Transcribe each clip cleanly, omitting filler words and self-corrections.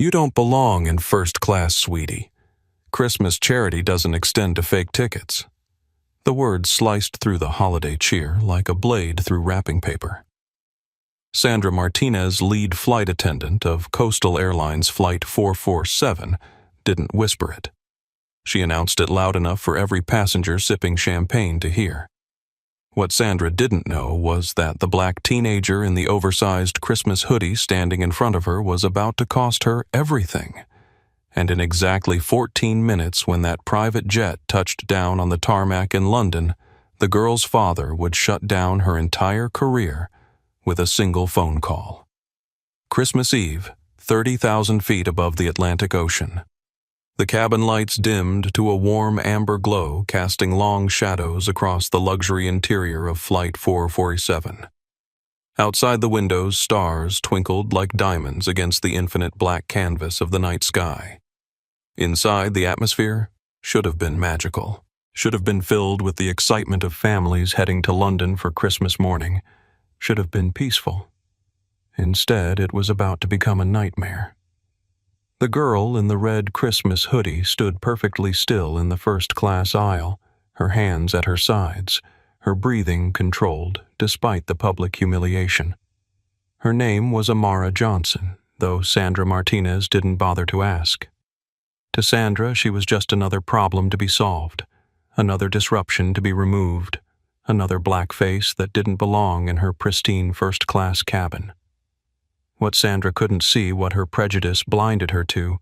You don't belong in first class, sweetie. Christmas charity doesn't extend to fake tickets." The words sliced through the holiday cheer like a blade through wrapping paper. Sandra Martinez, lead flight attendant of Coastal Airlines Flight 447, didn't whisper it. She announced it loud enough for every passenger sipping champagne to hear. What Sandra didn't know was that the black teenager in the oversized Christmas hoodie standing in front of her was about to cost her everything. And in exactly 14 minutes, when that private jet touched down on the tarmac in London, the girl's father would shut down her entire career with a single phone call. Christmas Eve, 30,000 feet above the Atlantic Ocean. The cabin lights dimmed to a warm amber glow, casting long shadows across the luxury interior of Flight 447. Outside the windows, stars twinkled like diamonds against the infinite black canvas of the night sky. Inside, the atmosphere should have been magical, should have been filled with the excitement of families heading to London for Christmas morning, should have been peaceful. Instead, it was about to become a nightmare. The girl in the red Christmas hoodie stood perfectly still in the first-class aisle, her hands at her sides, her breathing controlled despite the public humiliation. Her name was Amara Johnson, though Sandra Martinez didn't bother to ask. To Sandra, she was just another problem to be solved, another disruption to be removed, another black face that didn't belong in her pristine first-class cabin. What Sandra couldn't see, what her prejudice blinded her to,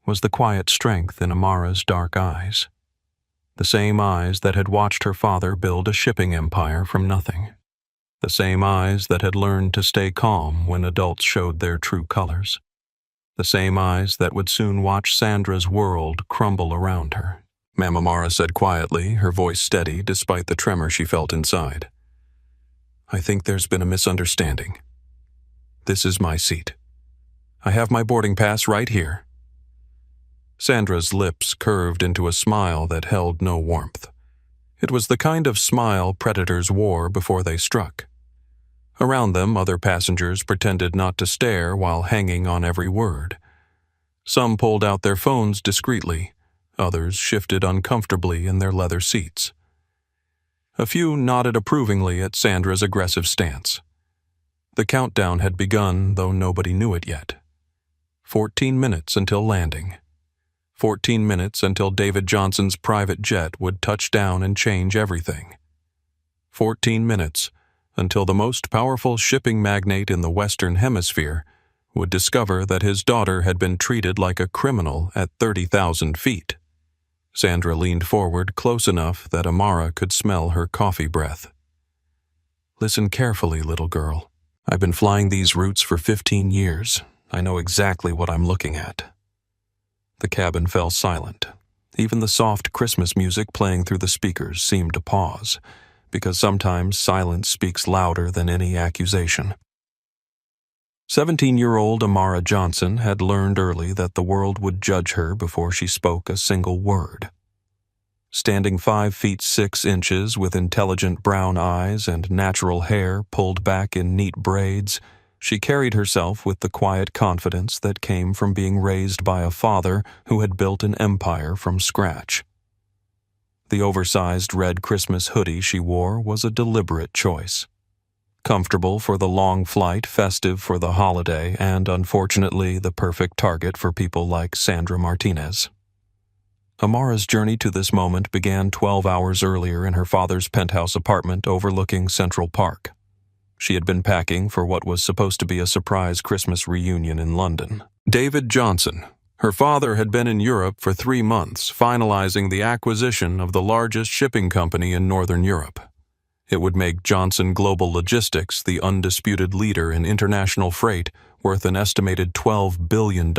was the quiet strength in Amara's dark eyes. The same eyes that had watched her father build a shipping empire from nothing. The same eyes that had learned to stay calm when adults showed their true colors. The same eyes that would soon watch Sandra's world crumble around her. "Ma'am," Amara said quietly, her voice steady despite the tremor she felt inside. "I think there's been a misunderstanding. This is my seat. I have my boarding pass right here." Sandra's lips curved into a smile that held no warmth. It was the kind of smile predators wore before they struck. Around them, other passengers pretended not to stare while hanging on every word. Some pulled out their phones discreetly, others shifted uncomfortably in their leather seats. A few nodded approvingly at Sandra's aggressive stance. The countdown had begun, though nobody knew it yet. 14 minutes until landing. 14 minutes until David Johnson's private jet would touch down and change everything. 14 minutes until the most powerful shipping magnate in the Western Hemisphere would discover that his daughter had been treated like a criminal at 30,000 feet. Sandra leaned forward close enough that Amara could smell her coffee breath. "Listen carefully, little girl. I've been flying these routes for 15 years. I know exactly what I'm looking at." The cabin fell silent. Even the soft Christmas music playing through the speakers seemed to pause, because sometimes silence speaks louder than any accusation. 17-year-old Amara Johnson had learned early that the world would judge her before she spoke a single word. Standing 5 feet 6 inches with intelligent brown eyes and natural hair pulled back in neat braids, she carried herself with the quiet confidence that came from being raised by a father who had built an empire from scratch. The oversized red Christmas hoodie she wore was a deliberate choice. Comfortable for the long flight, festive for the holiday, and unfortunately the perfect target for people like Sandra Martinez. Amara's journey to this moment began 12 hours earlier in her father's penthouse apartment overlooking Central Park. She had been packing for what was supposed to be a surprise Christmas reunion in London. David Johnson. Her father had been in Europe for 3 months, finalizing the acquisition of the largest shipping company in Northern Europe. It would make Johnson Global Logistics the undisputed leader in international freight, worth an estimated $12 billion.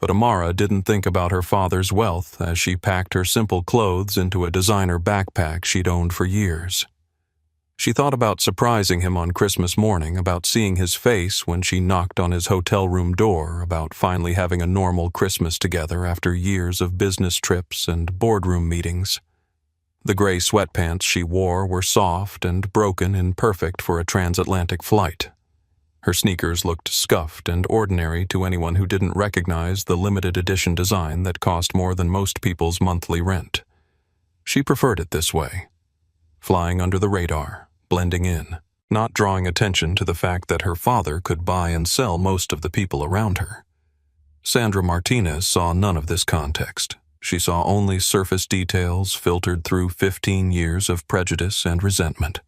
But Amara didn't think about her father's wealth as she packed her simple clothes into a designer backpack she'd owned for years. She thought about surprising him on Christmas morning, about seeing his face when she knocked on his hotel room door, about finally having a normal Christmas together after years of business trips and boardroom meetings. The gray sweatpants she wore were soft and broken and perfect for a transatlantic flight. Her sneakers looked scuffed and ordinary to anyone who didn't recognize the limited edition design that cost more than most people's monthly rent. She preferred it this way, flying under the radar, blending in, not drawing attention to the fact that her father could buy and sell most of the people around her. Sandra Martinez saw none of this context. She saw only surface details filtered through 15 years of prejudice and resentment.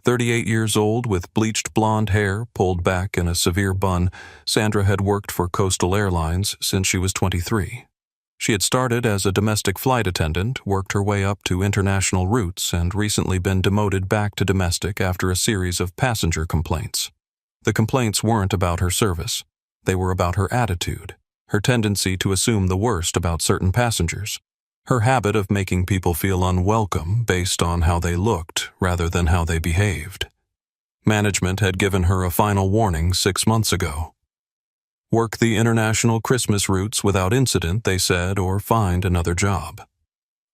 38 years old with bleached blonde hair pulled back in a severe bun, Sandra had worked for Coastal Airlines since she was 23. She had started as a domestic flight attendant, worked her way up to international routes, and recently been demoted back to domestic after a series of passenger complaints. The complaints weren't about her service. They were about her attitude, her tendency to assume the worst about certain passengers, her habit of making people feel unwelcome based on how they looked rather than how they behaved. Management had given her a final warning 6 months ago. Work the international Christmas routes without incident, they said, or find another job.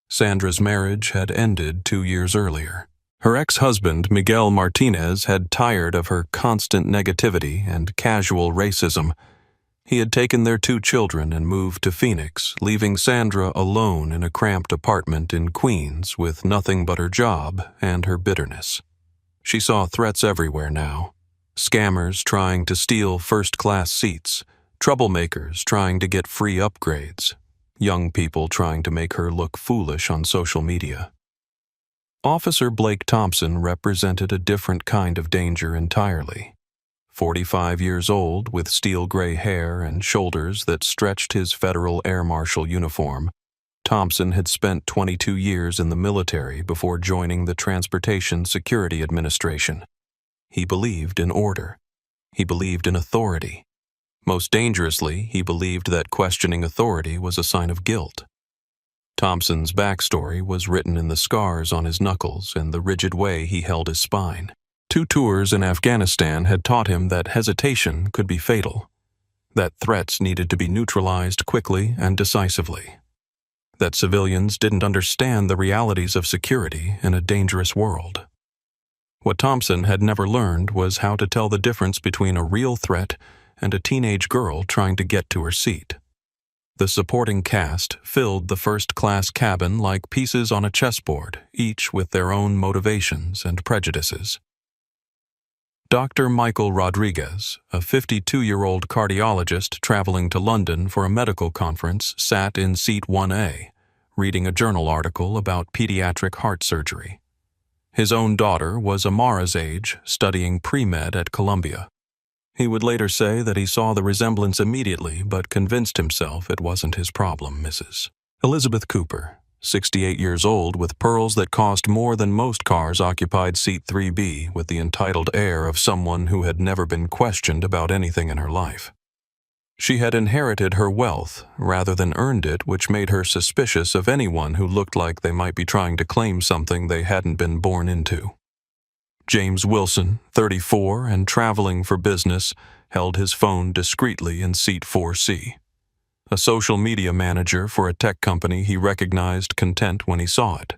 Sandra's marriage had ended 2 years earlier. Her ex-husband, Miguel Martinez, had tired of her constant negativity and casual racism. He had taken their 2 children and moved to Phoenix, leaving Sandra alone in a cramped apartment in Queens with nothing but her job and her bitterness. She saw threats everywhere now. Scammers trying to steal first-class seats, troublemakers trying to get free upgrades, young people trying to make her look foolish on social media. Officer Blake Thompson represented a different kind of danger entirely. 45 years old, with steel-gray hair and shoulders that stretched his federal air marshal uniform, Thompson had spent 22 years in the military before joining the Transportation Security Administration. He believed in order. He believed in authority. Most dangerously, he believed that questioning authority was a sign of guilt. Thompson's backstory was written in the scars on his knuckles and the rigid way he held his spine. 2 tours in Afghanistan had taught him that hesitation could be fatal, that threats needed to be neutralized quickly and decisively, that civilians didn't understand the realities of security in a dangerous world. What Thompson had never learned was how to tell the difference between a real threat and a teenage girl trying to get to her seat. The supporting cast filled the first-class cabin like pieces on a chessboard, each with their own motivations and prejudices. Dr. Michael Rodriguez, a 52-year-old cardiologist traveling to London for a medical conference, sat in seat 1A, reading a journal article about pediatric heart surgery. His own daughter was Amara's age, studying pre-med at Columbia. He would later say that he saw the resemblance immediately, but convinced himself it wasn't his problem, Mrs. Elizabeth Cooper, 68 years old, with pearls that cost more than most cars, occupied seat 3B with the entitled air of someone who had never been questioned about anything in her life. She had inherited her wealth rather than earned it, which made her suspicious of anyone who looked like they might be trying to claim something they hadn't been born into. James Wilson, 34 and traveling for business, held his phone discreetly in seat 4C. A social media manager for a tech company, he recognized content when he saw it.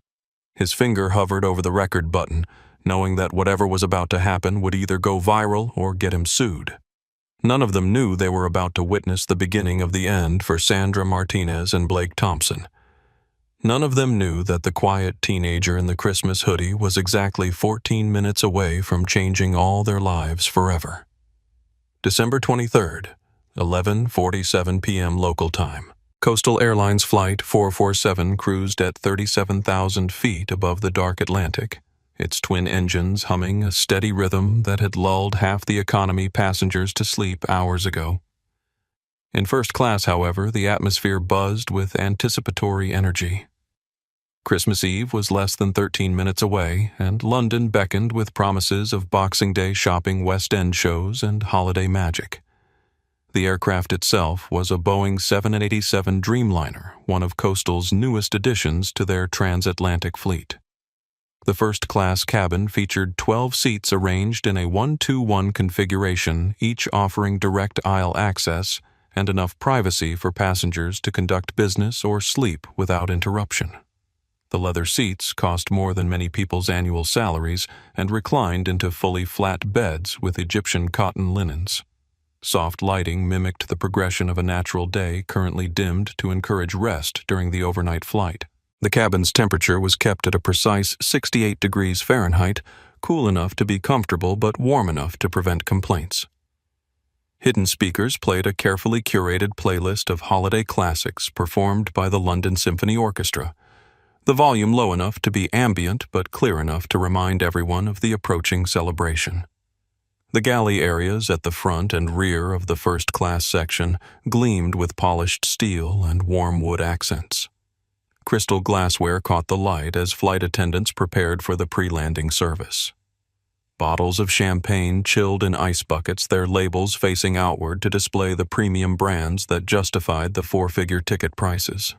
His finger hovered over the record button, knowing that whatever was about to happen would either go viral or get him sued. None of them knew they were about to witness the beginning of the end for Sandra Martinez and Blake Thompson. None of them knew that the quiet teenager in the Christmas hoodie was exactly 14 minutes away from changing all their lives forever. December 23rd, 11:47 p.m. local time. Coastal Airlines Flight 447 cruised at 37,000 feet above the dark Atlantic, its twin engines humming a steady rhythm that had lulled half the economy passengers to sleep hours ago. In first class, however, the atmosphere buzzed with anticipatory energy. Christmas Eve was less than 13 minutes away, and London beckoned with promises of Boxing Day shopping, West End shows, and holiday magic. The aircraft itself was a Boeing 787 Dreamliner, one of Coastal's newest additions to their transatlantic fleet. The first-class cabin featured 12 seats arranged in a 1-2-1 configuration, each offering direct aisle access and enough privacy for passengers to conduct business or sleep without interruption. The leather seats cost more than many people's annual salaries and reclined into fully flat beds with Egyptian cotton linens. Soft lighting mimicked the progression of a natural day currently dimmed to encourage rest during the overnight flight. The cabin's temperature was kept at a precise 68 degrees Fahrenheit, cool enough to be comfortable but warm enough to prevent complaints. Hidden speakers played a carefully curated playlist of holiday classics performed by the London Symphony Orchestra, the volume low enough to be ambient but clear enough to remind everyone of the approaching celebration. The galley areas at the front and rear of the first-class section gleamed with polished steel and warm wood accents. Crystal glassware caught the light as flight attendants prepared for the pre-landing service. Bottles of champagne chilled in ice buckets, their labels facing outward to display the premium brands that justified the four-figure ticket prices.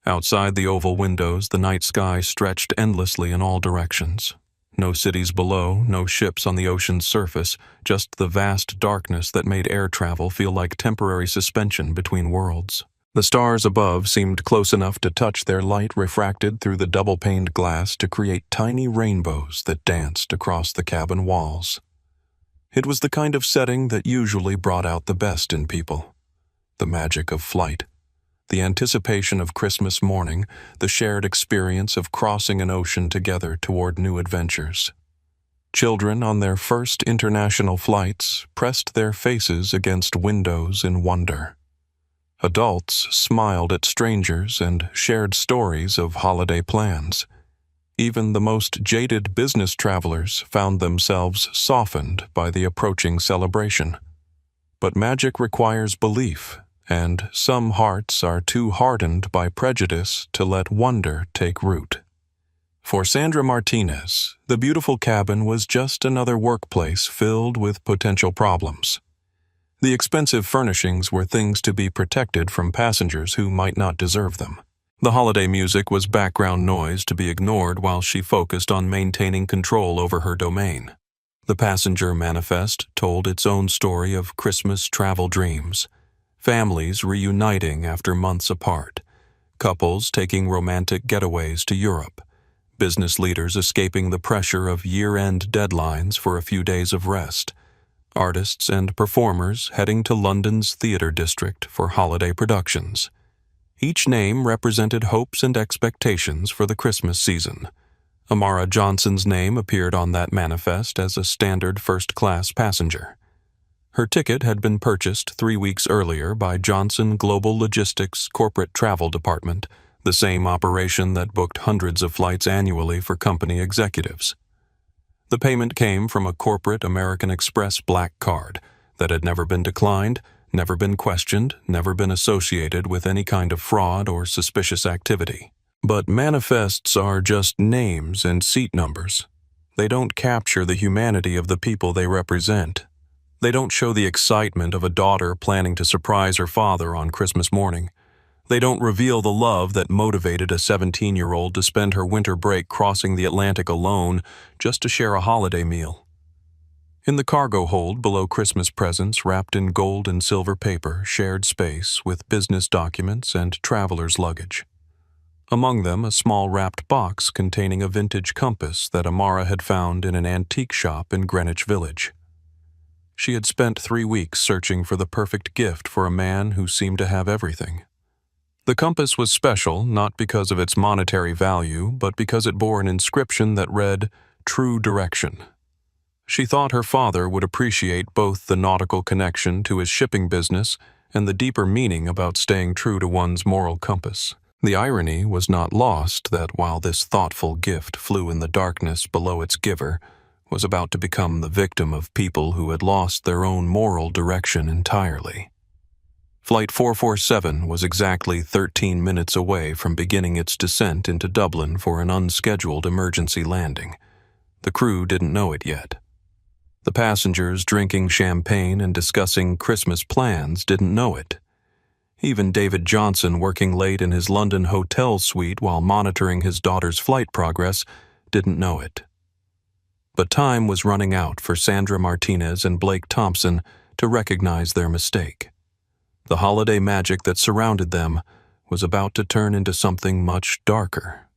Outside the oval windows, the night sky stretched endlessly in all directions. No cities below, no ships on the ocean's surface, just the vast darkness that made air travel feel like temporary suspension between worlds. The stars above seemed close enough to touch their light refracted through the double-paned glass to create tiny rainbows that danced across the cabin walls. It was the kind of setting that usually brought out the best in people. The magic of flight. The anticipation of Christmas morning, the shared experience of crossing an ocean together toward new adventures. Children on their first international flights pressed their faces against windows in wonder. Adults smiled at strangers and shared stories of holiday plans. Even the most jaded business travelers found themselves softened by the approaching celebration. But magic requires belief, and some hearts are too hardened by prejudice to let wonder take root. For Sandra Martinez, the beautiful cabin was just another workplace filled with potential problems. The expensive furnishings were things to be protected from passengers who might not deserve them. The holiday music was background noise to be ignored while she focused on maintaining control over her domain. The passenger manifest told its own story of Christmas travel dreams. Families reuniting after months apart, couples taking romantic getaways to Europe, business leaders escaping the pressure of year-end deadlines for a few days of rest, artists and performers heading to London's theater district for holiday productions. Each name represented hopes and expectations for the Christmas season. Amara Johnson's name appeared on that manifest as a standard first-class passenger. Her ticket had been purchased 3 weeks earlier by Johnson Global Logistics Corporate Travel Department, the same operation that booked hundreds of flights annually for company executives. The payment came from a corporate American Express black card that had never been declined, never been questioned, never been associated with any kind of fraud or suspicious activity. But manifests are just names and seat numbers. They don't capture the humanity of the people they represent. They don't show the excitement of a daughter planning to surprise her father on Christmas morning. They don't reveal the love that motivated a 17-year-old to spend her winter break crossing the Atlantic alone just to share a holiday meal. In the cargo hold below Christmas presents wrapped in gold and silver paper shared space with business documents and traveler's luggage. Among them, a small wrapped box containing a vintage compass that Amara had found in an antique shop in Greenwich Village. She had spent 3 weeks searching for the perfect gift for a man who seemed to have everything. The compass was special not because of its monetary value, but because it bore an inscription that read, "True Direction." She thought her father would appreciate both the nautical connection to his shipping business and the deeper meaning about staying true to one's moral compass. The irony was not lost that while this thoughtful gift flew in the darkness below its giver, was about to become the victim of people who had lost their own moral direction entirely. Flight 447 was exactly 13 minutes away from beginning its descent into Dublin for an unscheduled emergency landing. The crew didn't know it yet. The passengers drinking champagne and discussing Christmas plans didn't know it. Even David Johnson, working late in his London hotel suite while monitoring his daughter's flight progress, didn't know it. But time was running out for Sandra Martinez and Blake Thompson to recognize their mistake. The holiday magic that surrounded them was about to turn into something much darker.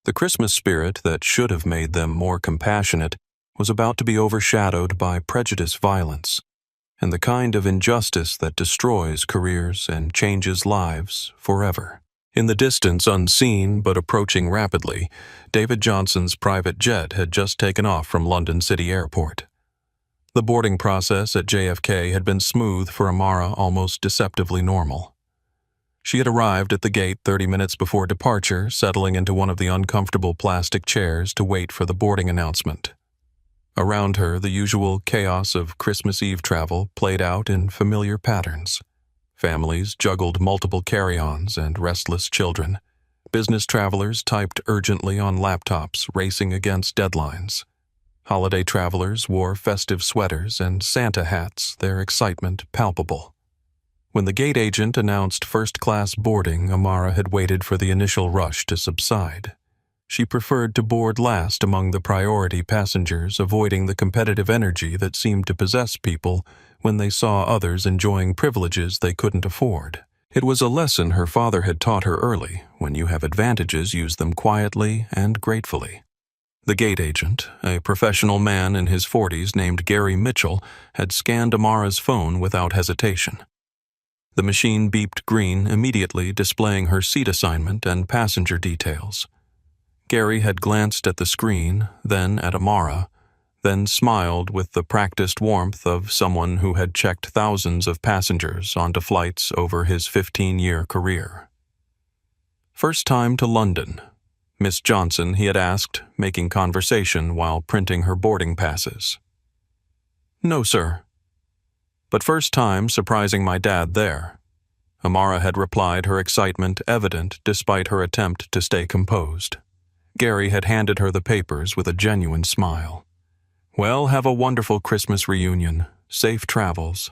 The Christmas spirit that should have made them more compassionate was about to be overshadowed by prejudice violence, and the kind of injustice that destroys careers and changes lives forever. In the distance, unseen but approaching rapidly, David Johnson's private jet had just taken off from London City Airport. The boarding process at JFK had been smooth for Amara, almost deceptively normal. She had arrived at the gate 30 minutes before departure, settling into one of the uncomfortable plastic chairs to wait for the boarding announcement. Around her, the usual chaos of Christmas Eve travel played out in familiar patterns. Families juggled multiple carry-ons and restless children. Business travelers typed urgently on laptops, racing against deadlines. Holiday travelers wore festive sweaters and Santa hats, their excitement palpable. When the gate agent announced first-class boarding, Amara had waited for the initial rush to subside. She preferred to board last among the priority passengers, avoiding the competitive energy that seemed to possess people when they saw others enjoying privileges they couldn't afford. It was a lesson her father had taught her early: when you have advantages, use them quietly and gratefully. The gate agent, a professional man in his 40s named Gary Mitchell, had scanned Amara's phone without hesitation. The machine beeped green, immediately displaying her seat assignment and passenger details. Gary had glanced at the screen, then at Amara, then smiled with the practiced warmth of someone who had checked thousands of passengers onto flights over his 15-year career. "First time to London?" Miss Johnson, he had asked, making conversation while printing her boarding passes. "No, sir." "But first time surprising my dad there." Amara had replied, her excitement evident despite her attempt to stay composed. Gary had handed her the papers with a genuine smile. "Well, have a wonderful Christmas reunion. Safe travels."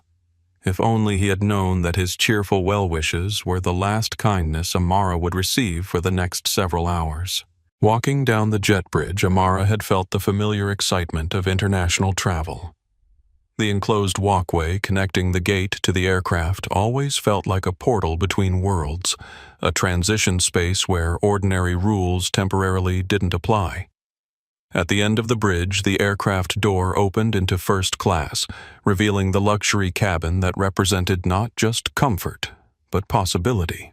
If only he had known that his cheerful well-wishes were the last kindness Amara would receive for the next several hours. Walking down the jet bridge, Amara had felt the familiar excitement of international travel. The enclosed walkway connecting the gate to the aircraft always felt like a portal between worlds, a transition space where ordinary rules temporarily didn't apply. At the end of the bridge, the aircraft door opened into first class, revealing the luxury cabin that represented not just comfort, but possibility.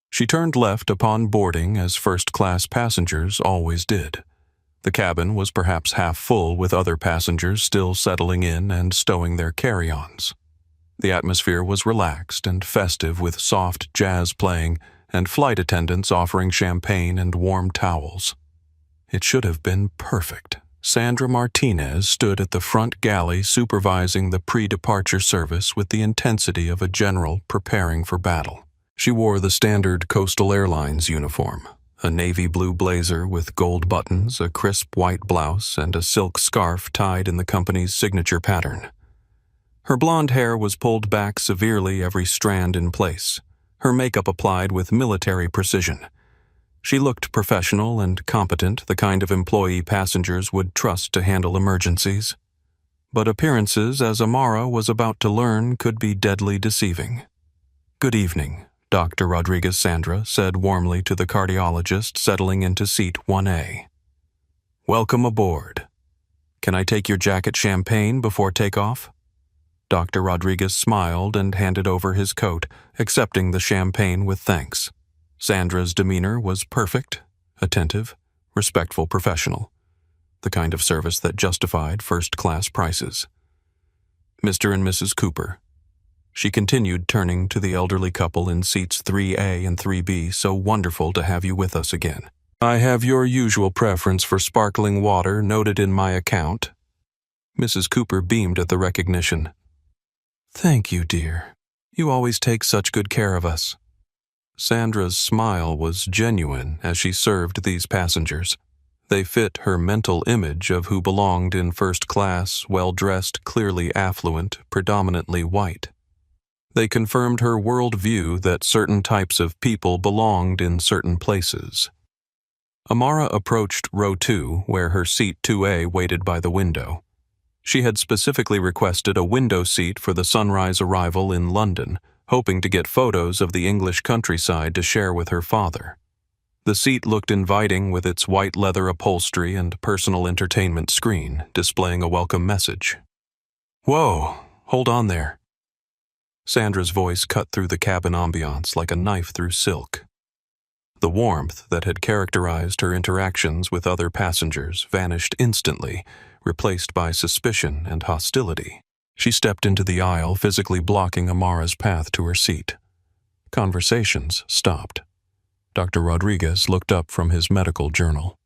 She turned left upon boarding, as first-class passengers always did. The cabin was perhaps half full, with other passengers still settling in and stowing their carry-ons. The atmosphere was relaxed and festive, with soft jazz playing and flight attendants offering champagne and warm towels. It should have been perfect. Sandra Martinez stood at the front galley supervising the pre-departure service with the intensity of a general preparing for battle. She wore the standard Coastal Airlines uniform, a navy blue blazer with gold buttons, a crisp white blouse, and a silk scarf tied in the company's signature pattern. Her blonde hair was pulled back severely, every strand in place, her makeup applied with military precision. She looked professional and competent, the kind of employee passengers would trust to handle emergencies. But appearances, as Amara was about to learn, could be deadly deceiving. "Good evening," Dr. Rodriguez Sandra said warmly to the cardiologist settling into seat 1A. "Welcome aboard. Can I take your jacket champagne before takeoff?" Dr. Rodriguez smiled and handed over his coat, accepting the champagne with thanks. Sandra's demeanor was perfect, attentive, respectful, professional, the kind of service that justified first-class prices. "Mr. and Mrs. Cooper," she continued, turning to the elderly couple in seats 3A and 3B, "so wonderful to have you with us again. I have your usual preference for sparkling water noted in my account." Mrs. Cooper beamed at the recognition. "Thank you, dear. You always take such good care of us." Sandra's smile was genuine as she served these passengers. They fit her mental image of who belonged in first class, well-dressed, clearly affluent, predominantly white. They confirmed her world view that certain types of people belonged in certain places. Amara approached row 2, where her seat 2A waited by the window. She had specifically requested a window seat for the sunrise arrival in London, hoping to get photos of the English countryside to share with her father. The seat looked inviting with its white leather upholstery and personal entertainment screen displaying a welcome message. "Whoa, hold on there." Sandra's voice cut through the cabin ambiance like a knife through silk. The warmth that had characterized her interactions with other passengers vanished instantly, replaced by suspicion and hostility. She stepped into the aisle, physically blocking Amara's path to her seat. Conversations stopped. Dr. Rodriguez looked up from his medical journal.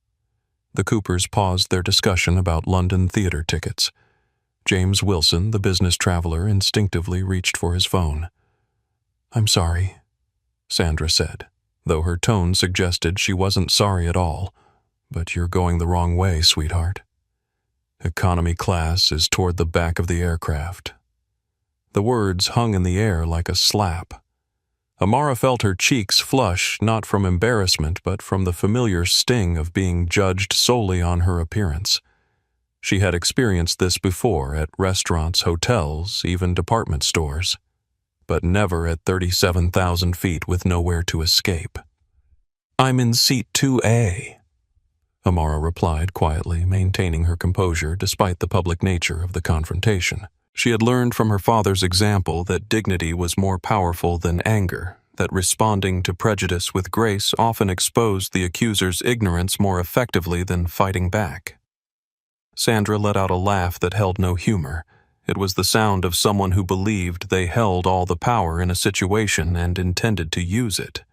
The Coopers paused their discussion about London theater tickets. James Wilson, the business traveler, instinctively reached for his phone. "I'm sorry," Sandra said, though her tone suggested she wasn't sorry at all. "But you're going the wrong way, sweetheart. Economy class is toward the back of the aircraft." The words hung in the air like a slap. Amara felt her cheeks flush, not from embarrassment, but from the familiar sting of being judged solely on her appearance. She had experienced this before at restaurants, hotels, even department stores, but never at 37,000 feet with nowhere to escape. "I'm in seat 2A, Amara replied quietly, maintaining her composure despite the public nature of the confrontation. She had learned from her father's example that dignity was more powerful than anger, that responding to prejudice with grace often exposed the accuser's ignorance more effectively than fighting back. Sandra let out a laugh that held no humor. It was the sound of someone who believed they held all the power in a situation and intended to use it.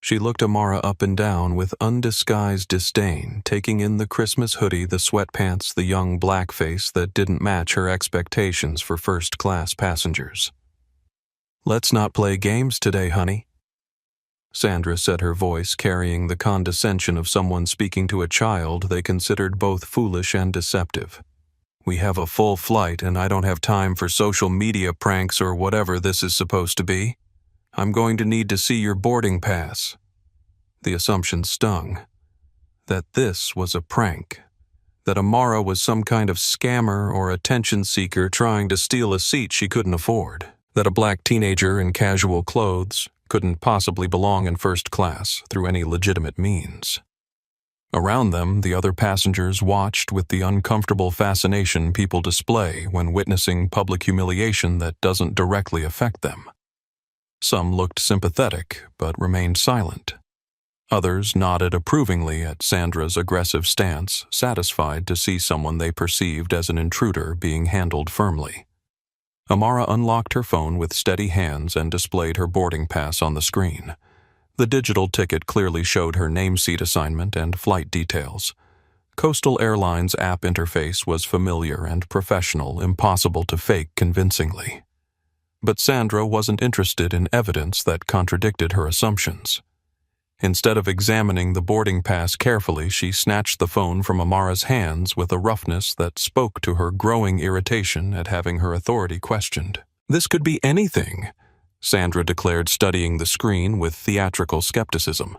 She looked Amara up and down with undisguised disdain, taking in the Christmas hoodie, the sweatpants, the young blackface that didn't match her expectations for first-class passengers. "Let's not play games today, honey," Sandra said, her voice carrying the condescension of someone speaking to a child they considered both foolish and deceptive. "We have a full flight and I don't have time for social media pranks or whatever this is supposed to be. I'm going to need to see your boarding pass." The assumption stung. That this was a prank. That Amara was some kind of scammer or attention seeker trying to steal a seat she couldn't afford. That a black teenager in casual clothes couldn't possibly belong in first class through any legitimate means. Around them, the other passengers watched with the uncomfortable fascination people display when witnessing public humiliation that doesn't directly affect them. Some looked sympathetic, but remained silent. Others nodded approvingly at Sandra's aggressive stance, satisfied to see someone they perceived as an intruder being handled firmly. Amara unlocked her phone with steady hands and displayed her boarding pass on the screen. The digital ticket clearly showed her name seat assignment and flight details. Coastal Airlines' app interface was familiar and professional, impossible to fake convincingly. But Sandra wasn't interested in evidence that contradicted her assumptions. Instead of examining the boarding pass carefully, she snatched the phone from Amara's hands with a roughness that spoke to her growing irritation at having her authority questioned. "This could be anything," Sandra declared, studying the screen with theatrical skepticism.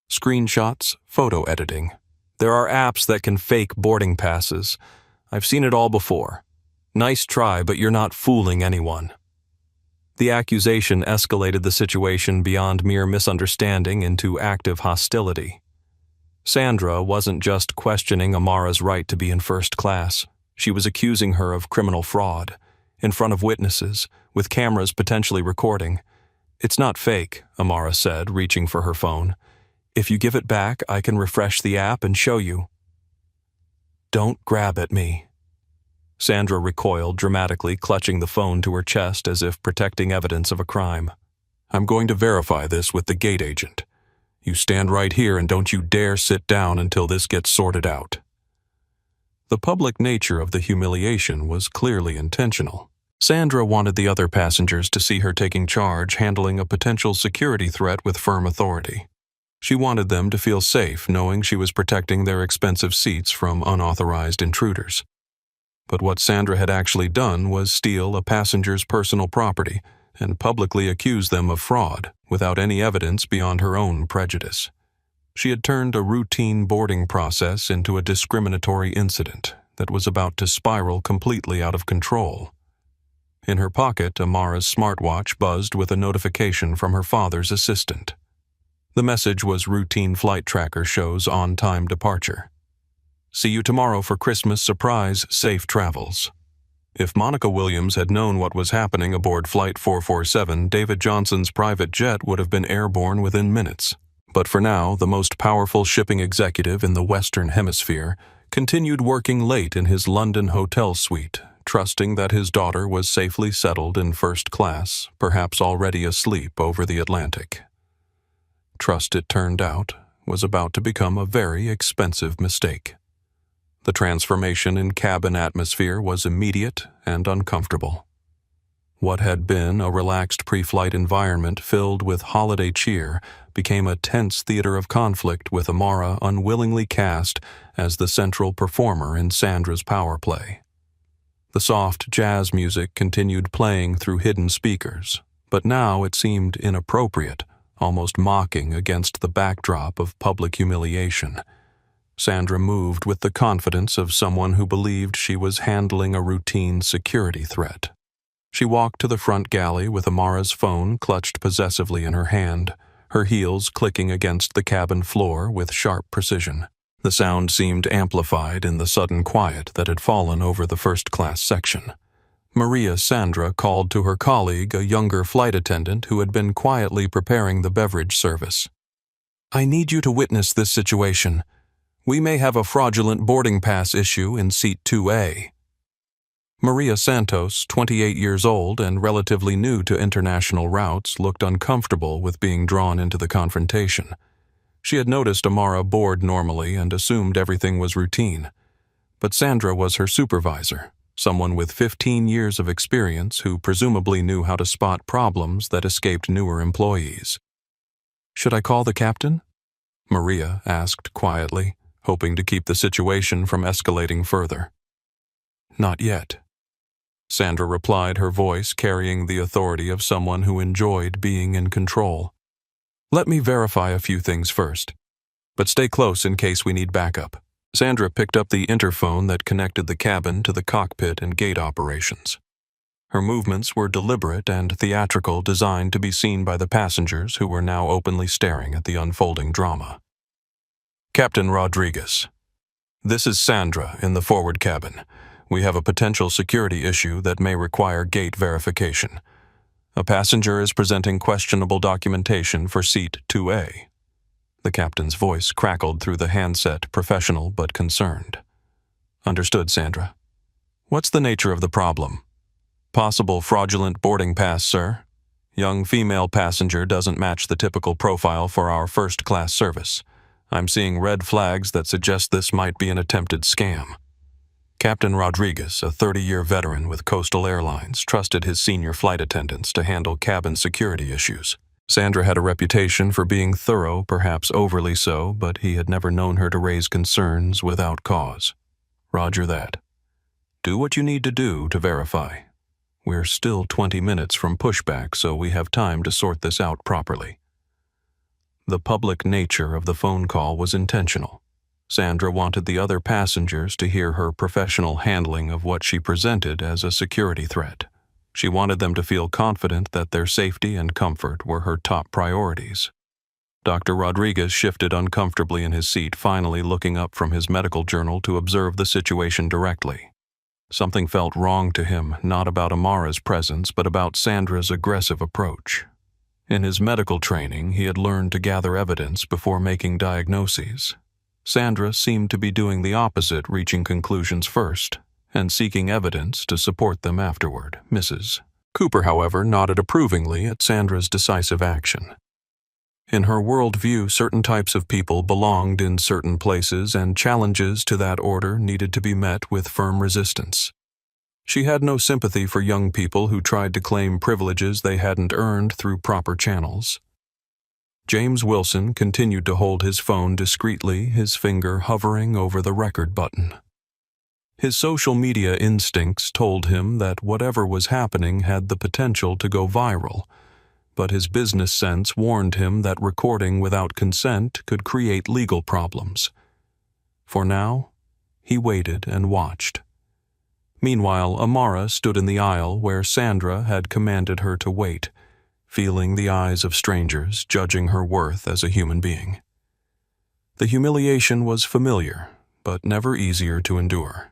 "Screenshots, photo editing. There are apps that can fake boarding passes. I've seen it all before. Nice try, but you're not fooling anyone." The accusation escalated the situation beyond mere misunderstanding into active hostility. Sandra wasn't just questioning Amara's right to be in first class. She was accusing her of criminal fraud, in front of witnesses, with cameras potentially recording. "It's not fake," Amara said, reaching for her phone. "If you give it back, I can refresh the app and show you." "Don't grab at me." Sandra recoiled dramatically, clutching the phone to her chest as if protecting evidence of a crime. "I'm going to verify this with the gate agent. You stand right here and don't you dare sit down until this gets sorted out." The public nature of the humiliation was clearly intentional. Sandra wanted the other passengers to see her taking charge, handling a potential security threat with firm authority. She wanted them to feel safe, knowing she was protecting their expensive seats from unauthorized intruders. But what Sandra had actually done was steal a passenger's personal property and publicly accuse them of fraud without any evidence beyond her own prejudice. She had turned a routine boarding process into a discriminatory incident that was about to spiral completely out of control. In her pocket, Amara's smartwatch buzzed with a notification from her father's assistant. The message was routine flight tracker shows on-time departure. See you tomorrow for Christmas surprise, safe travels. If Monica Williams had known what was happening aboard Flight 447, David Johnson's private jet would have been airborne within minutes. But for now, the most powerful shipping executive in the Western Hemisphere continued working late in his London hotel suite, trusting that his daughter was safely settled in first class, perhaps already asleep over the Atlantic. Trust, it turned out, was about to become a very expensive mistake. The transformation in cabin atmosphere was immediate and uncomfortable. What had been a relaxed pre-flight environment filled with holiday cheer became a tense theater of conflict, with Amara unwillingly cast as the central performer in Sandra's power play. The soft jazz music continued playing through hidden speakers, but now it seemed inappropriate, almost mocking against the backdrop of public humiliation. Sandra moved with the confidence of someone who believed she was handling a routine security threat. She walked to the front galley with Amara's phone clutched possessively in her hand, her heels clicking against the cabin floor with sharp precision. The sound seemed amplified in the sudden quiet that had fallen over the first-class section. Maria Sandra called to her colleague, a younger flight attendant who had been quietly preparing the beverage service. "I need you to witness this situation. We may have a fraudulent boarding pass issue in seat 2A. Maria Santos, 28 years old and relatively new to international routes, looked uncomfortable with being drawn into the confrontation. She had noticed Amara board normally and assumed everything was routine. But Sandra was her supervisor, someone with 15 years of experience who presumably knew how to spot problems that escaped newer employees. "Should I call the captain?" Maria asked quietly, hoping to keep the situation from escalating further. "Not yet," Sandra replied, her voice carrying the authority of someone who enjoyed being in control. "Let me verify a few things first, but stay close in case we need backup." Sandra picked up the interphone that connected the cabin to the cockpit and gate operations. Her movements were deliberate and theatrical, designed to be seen by the passengers who were now openly staring at the unfolding drama. "Captain Rodriguez, this is Sandra in the forward cabin. We have a potential security issue that may require gate verification. A passenger is presenting questionable documentation for seat 2A. The captain's voice crackled through the handset, professional but concerned. "Understood, Sandra. What's the nature of the problem?" "Possible fraudulent boarding pass, sir. Young female passenger doesn't match the typical profile for our first-class service. I'm seeing red flags that suggest this might be an attempted scam." Captain Rodriguez, a 30-year veteran with Coastal Airlines, trusted his senior flight attendants to handle cabin security issues. Sandra had a reputation for being thorough, perhaps overly so, but he had never known her to raise concerns without cause. "Roger that. Do what you need to do to verify. We're still 20 minutes from pushback, so we have time to sort this out properly." The public nature of the phone call was intentional. Sandra wanted the other passengers to hear her professional handling of what she presented as a security threat. She wanted them to feel confident that their safety and comfort were her top priorities. Dr. Rodriguez shifted uncomfortably in his seat, finally looking up from his medical journal to observe the situation directly. Something felt wrong to him, not about Amara's presence, but about Sandra's aggressive approach. In his medical training, he had learned to gather evidence before making diagnoses. Sandra seemed to be doing the opposite, reaching conclusions first, and seeking evidence to support them afterward. Mrs. Cooper, however, nodded approvingly at Sandra's decisive action. In her worldview, certain types of people belonged in certain places, and challenges to that order needed to be met with firm resistance. She had no sympathy for young people who tried to claim privileges they hadn't earned through proper channels. James Wilson continued to hold his phone discreetly, his finger hovering over the record button. His social media instincts told him that whatever was happening had the potential to go viral, but his business sense warned him that recording without consent could create legal problems. For now, he waited and watched. Meanwhile, Amara stood in the aisle where Sandra had commanded her to wait, feeling the eyes of strangers judging her worth as a human being. The humiliation was familiar, but never easier to endure.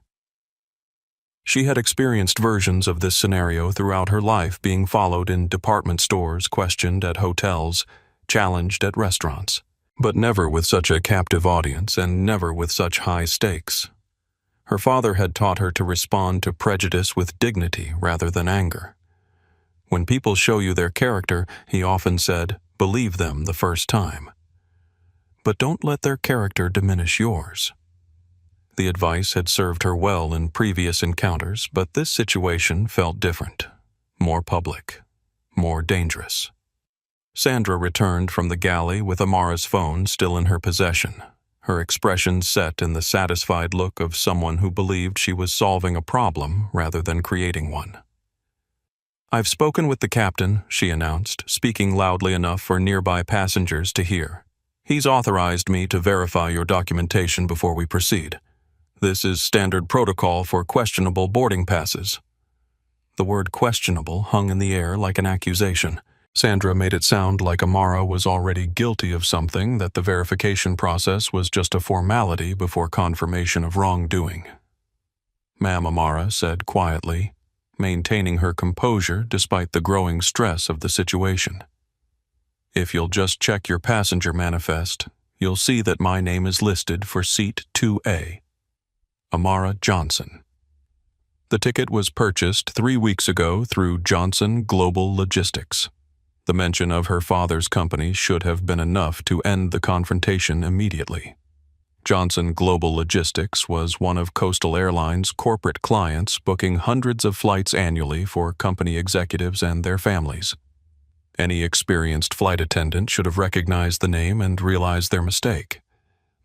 She had experienced versions of this scenario throughout her life, being followed in department stores, questioned at hotels, challenged at restaurants, but never with such a captive audience and never with such high stakes. Her father had taught her to respond to prejudice with dignity rather than anger. When people show you their character, he often said, believe them the first time. But don't let their character diminish yours. The advice had served her well in previous encounters, but this situation felt different, more public, more dangerous. Sandra returned from the galley with Amara's phone still in her possession, her expression set in the satisfied look of someone who believed she was solving a problem rather than creating one. "I've spoken with the captain," she announced, speaking loudly enough for nearby passengers to hear. "He's authorized me to verify your documentation before we proceed. This is standard protocol for questionable boarding passes." The word questionable hung in the air like an accusation. Sandra made it sound like Amara was already guilty of something, that the verification process was just a formality before confirmation of wrongdoing. "Ma'am," Amara said quietly, maintaining her composure despite the growing stress of the situation. "If you'll just check your passenger manifest, you'll see that my name is listed for seat 2A. Amara Johnson. The ticket was purchased 3 weeks ago through Johnson Global Logistics." The mention of her father's company should have been enough to end the confrontation immediately. Johnson Global Logistics was one of Coastal Airlines' corporate clients, booking hundreds of flights annually for company executives and their families. Any experienced flight attendant should have recognized the name and realized their mistake.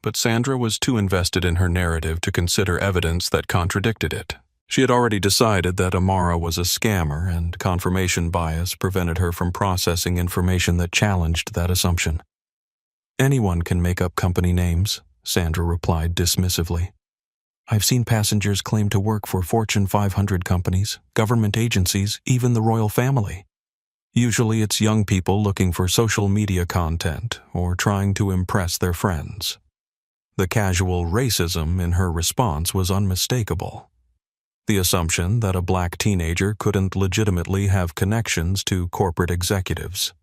But Sandra was too invested in her narrative to consider evidence that contradicted it. She had already decided that Amara was a scammer, and confirmation bias prevented her from processing information that challenged that assumption. "Anyone can make up company names," Sandra replied dismissively. "I've seen passengers claim to work for Fortune 500 companies, government agencies, even the royal family. Usually it's young people looking for social media content or trying to impress their friends." The casual racism in her response was unmistakable. The assumption that a black teenager couldn't legitimately have connections to corporate executives.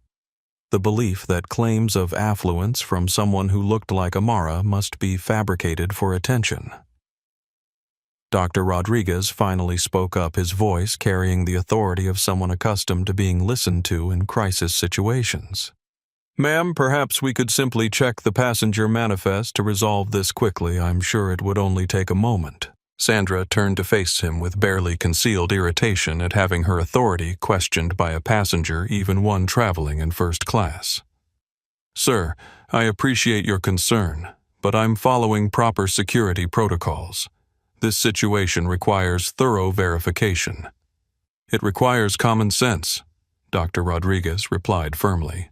The belief that claims of affluence from someone who looked like Amara must be fabricated for attention. Dr. Rodriguez finally spoke up, his voice carrying the authority of someone accustomed to being listened to in crisis situations. "Ma'am, perhaps we could simply check the passenger manifest to resolve this quickly. I'm sure it would only take a moment." Sandra turned to face him with barely concealed irritation at having her authority questioned by a passenger, even one traveling in first class. "Sir, I appreciate your concern, but I'm following proper security protocols. This situation requires thorough verification." "It requires common sense," Dr. Rodriguez replied firmly.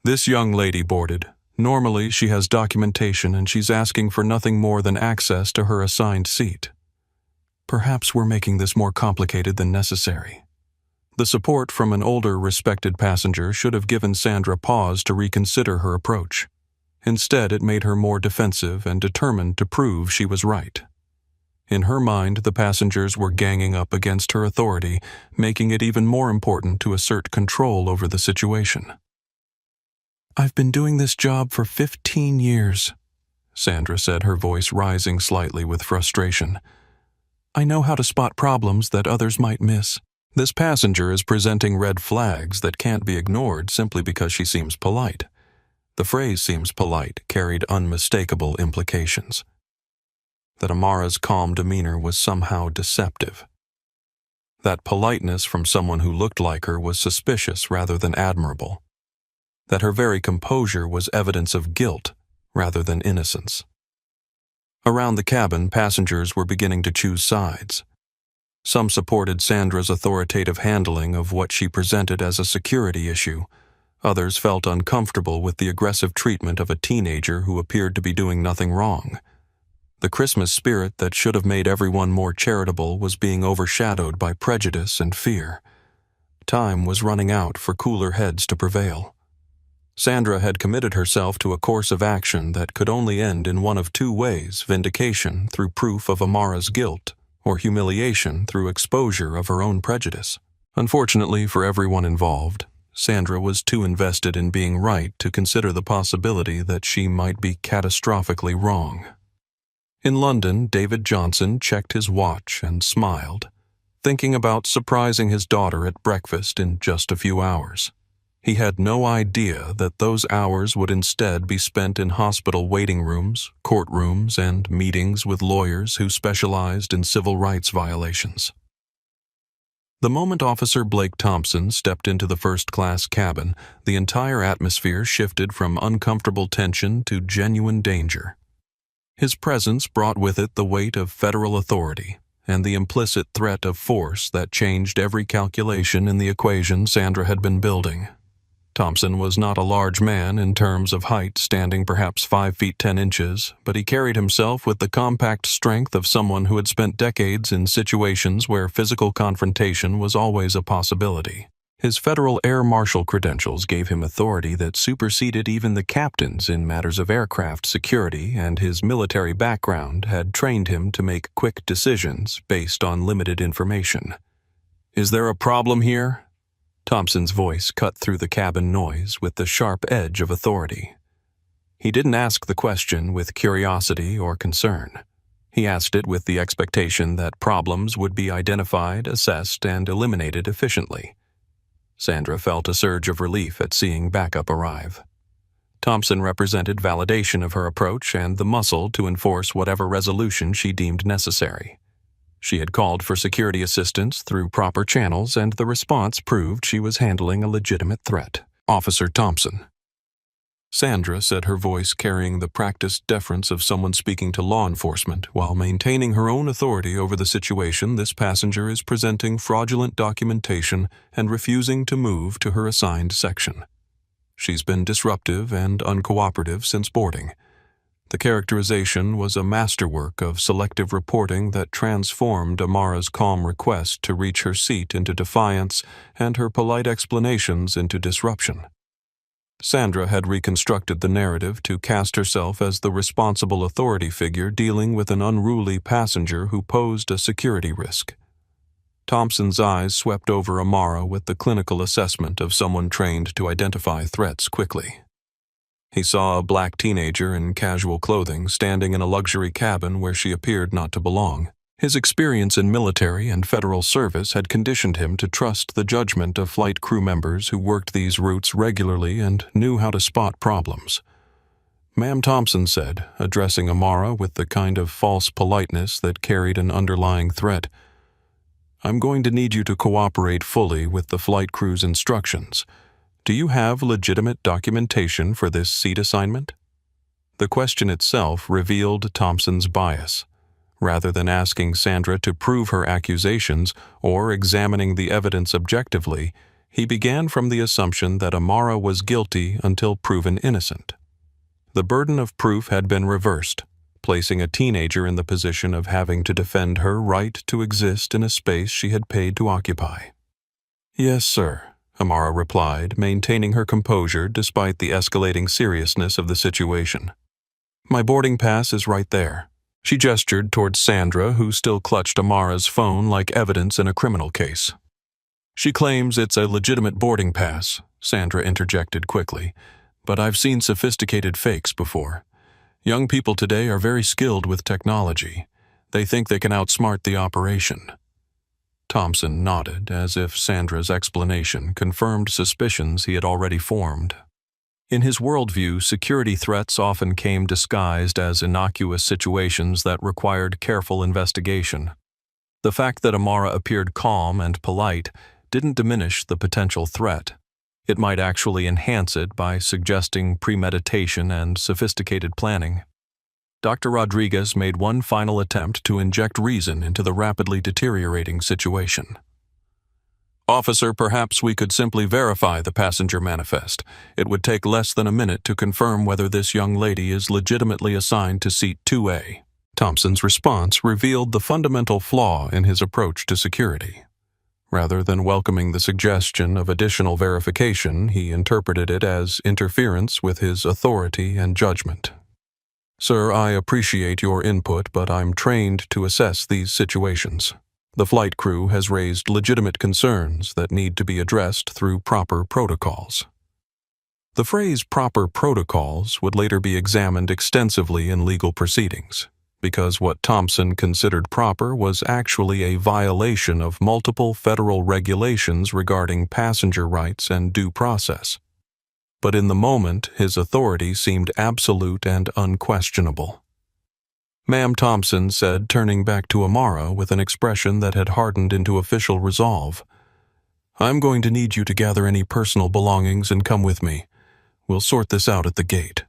"This young lady boarded. Normally, she has documentation and she's asking for nothing more than access to her assigned seat. Perhaps we're making this more complicated than necessary." The support from an older, respected passenger should have given Sandra pause to reconsider her approach. Instead, it made her more defensive and determined to prove she was right. In her mind, the passengers were ganging up against her authority, making it even more important to assert control over the situation. "I've been doing this job for 15 years, Sandra said, her voice rising slightly with frustration. "I know how to spot problems that others might miss. This passenger is presenting red flags that can't be ignored simply because she seems polite." The phrase "seems polite" carried unmistakable implications. That Amara's calm demeanor was somehow deceptive. That politeness from someone who looked like her was suspicious rather than admirable. That her very composure was evidence of guilt rather than innocence. Around the cabin, passengers were beginning to choose sides. Some supported Sandra's authoritative handling of what she presented as a security issue. Others felt uncomfortable with the aggressive treatment of a teenager who appeared to be doing nothing wrong. The Christmas spirit that should have made everyone more charitable was being overshadowed by prejudice and fear. Time was running out for cooler heads to prevail. Sandra had committed herself to a course of action that could only end in one of two ways: vindication through proof of Amara's guilt, or humiliation through exposure of her own prejudice. Unfortunately for everyone involved, Sandra was too invested in being right to consider the possibility that she might be catastrophically wrong. In London, David Johnson checked his watch and smiled, thinking about surprising his daughter at breakfast in just a few hours. He had no idea that those hours would instead be spent in hospital waiting rooms, courtrooms, and meetings with lawyers who specialized in civil rights violations. The moment Officer Blake Thompson stepped into the first-class cabin, the entire atmosphere shifted from uncomfortable tension to genuine danger. His presence brought with it the weight of federal authority and the implicit threat of force that changed every calculation in the equation Sandra had been building. Thompson was not a large man in terms of height, standing perhaps 5 feet 10 inches, but he carried himself with the compact strength of someone who had spent decades in situations where physical confrontation was always a possibility. His federal air marshal credentials gave him authority that superseded even the captains in matters of aircraft security, and his military background had trained him to make quick decisions based on limited information. "Is there a problem here?" Thompson's voice cut through the cabin noise with the sharp edge of authority. He didn't ask the question with curiosity or concern. He asked it with the expectation that problems would be identified, assessed, and eliminated efficiently. Sandra felt a surge of relief at seeing backup arrive. Thompson represented validation of her approach and the muscle to enforce whatever resolution she deemed necessary. She had called for security assistance through proper channels, and the response proved she was handling a legitimate threat. "Officer Thompson." Sandra said, her voice carrying the practiced deference of someone speaking to law enforcement while maintaining her own authority over the situation. "This passenger is presenting fraudulent documentation and refusing to move to her assigned section. She's been disruptive and uncooperative since boarding." The characterization was a masterwork of selective reporting that transformed Amara's calm request to reach her seat into defiance and her polite explanations into disruption. Sandra had reconstructed the narrative to cast herself as the responsible authority figure dealing with an unruly passenger who posed a security risk. Thompson's eyes swept over Amara with the clinical assessment of someone trained to identify threats quickly. He saw a black teenager in casual clothing standing in a luxury cabin where she appeared not to belong. His experience in military and federal service had conditioned him to trust the judgment of flight crew members who worked these routes regularly and knew how to spot problems. "Ma'am," Thompson said, addressing Amara with the kind of false politeness that carried an underlying threat, "I'm going to need you to cooperate fully with the flight crew's instructions. Do you have legitimate documentation for this seat assignment?" The question itself revealed Thompson's bias. Rather than asking Sandra to prove her accusations or examining the evidence objectively, he began from the assumption that Amara was guilty until proven innocent. The burden of proof had been reversed, placing a teenager in the position of having to defend her right to exist in a space she had paid to occupy. "Yes, sir," Amara replied, maintaining her composure despite the escalating seriousness of the situation. "My boarding pass is right there." She gestured towards Sandra, who still clutched Amara's phone like evidence in a criminal case. "She claims it's a legitimate boarding pass," Sandra interjected quickly, "but I've seen sophisticated fakes before. Young people today are very skilled with technology. They think they can outsmart the operation." Thompson nodded, as if Sandra's explanation confirmed suspicions he had already formed. In his worldview, security threats often came disguised as innocuous situations that required careful investigation. The fact that Amara appeared calm and polite didn't diminish the potential threat. It might actually enhance it by suggesting premeditation and sophisticated planning. Dr. Rodriguez made one final attempt to inject reason into the rapidly deteriorating situation. "Officer, perhaps we could simply verify the passenger manifest. It would take less than a minute to confirm whether this young lady is legitimately assigned to seat 2A. Thompson's response revealed the fundamental flaw in his approach to security. Rather than welcoming the suggestion of additional verification, he interpreted it as interference with his authority and judgment. "Sir, I appreciate your input, but I'm trained to assess these situations. The flight crew has raised legitimate concerns that need to be addressed through proper protocols." The phrase proper protocols would later be examined extensively in legal proceedings, because what Thompson considered proper was actually a violation of multiple federal regulations regarding passenger rights and due process. But in the moment, his authority seemed absolute and unquestionable. "Ma'am," Thompson said, turning back to Amara with an expression that had hardened into official resolve, "I'm going to need you to gather any personal belongings and come with me. We'll sort this out at the gate."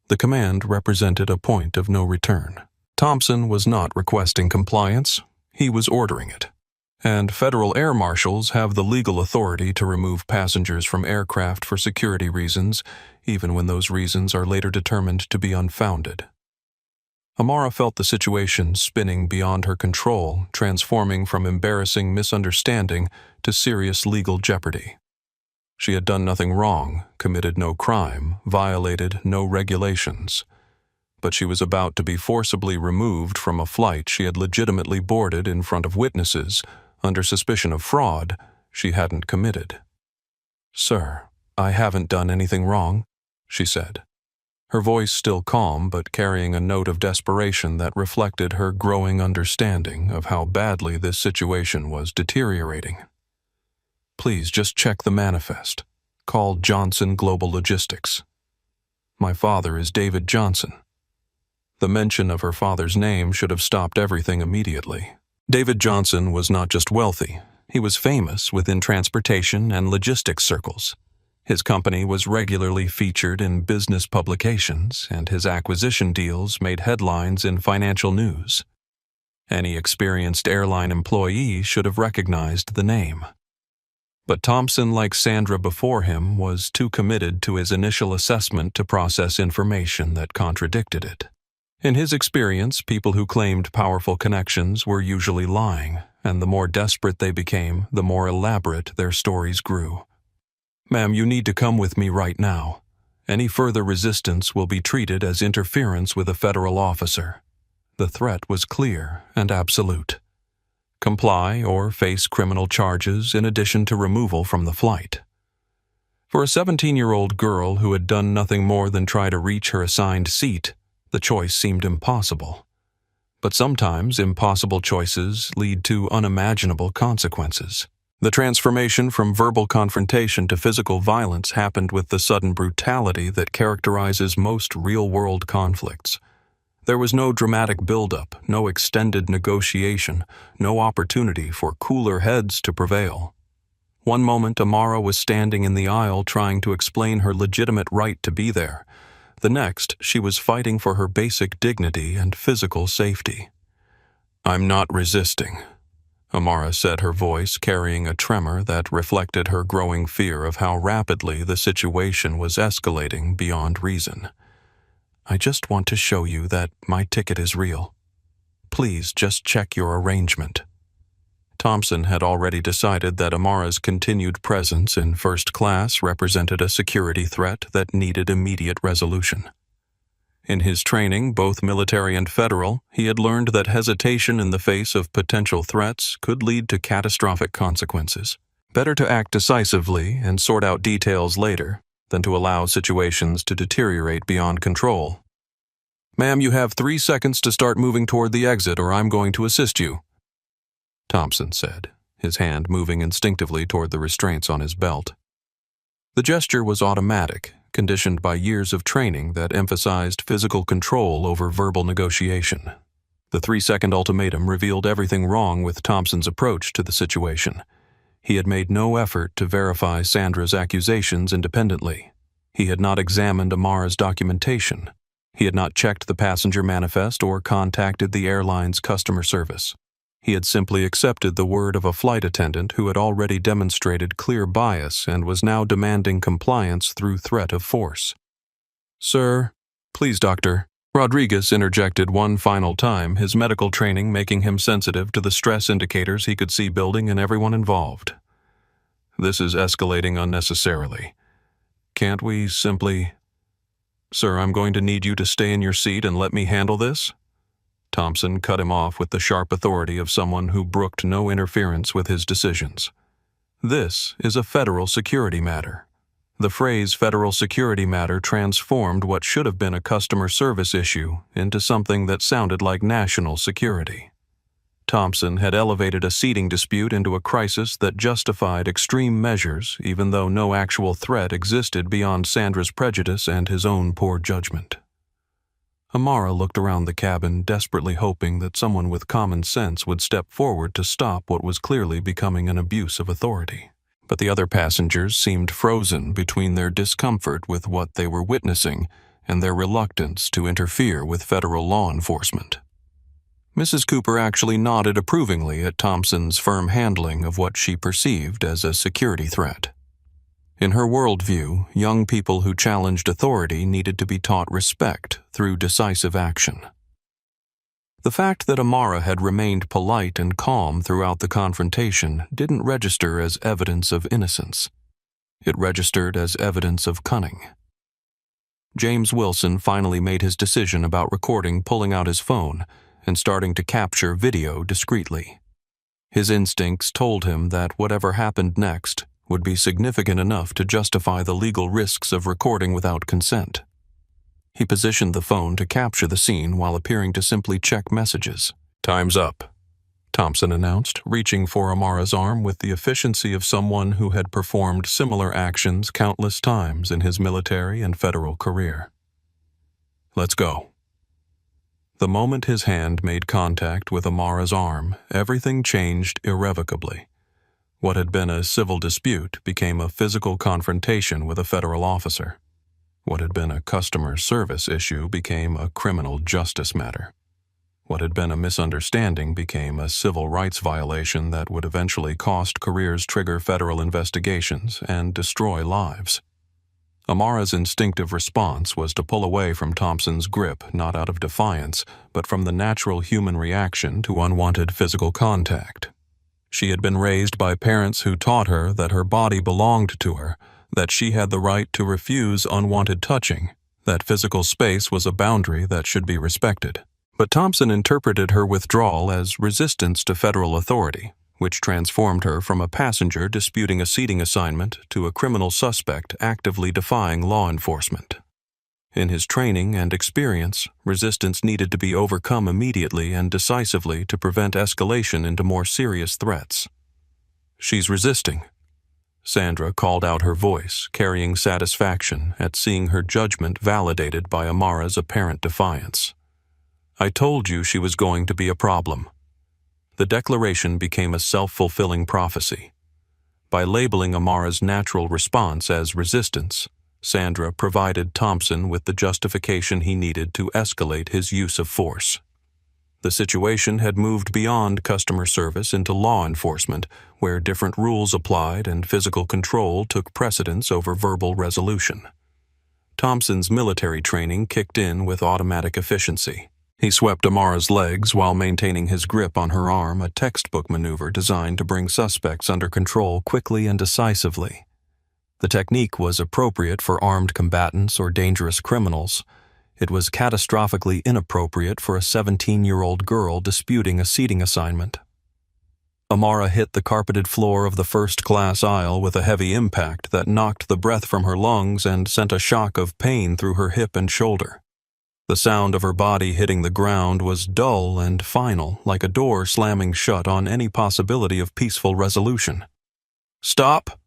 The command represented a point of no return. Thompson was not requesting compliance, he was ordering it. And federal air marshals have the legal authority to remove passengers from aircraft for security reasons, even when those reasons are later determined to be unfounded. Amara felt the situation spinning beyond her control, transforming from embarrassing misunderstanding to serious legal jeopardy. She had done nothing wrong, committed no crime, violated no regulations. But she was about to be forcibly removed from a flight she had legitimately boarded in front of witnesses, under suspicion of fraud she hadn't committed. "Sir, I haven't done anything wrong," she said, her voice still calm but carrying a note of desperation that reflected her growing understanding of how badly this situation was deteriorating. "Please just check the manifest. Call Johnson Global Logistics. My father is David Johnson." The mention of her father's name should have stopped everything immediately. David Johnson was not just wealthy, he was famous within transportation and logistics circles. His company was regularly featured in business publications, and his acquisition deals made headlines in financial news. Any experienced airline employee should have recognized the name. But Thompson, like Sandra before him, was too committed to his initial assessment to process information that contradicted it. In his experience, people who claimed powerful connections were usually lying, and the more desperate they became, the more elaborate their stories grew. "Ma'am, you need to come with me right now. Any further resistance will be treated as interference with a federal officer." The threat was clear and absolute. Comply or face criminal charges in addition to removal from the flight. For a 17-year-old girl who had done nothing more than try to reach her assigned seat, the choice seemed impossible. But sometimes impossible choices lead to unimaginable consequences. The transformation from verbal confrontation to physical violence happened with the sudden brutality that characterizes most real-world conflicts. There was no dramatic buildup, no extended negotiation, no opportunity for cooler heads to prevail. One moment Amara was standing in the aisle trying to explain her legitimate right to be there. The next, she was fighting for her basic dignity and physical safety. "I'm not resisting," Amara said, her voice carrying a tremor that reflected her growing fear of how rapidly the situation was escalating beyond reason. "I just want to show you that my ticket is real. Please just check your arrangement." Thompson had already decided that Amara's continued presence in first class represented a security threat that needed immediate resolution. In his training, both military and federal, he had learned that hesitation in the face of potential threats could lead to catastrophic consequences. Better to act decisively and sort out details later than to allow situations to deteriorate beyond control. "Ma'am, you have 3 seconds to start moving toward the exit or I'm going to assist you," Thompson said, his hand moving instinctively toward the restraints on his belt. The gesture was automatic, conditioned by years of training that emphasized physical control over verbal negotiation. The 3-second ultimatum revealed everything wrong with Thompson's approach to the situation. He had made no effort to verify Sandra's accusations independently. He had not examined Amara's documentation. He had not checked the passenger manifest or contacted the airline's customer service. He had simply accepted the word of a flight attendant who had already demonstrated clear bias and was now demanding compliance through threat of force. "Sir, please, doctor, Rodriguez interjected one final time, his medical training making him sensitive to the stress indicators he could see building in everyone involved. "This is escalating unnecessarily. Can't we simply—" "Sir, I'm going to need you to stay in your seat and let me handle this." Thompson cut him off with the sharp authority of someone who brooked no interference with his decisions. "This is a federal security matter." The phrase federal security matter transformed what should have been a customer service issue into something that sounded like national security. Thompson had elevated a seating dispute into a crisis that justified extreme measures, even though no actual threat existed beyond Sandra's prejudice and his own poor judgment. Amara looked around the cabin, desperately hoping that someone with common sense would step forward to stop what was clearly becoming an abuse of authority. But the other passengers seemed frozen between their discomfort with what they were witnessing and their reluctance to interfere with federal law enforcement. Mrs. Cooper actually nodded approvingly at Thompson's firm handling of what she perceived as a security threat. In her worldview, young people who challenged authority needed to be taught respect through decisive action. The fact that Amara had remained polite and calm throughout the confrontation didn't register as evidence of innocence. It registered as evidence of cunning. James Wilson finally made his decision about recording, pulling out his phone and starting to capture video discreetly. His instincts told him that whatever happened next would be significant enough to justify the legal risks of recording without consent. He positioned the phone to capture the scene while appearing to simply check messages. "Time's up," Thompson announced, reaching for Amara's arm with the efficiency of someone who had performed similar actions countless times in his military and federal career. "Let's go." The moment his hand made contact with Amara's arm, everything changed irrevocably. What had been a civil dispute became a physical confrontation with a federal officer. What had been a customer service issue became a criminal justice matter. What had been a misunderstanding became a civil rights violation that would eventually cost careers, trigger federal investigations, and destroy lives. Amara's instinctive response was to pull away from Thompson's grip, not out of defiance, but from the natural human reaction to unwanted physical contact. She had been raised by parents who taught her that her body belonged to her, that she had the right to refuse unwanted touching, that physical space was a boundary that should be respected. But Thompson interpreted her withdrawal as resistance to federal authority, which transformed her from a passenger disputing a seating assignment to a criminal suspect actively defying law enforcement. In his training and experience, resistance needed to be overcome immediately and decisively to prevent escalation into more serious threats. "She's resisting." Sandra called out, her voice carrying satisfaction at seeing her judgment validated by Amara's apparent defiance. "I told you she was going to be a problem." The declaration became a self-fulfilling prophecy. By labeling Amara's natural response as resistance, Sandra provided Thompson with the justification he needed to escalate his use of force. The situation had moved beyond customer service into law enforcement, where different rules applied and physical control took precedence over verbal resolution. Thompson's military training kicked in with automatic efficiency. He swept Amara's legs while maintaining his grip on her arm, a textbook maneuver designed to bring suspects under control quickly and decisively. The technique was appropriate for armed combatants or dangerous criminals. It was catastrophically inappropriate for a 17-year-old girl disputing a seating assignment. Amara hit the carpeted floor of the first-class aisle with a heavy impact that knocked the breath from her lungs and sent a shock of pain through her hip and shoulder. The sound of her body hitting the ground was dull and final, like a door slamming shut on any possibility of peaceful resolution. "Stop!"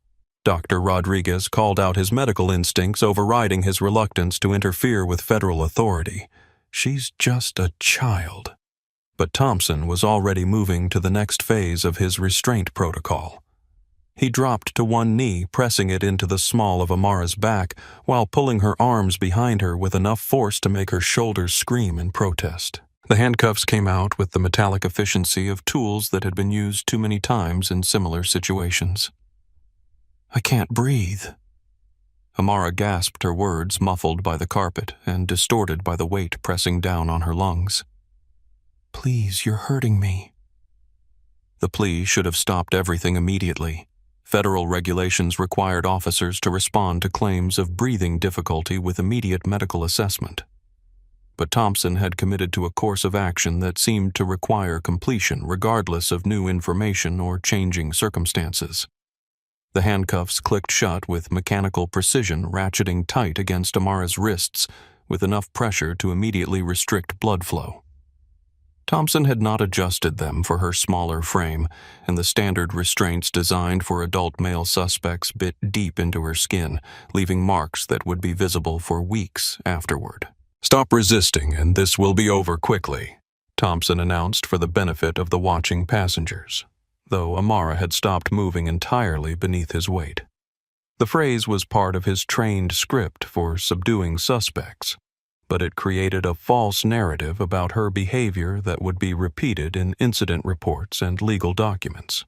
Dr. Rodriguez called out, his medical instincts overriding his reluctance to interfere with federal authority. "She's just a child." But Thompson was already moving to the next phase of his restraint protocol. He dropped to one knee, pressing it into the small of Amara's back, while pulling her arms behind her with enough force to make her shoulders scream in protest. The handcuffs came out with the metallic efficiency of tools that had been used too many times in similar situations. "I can't breathe." Amara gasped her words, muffled by the carpet and distorted by the weight pressing down on her lungs. "Please, you're hurting me." The plea should have stopped everything immediately. Federal regulations required officers to respond to claims of breathing difficulty with immediate medical assessment. But Thompson had committed to a course of action that seemed to require completion regardless of new information or changing circumstances. The handcuffs clicked shut with mechanical precision, ratcheting tight against Amara's wrists with enough pressure to immediately restrict blood flow. Thompson had not adjusted them for her smaller frame, and the standard restraints designed for adult male suspects bit deep into her skin, leaving marks that would be visible for weeks afterward. "Stop resisting, and this will be over quickly," Thompson announced for the benefit of the watching passengers, though Amara had stopped moving entirely beneath his weight. The phrase was part of his trained script for subduing suspects, but it created a false narrative about her behavior that would be repeated in incident reports and legal documents.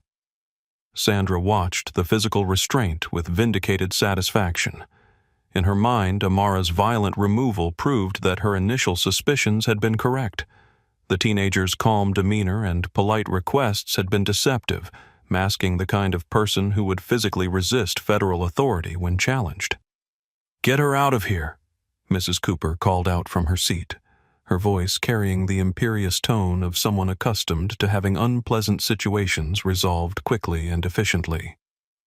Sandra watched the physical restraint with vindicated satisfaction. In her mind, Amara's violent removal proved that her initial suspicions had been correct. The teenager's calm demeanor and polite requests had been deceptive, masking the kind of person who would physically resist federal authority when challenged. "Get her out of here," Mrs. Cooper called out from her seat, her voice carrying the imperious tone of someone accustomed to having unpleasant situations resolved quickly and efficiently.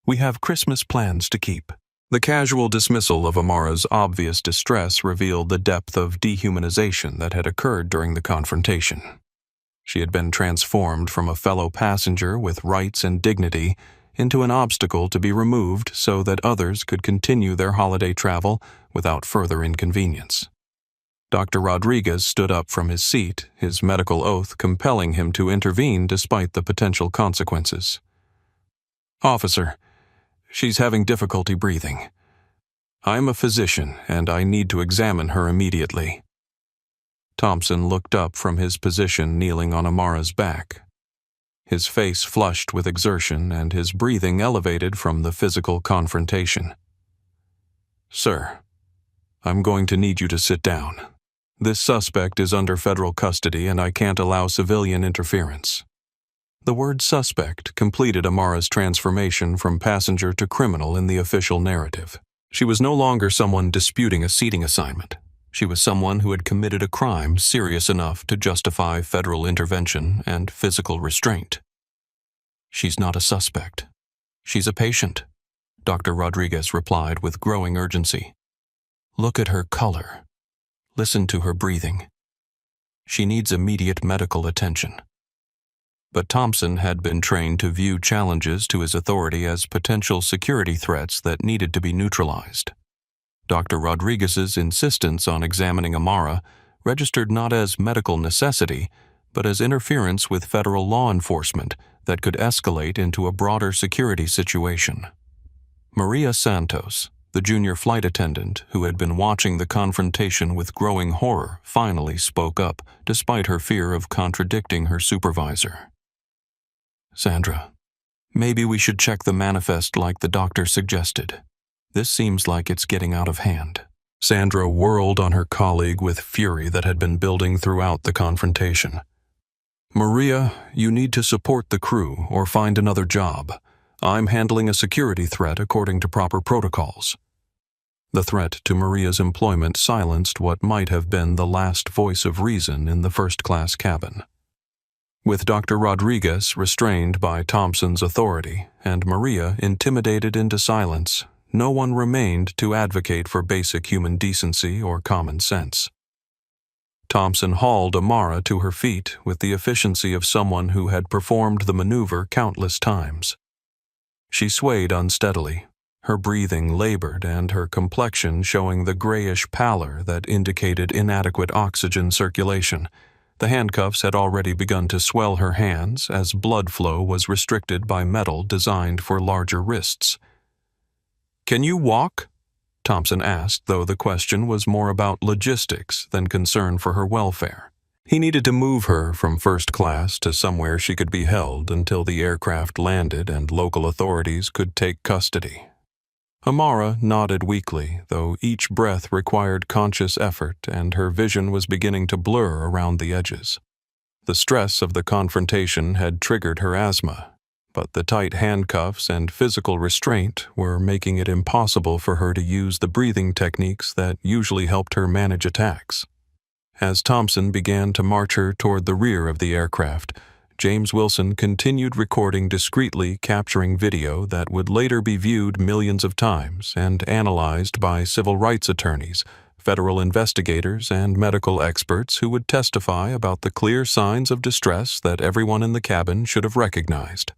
"We have Christmas plans to keep." The casual dismissal of Amara's obvious distress revealed the depth of dehumanization that had occurred during the confrontation. She had been transformed from a fellow passenger with rights and dignity into an obstacle to be removed so that others could continue their holiday travel without further inconvenience. Dr. Rodriguez stood up from his seat, his medical oath compelling him to intervene despite the potential consequences. "Officer, she's having difficulty breathing. I'm a physician, and I need to examine her immediately." Thompson looked up from his position kneeling on Amara's back. His face flushed with exertion and his breathing elevated from the physical confrontation. "Sir, I'm going to need you to sit down. This suspect is under federal custody and I can't allow civilian interference." The word suspect completed Amara's transformation from passenger to criminal in the official narrative. She was no longer someone disputing a seating assignment. She was someone who had committed a crime serious enough to justify federal intervention and physical restraint. "She's not a suspect. She's a patient," Dr. Rodriguez replied with growing urgency. "Look at her color. Listen to her breathing. She needs immediate medical attention." But Thompson had been trained to view challenges to his authority as potential security threats that needed to be neutralized. Dr. Rodriguez's insistence on examining Amara registered not as medical necessity, but as interference with federal law enforcement that could escalate into a broader security situation. Maria Santos, the junior flight attendant who had been watching the confrontation with growing horror, finally spoke up, despite her fear of contradicting her supervisor. "Sandra, maybe we should check the manifest like the doctor suggested. This seems like it's getting out of hand." Sandra whirled on her colleague with fury that had been building throughout the confrontation. "Maria, you need to support the crew or find another job. I'm handling a security threat according to proper protocols." The threat to Maria's employment silenced what might have been the last voice of reason in the first-class cabin. With Dr. Rodriguez restrained by Thompson's authority and Maria intimidated into silence, no one remained to advocate for basic human decency or common sense. Thompson hauled Amara to her feet with the efficiency of someone who had performed the maneuver countless times. She swayed unsteadily, her breathing labored and her complexion showing the grayish pallor that indicated inadequate oxygen circulation. The handcuffs had already begun to swell her hands as blood flow was restricted by metal designed for larger wrists. "Can you walk?" Thompson asked, though the question was more about logistics than concern for her welfare. He needed to move her from first class to somewhere she could be held until the aircraft landed and local authorities could take custody. Amara nodded weakly, though each breath required conscious effort and her vision was beginning to blur around the edges. The stress of the confrontation had triggered her asthma, but the tight handcuffs and physical restraint were making it impossible for her to use the breathing techniques that usually helped her manage attacks. As Thompson began to march her toward the rear of the aircraft, James Wilson continued recording discreetly, capturing video that would later be viewed millions of times and analyzed by civil rights attorneys, federal investigators, and medical experts who would testify about the clear signs of distress that everyone in the cabin should have recognized.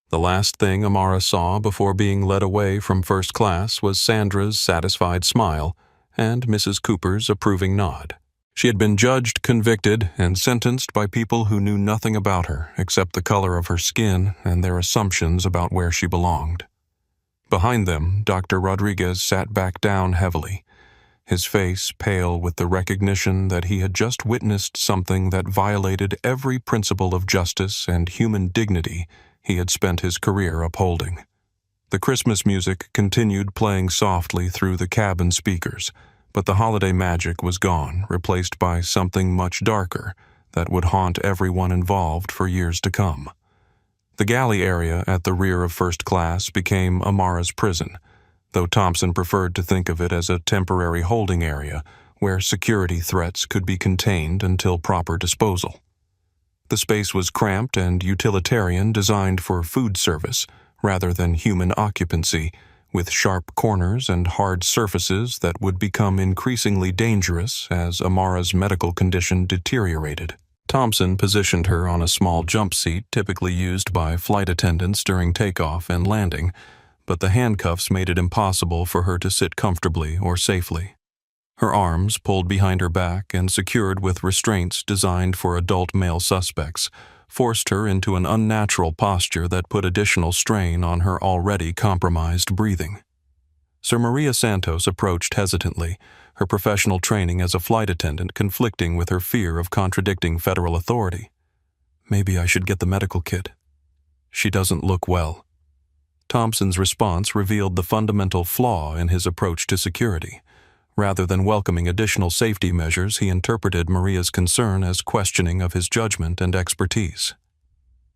The last thing Amara saw before being led away from first class was Sandra's satisfied smile and Mrs. Cooper's approving nod. She had been judged, convicted, and sentenced by people who knew nothing about her except the color of her skin and their assumptions about where she belonged. Behind them, Dr. Rodriguez sat back down heavily, his face pale with the recognition that he had just witnessed something that violated every principle of justice and human dignity he had spent his career upholding. The Christmas music continued playing softly through the cabin speakers, but the holiday magic was gone, replaced by something much darker that would haunt everyone involved for years to come. The galley area at the rear of first class became Amara's prison, though Thompson preferred to think of it as a temporary holding area where security threats could be contained until proper disposal. The space was cramped and utilitarian, designed for food service rather than human occupancy, with sharp corners and hard surfaces that would become increasingly dangerous as Amara's medical condition deteriorated. Thompson positioned her on a small jump seat typically used by flight attendants during takeoff and landing, but the handcuffs made it impossible for her to sit comfortably or safely. Her arms, pulled behind her back and secured with restraints designed for adult male suspects, forced her into an unnatural posture that put additional strain on her already compromised breathing. Sir Maria Santos approached hesitantly, her professional training as a flight attendant conflicting with her fear of contradicting federal authority. "Maybe I should get the medical kit. She doesn't look well." Thompson's response revealed the fundamental flaw in his approach to security. Rather than welcoming additional safety measures, he interpreted Maria's concern as questioning of his judgment and expertise.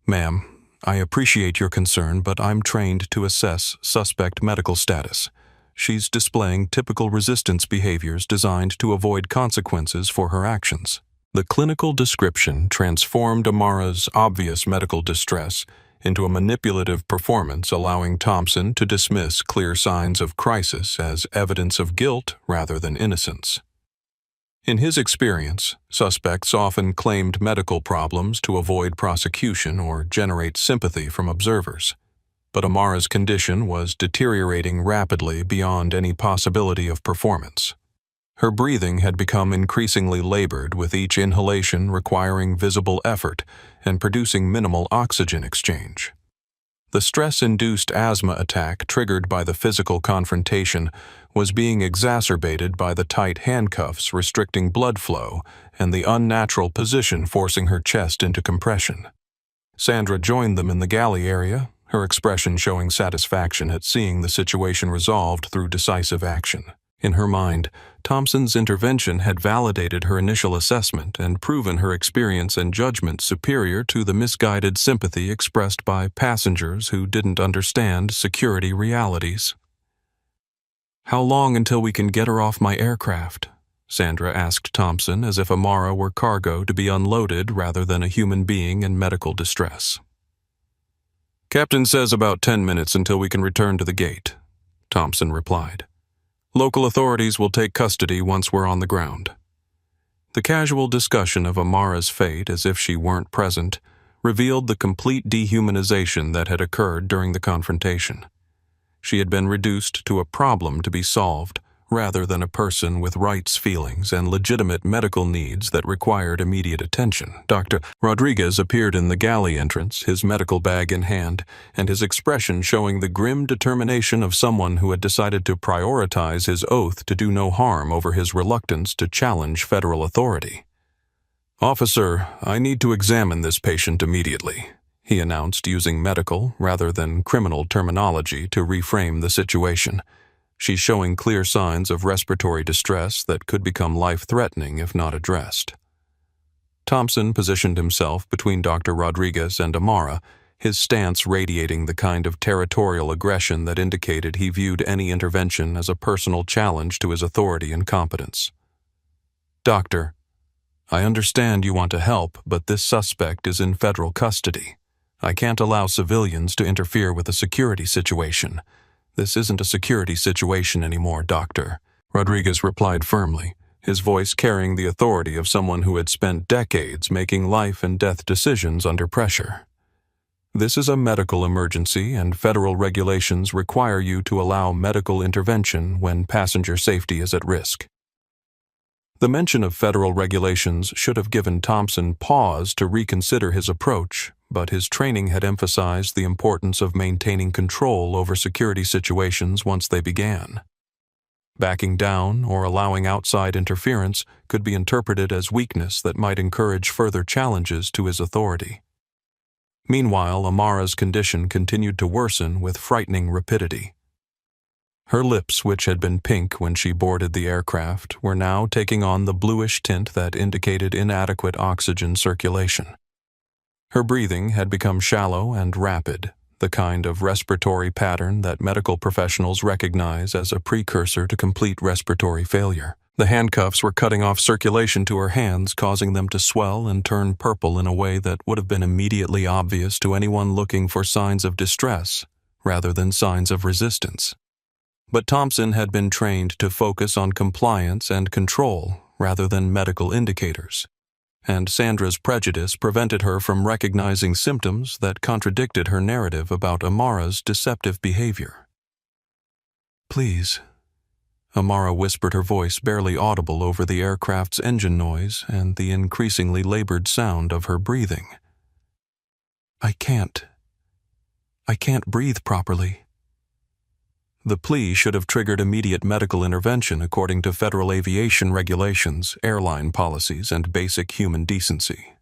"Ma'am, I appreciate your concern, but I'm trained to assess suspect medical status. She's displaying typical resistance behaviors designed to avoid consequences for her actions." The clinical description transformed Amara's obvious medical distress into a manipulative performance, allowing Thompson to dismiss clear signs of crisis as evidence of guilt rather than innocence. In his experience, suspects often claimed medical problems to avoid prosecution or generate sympathy from observers. But Amara's condition was deteriorating rapidly beyond any possibility of performance. Her breathing had become increasingly labored, with each inhalation requiring visible effort and producing minimal oxygen exchange. The stress-induced asthma attack triggered by the physical confrontation was being exacerbated by the tight handcuffs restricting blood flow and the unnatural position forcing her chest into compression. Sandra joined them in the galley area, her expression showing satisfaction at seeing the situation resolved through decisive action. In her mind, Thompson's intervention had validated her initial assessment and proven her experience and judgment superior to the misguided sympathy expressed by passengers who didn't understand security realities. "How long until we can get her off my aircraft?" Sandra asked Thompson, as if Amara were cargo to be unloaded rather than a human being in medical distress. "Captain says about 10 minutes until we can return to the gate," Thompson replied. "Local authorities will take custody once we're on the ground." The casual discussion of Amara's fate, as if she weren't present, revealed the complete dehumanization that had occurred during the confrontation. She had been reduced to a problem to be solved, rather than a person with rights, feelings, and legitimate medical needs that required immediate attention. Dr. Rodriguez appeared in the galley entrance, his medical bag in hand, and his expression showing the grim determination of someone who had decided to prioritize his oath to do no harm over his reluctance to challenge federal authority. "Officer, I need to examine this patient immediately," he announced using medical rather than criminal terminology to reframe the situation. She's showing clear signs of respiratory distress that could become life-threatening if not addressed. Thompson positioned himself between Dr. Rodriguez and Amara, his stance radiating the kind of territorial aggression that indicated he viewed any intervention as a personal challenge to his authority and competence. "Doctor, I understand you want to help, but this suspect is in federal custody. I can't allow civilians to interfere with a security situation. This isn't a security situation anymore, Doctor," Rodriguez replied firmly, his voice carrying the authority of someone who had spent decades making life-and-death decisions under pressure. "This is a medical emergency, and federal regulations require you to allow medical intervention when passenger safety is at risk." The mention of federal regulations should have given Thompson pause to reconsider his approach, but his training had emphasized the importance of maintaining control over security situations once they began. Backing down or allowing outside interference could be interpreted as weakness that might encourage further challenges to his authority. Meanwhile, Amara's condition continued to worsen with frightening rapidity. Her lips, which had been pink when she boarded the aircraft, were now taking on the bluish tint that indicated inadequate oxygen circulation. Her breathing had become shallow and rapid, the kind of respiratory pattern that medical professionals recognize as a precursor to complete respiratory failure. The handcuffs were cutting off circulation to her hands, causing them to swell and turn purple in a way that would have been immediately obvious to anyone looking for signs of distress rather than signs of resistance. But Thompson had been trained to focus on compliance and control rather than medical indicators, and Sandra's prejudice prevented her from recognizing symptoms that contradicted her narrative about Amara's deceptive behavior. "Please," Amara whispered, her voice barely audible over the aircraft's engine noise and the increasingly labored sound of her breathing. I can't breathe properly." The plea should have triggered immediate medical intervention according to federal aviation regulations, airline policies, and basic human decency.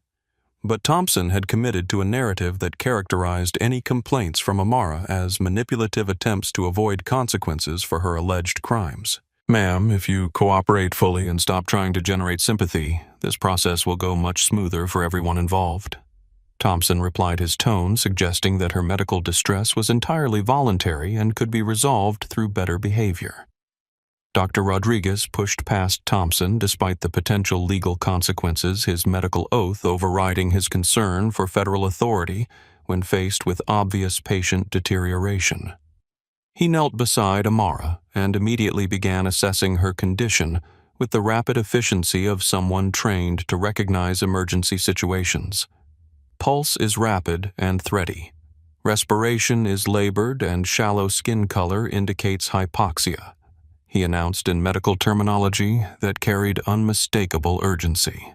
But Thompson had committed to a narrative that characterized any complaints from Amara as manipulative attempts to avoid consequences for her alleged crimes. "Ma'am, if you cooperate fully and stop trying to generate sympathy, this process will go much smoother for everyone involved." Thompson replied, his tone suggesting that her medical distress was entirely voluntary and could be resolved through better behavior. Dr. Rodriguez pushed past Thompson despite the potential legal consequences, his medical oath overriding his concern for federal authority when faced with obvious patient deterioration. He knelt beside Amara and immediately began assessing her condition with the rapid efficiency of someone trained to recognize emergency situations. Pulse is rapid and thready. Respiration is labored and shallow skin color indicates hypoxia, he announced in medical terminology that carried unmistakable urgency.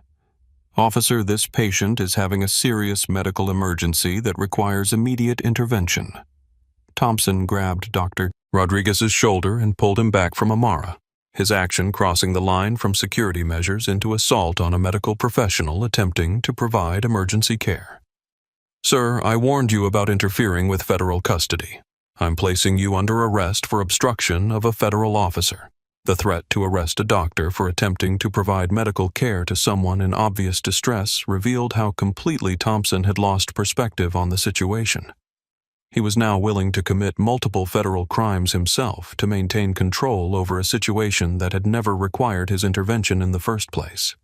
"Officer, this patient is having a serious medical emergency that requires immediate intervention." Thompson grabbed Dr. Rodriguez's shoulder and pulled him back from Amara, his action crossing the line from security measures into assault on a medical professional attempting to provide emergency care. "Sir, I warned you about interfering with federal custody. I'm placing you under arrest for obstruction of a federal officer." The threat to arrest a doctor for attempting to provide medical care to someone in obvious distress revealed how completely Thompson had lost perspective on the situation. He was now willing to commit multiple federal crimes himself to maintain control over a situation that had never required his intervention in the first place.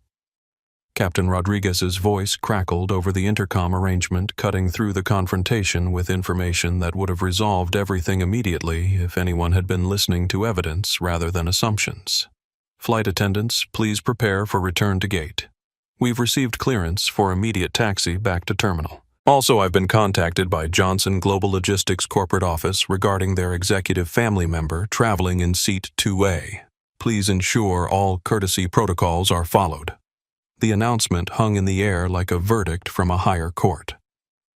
Captain Rodriguez's voice crackled over the intercom arrangement, cutting through the confrontation with information that would have resolved everything immediately if anyone had been listening to evidence rather than assumptions. "Flight attendants, please prepare for return to gate. We've received clearance for immediate taxi back to terminal. Also, I've been contacted by Johnson Global Logistics corporate office regarding their executive family member traveling in seat 2A. Please ensure all courtesy protocols are followed." The announcement hung in the air like a verdict from a higher court.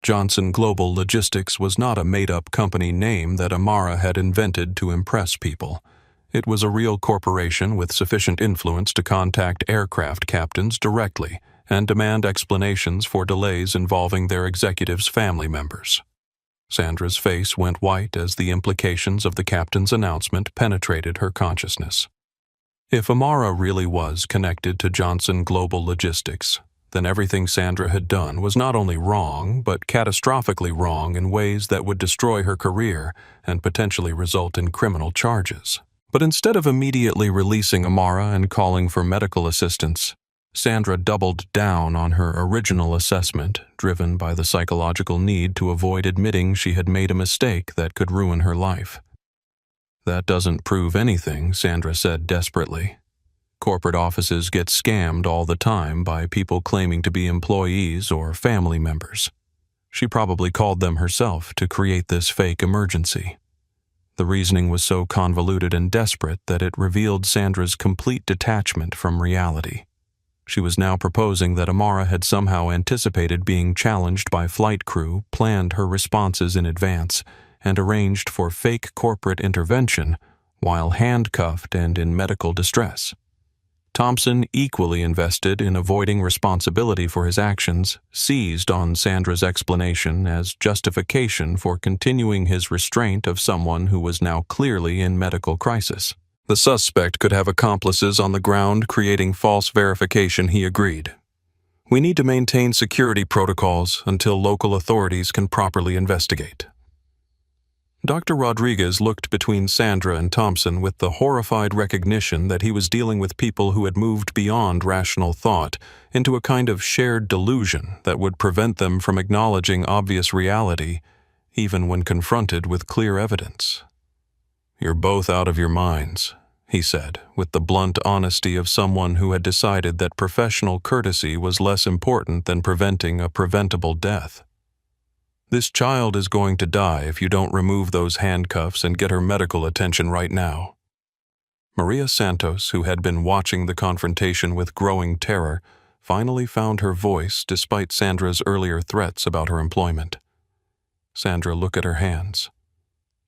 Johnson Global Logistics was not a made-up company name that Amara had invented to impress people. It was a real corporation with sufficient influence to contact aircraft captains directly and demand explanations for delays involving their executives' family members. Sandra's face went white as the implications of the captain's announcement penetrated her consciousness. If Amara really was connected to Johnson Global Logistics, then everything Sandra had done was not only wrong, but catastrophically wrong in ways that would destroy her career and potentially result in criminal charges. But instead of immediately releasing Amara and calling for medical assistance, Sandra doubled down on her original assessment, driven by the psychological need to avoid admitting she had made a mistake that could ruin her life. "That doesn't prove anything," Sandra said desperately. "Corporate offices get scammed all the time by people claiming to be employees or family members. She probably called them herself to create this fake emergency." The reasoning was so convoluted and desperate that it revealed Sandra's complete detachment from reality. She was now proposing that Amara had somehow anticipated being challenged by flight crew, planned her responses in advance, and arranged for fake corporate intervention while handcuffed and in medical distress. Thompson, equally invested in avoiding responsibility for his actions, seized on Sandra's explanation as justification for continuing his restraint of someone who was now clearly in medical crisis. The suspect could have accomplices on the ground creating false verification, he agreed. "We need to maintain security protocols until local authorities can properly investigate." Dr. Rodriguez looked between Sandra and Thompson with the horrified recognition that he was dealing with people who had moved beyond rational thought into a kind of shared delusion that would prevent them from acknowledging obvious reality, even when confronted with clear evidence. "You're both out of your minds," he said, with the blunt honesty of someone who had decided that professional courtesy was less important than preventing a preventable death. "This child is going to die if you don't remove those handcuffs and get her medical attention right now." Maria Santos, who had been watching the confrontation with growing terror, finally found her voice despite Sandra's earlier threats about her employment. "Sandra, look at her hands.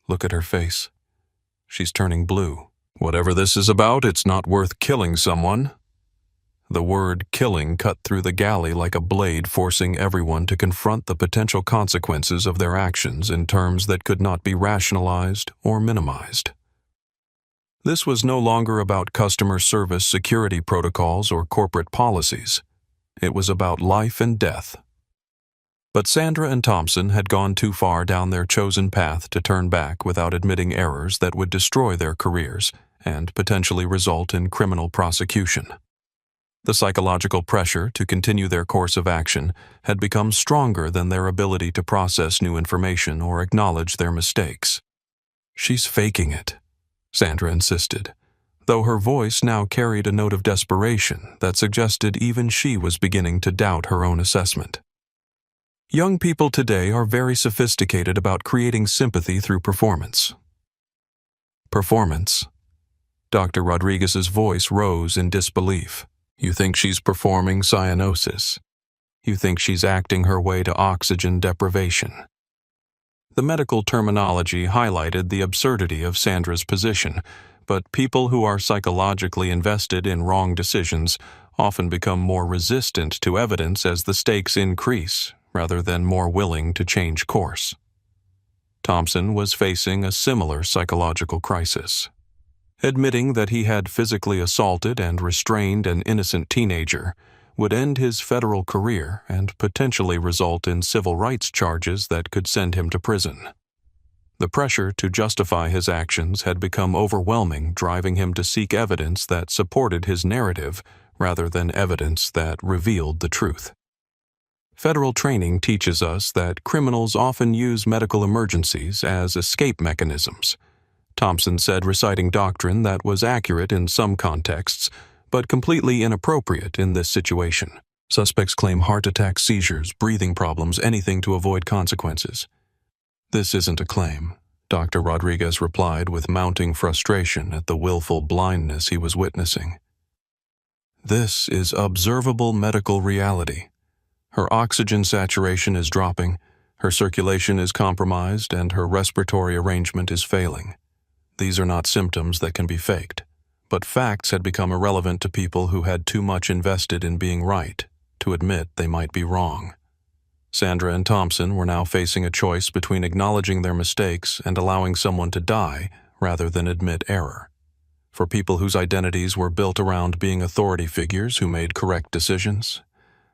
Look at her face. She's turning blue. Whatever this is about, it's not worth killing someone." The word killing cut through the galley like a blade, forcing everyone to confront the potential consequences of their actions in terms that could not be rationalized or minimized. This was no longer about customer service security protocols or corporate policies. It was about life and death. But Sandra and Thompson had gone too far down their chosen path to turn back without admitting errors that would destroy their careers and potentially result in criminal prosecution. The psychological pressure to continue their course of action had become stronger than their ability to process new information or acknowledge their mistakes. "She's faking it," Sandra insisted, though her voice now carried a note of desperation that suggested even she was beginning to doubt her own assessment. "Young people today are very sophisticated about creating sympathy through performance." "Performance?" Dr. Rodriguez's voice rose in disbelief. "You think she's performing cyanosis? You think she's acting her way to oxygen deprivation?" The medical terminology highlighted the absurdity of Sandra's position, but people who are psychologically invested in wrong decisions often become more resistant to evidence as the stakes increase, rather than more willing to change course. Thompson was facing a similar psychological crisis. Admitting that he had physically assaulted and restrained an innocent teenager would end his federal career and potentially result in civil rights charges that could send him to prison. The pressure to justify his actions had become overwhelming, driving him to seek evidence that supported his narrative rather than evidence that revealed the truth. Federal training teaches us that criminals often use medical emergencies as escape mechanisms, Thompson said, reciting doctrine that was accurate in some contexts, but completely inappropriate in this situation. Suspects claim heart attacks, seizures, breathing problems, anything to avoid consequences. "This isn't a claim," Dr. Rodriguez replied with mounting frustration at the willful blindness he was witnessing. "This is observable medical reality. Her oxygen saturation is dropping, her circulation is compromised, and her respiratory arrangement is failing. These are not symptoms that can be faked, but facts had become irrelevant to people who had too much invested in being right, to admit they might be wrong. Sandra and Thompson were now facing a choice between acknowledging their mistakes and allowing someone to die rather than admit error. For people whose identities were built around being authority figures who made correct decisions,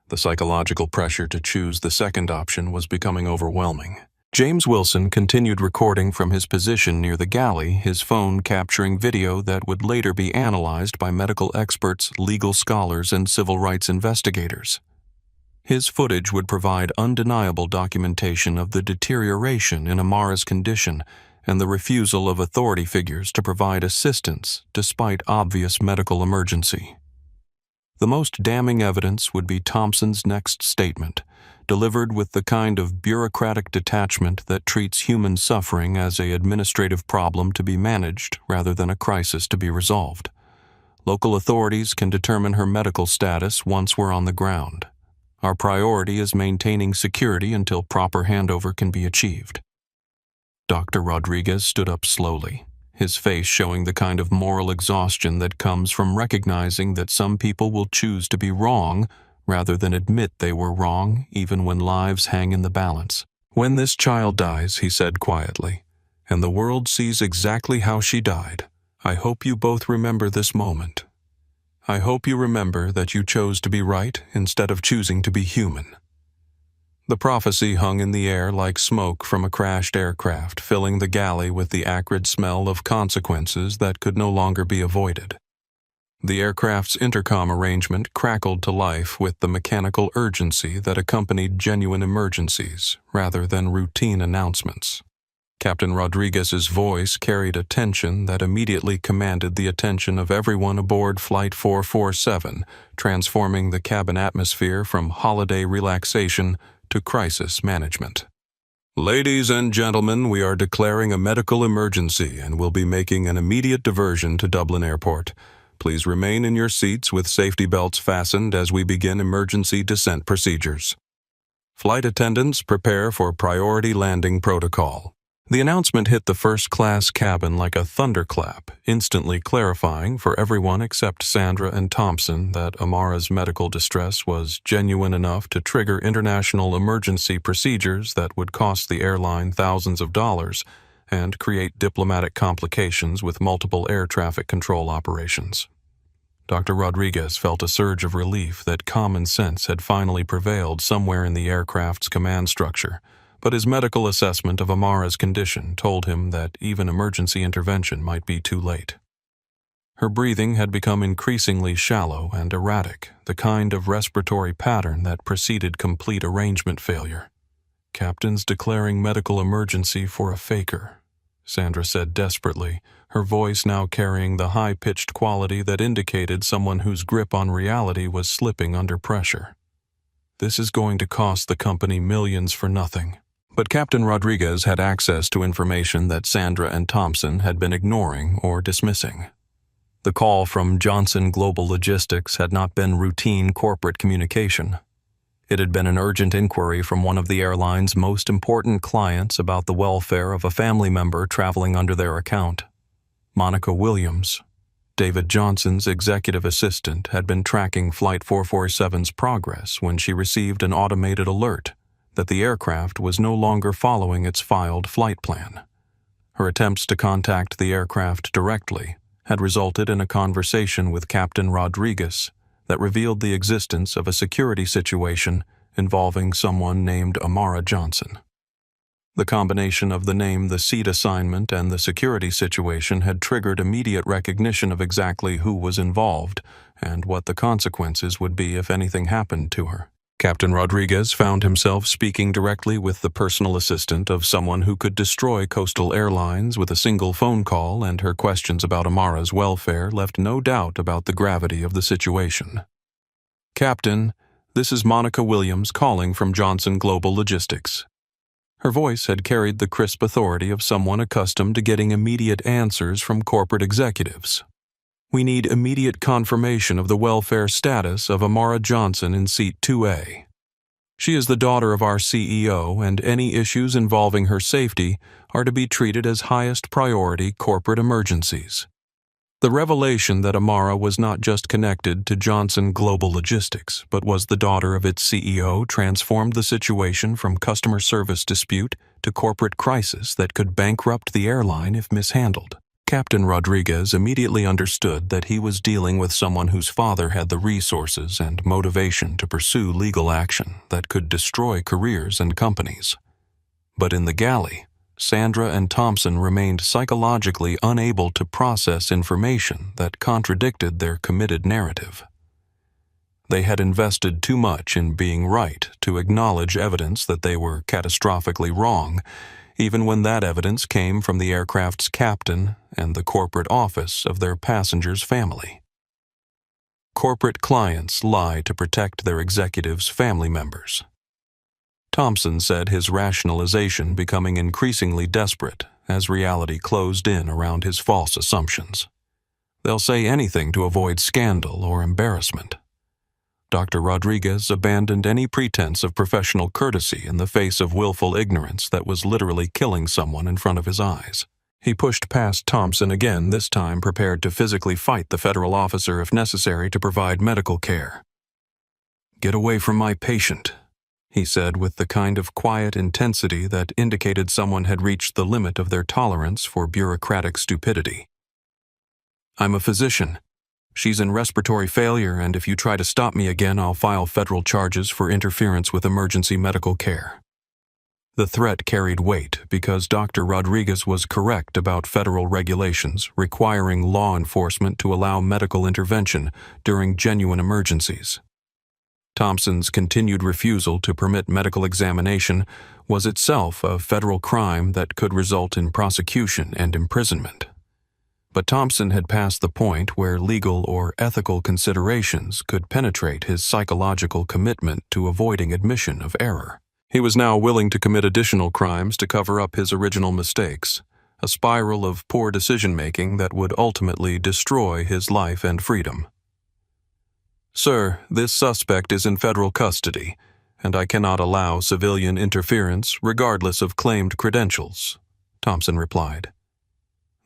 the psychological pressure to choose the second option was becoming overwhelming. James Wilson continued recording from his position near the galley, his phone capturing video that would later be analyzed by medical experts, legal scholars, and civil rights investigators. His footage would provide undeniable documentation of the deterioration in Amara's condition and the refusal of authority figures to provide assistance despite obvious medical emergency. The most damning evidence would be Thompson's next statement, delivered with the kind of bureaucratic detachment that treats human suffering as an administrative problem to be managed rather than a crisis to be resolved. Local authorities can determine her medical status once we're on the ground. Our priority is maintaining security until proper handover can be achieved. Dr. Rodriguez stood up slowly, his face showing the kind of moral exhaustion that comes from recognizing that some people will choose to be wrong rather than admit they were wrong, even when lives hang in the balance. "When this child dies," he said quietly, "and the world sees exactly how she died, I hope you both remember this moment. I hope you remember that you chose to be right instead of choosing to be human." The prophecy hung in the air like smoke from a crashed aircraft, filling the galley with the acrid smell of consequences that could no longer be avoided. The aircraft's intercom arrangement crackled to life with the mechanical urgency that accompanied genuine emergencies rather than routine announcements. Captain Rodriguez's voice carried a tension that immediately commanded the attention of everyone aboard Flight 447, transforming the cabin atmosphere from holiday relaxation to crisis management. "Ladies and gentlemen, we are declaring a medical emergency and will be making an immediate diversion to Dublin Airport. Please remain in your seats with safety belts fastened as we begin emergency descent procedures. Flight attendants, prepare for priority landing protocol." The announcement hit the first-class cabin like a thunderclap, instantly clarifying for everyone except Sandra and Thompson that Amara's medical distress was genuine enough to trigger international emergency procedures that would cost the airline thousands of dollars and create diplomatic complications with multiple air traffic control operations. Dr. Rodriguez felt a surge of relief that common sense had finally prevailed somewhere in the aircraft's command structure, but his medical assessment of Amara's condition told him that even emergency intervention might be too late. Her breathing had become increasingly shallow and erratic, the kind of respiratory pattern that preceded complete arrangement failure. "Captain's declaring medical emergency for a faker," Sandra said desperately, her voice now carrying the high-pitched quality that indicated someone whose grip on reality was slipping under pressure. "This is going to cost the company millions for nothing." But Captain Rodriguez had access to information that Sandra and Thompson had been ignoring or dismissing. The call from Johnson Global Logistics had not been routine corporate communication. It had been an urgent inquiry from one of the airline's most important clients about the welfare of a family member traveling under their account. Monica Williams, David Johnson's executive assistant, had been tracking Flight 447's progress when she received an automated alert that the aircraft was no longer following its filed flight plan. Her attempts to contact the aircraft directly had resulted in a conversation with Captain Rodriguez that revealed the existence of a security situation involving someone named Amara Johnson. The combination of the name, the seat assignment, and the security situation had triggered immediate recognition of exactly who was involved and what the consequences would be if anything happened to her. Captain Rodriguez found himself speaking directly with the personal assistant of someone who could destroy Coastal Airlines with a single phone call, and her questions about Amara's welfare left no doubt about the gravity of the situation. "Captain, this is Monica Williams calling from Johnson Global Logistics." Her voice had carried the crisp authority of someone accustomed to getting immediate answers from corporate executives. "We need immediate confirmation of the welfare status of Amara Johnson in Seat 2A. She is the daughter of our CEO, and any issues involving her safety are to be treated as highest priority corporate emergencies. The revelation that Amara was not just connected to Johnson Global Logistics, but was the daughter of its CEO transformed the situation from customer service dispute to corporate crisis that could bankrupt the airline if mishandled. Captain Rodriguez immediately understood that he was dealing with someone whose father had the resources and motivation to pursue legal action that could destroy careers and companies. But in the galley, Sandra and Thompson remained psychologically unable to process information that contradicted their committed narrative. They had invested too much in being right to acknowledge evidence that they were catastrophically wrong, even when that evidence came from the aircraft's captain and the corporate office of their passenger's family. Corporate clients lie to protect their executives' family members. Thompson said, his rationalization becoming increasingly desperate as reality closed in around his false assumptions. They'll say anything to avoid scandal or embarrassment. Dr. Rodriguez abandoned any pretense of professional courtesy in the face of willful ignorance that was literally killing someone in front of his eyes. He pushed past Thompson again, this time prepared to physically fight the federal officer if necessary to provide medical care. "Get away from my patient," he said with the kind of quiet intensity that indicated someone had reached the limit of their tolerance for bureaucratic stupidity. "I'm a physician. She's in respiratory failure, and if you try to stop me again, I'll file federal charges for interference with emergency medical care." The threat carried weight because Dr. Rodriguez was correct about federal regulations requiring law enforcement to allow medical intervention during genuine emergencies. Thompson's continued refusal to permit medical examination was itself a federal crime that could result in prosecution and imprisonment. But Thompson had passed the point where legal or ethical considerations could penetrate his psychological commitment to avoiding admission of error. He was now willing to commit additional crimes to cover up his original mistakes, a spiral of poor decision-making that would ultimately destroy his life and freedom. "Sir, this suspect is in federal custody, and I cannot allow civilian interference regardless of claimed credentials," Thompson replied,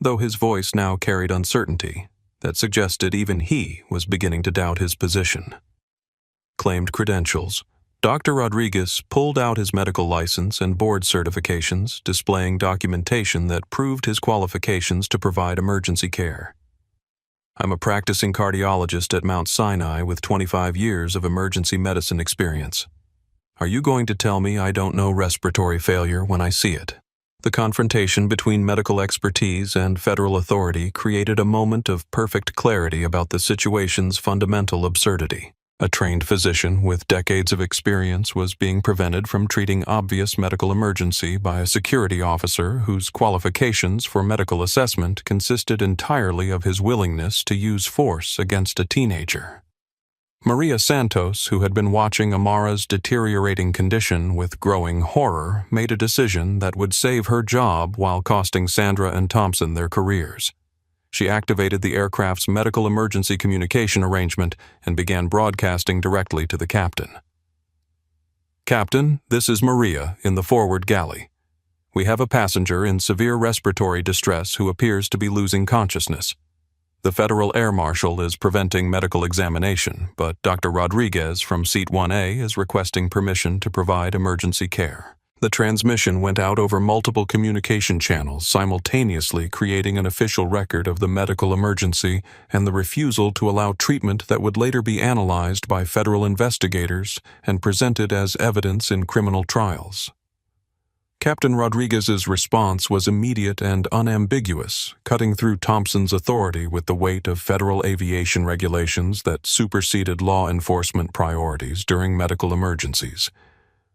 though his voice now carried uncertainty that suggested even he was beginning to doubt his position. Claimed credentials. Dr. Rodriguez pulled out his medical license and board certifications, displaying documentation that proved his qualifications to provide emergency care. "I'm a practicing cardiologist at Mount Sinai with 25 years of emergency medicine experience. Are you going to tell me I don't know respiratory failure when I see it?" The confrontation between medical expertise and federal authority created a moment of perfect clarity about the situation's fundamental absurdity. A trained physician with decades of experience was being prevented from treating obvious medical emergency by a security officer whose qualifications for medical assessment consisted entirely of his willingness to use force against a teenager. Maria Santos, who had been watching Amara's deteriorating condition with growing horror, made a decision that would save her job while costing Sandra and Thompson their careers. She activated the aircraft's medical emergency communication arrangement and began broadcasting directly to the captain. "Captain, this is Maria in the forward galley. We have a passenger in severe respiratory distress who appears to be losing consciousness. The Federal Air Marshal is preventing medical examination, but Dr. Rodriguez from Seat 1A is requesting permission to provide emergency care." The transmission went out over multiple communication channels, simultaneously creating an official record of the medical emergency and the refusal to allow treatment that would later be analyzed by federal investigators and presented as evidence in criminal trials. Captain Rodriguez's response was immediate and unambiguous, cutting through Thompson's authority with the weight of federal aviation regulations that superseded law enforcement priorities during medical emergencies.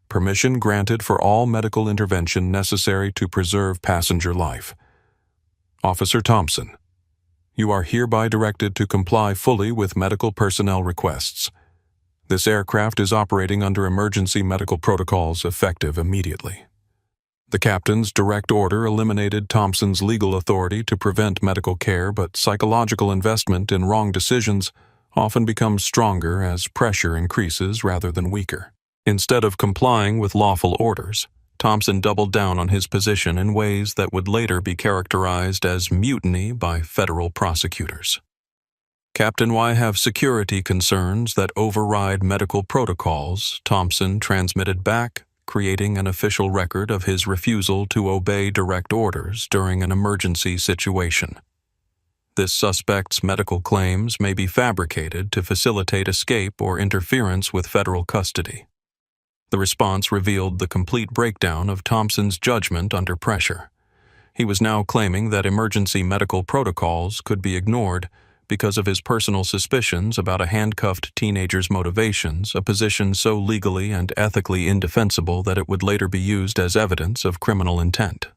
Permission granted for all medical intervention necessary to preserve passenger life. "Officer Thompson, you are hereby directed to comply fully with medical personnel requests. This aircraft is operating under emergency medical protocols effective immediately." The captain's direct order eliminated Thompson's legal authority to prevent medical care, but psychological investment in wrong decisions often becomes stronger as pressure increases rather than weaker. Instead of complying with lawful orders, Thompson doubled down on his position in ways that would later be characterized as mutiny by federal prosecutors. "Captain, I have security concerns that override medical protocols," Thompson transmitted back, creating an official record of his refusal to obey direct orders during an emergency situation. This suspect's medical claims may be fabricated to facilitate escape or interference with federal custody. The response revealed the complete breakdown of Thompson's judgment under pressure. He was now claiming that emergency medical protocols could be ignored because of his personal suspicions about a handcuffed teenager's motivations, a position so legally and ethically indefensible that it would later be used as evidence of criminal intent.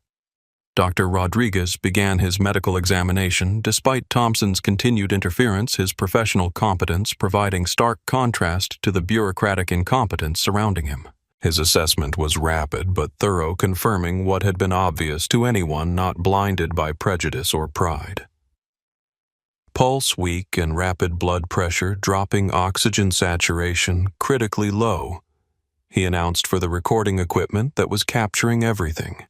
Dr. Rodriguez began his medical examination. Despite Thompson's continued interference, his professional competence providing stark contrast to the bureaucratic incompetence surrounding him. His assessment was rapid but thorough, confirming what had been obvious to anyone not blinded by prejudice or pride. Pulse weak and rapid blood pressure, dropping oxygen saturation critically low, he announced for the recording equipment that was capturing everything.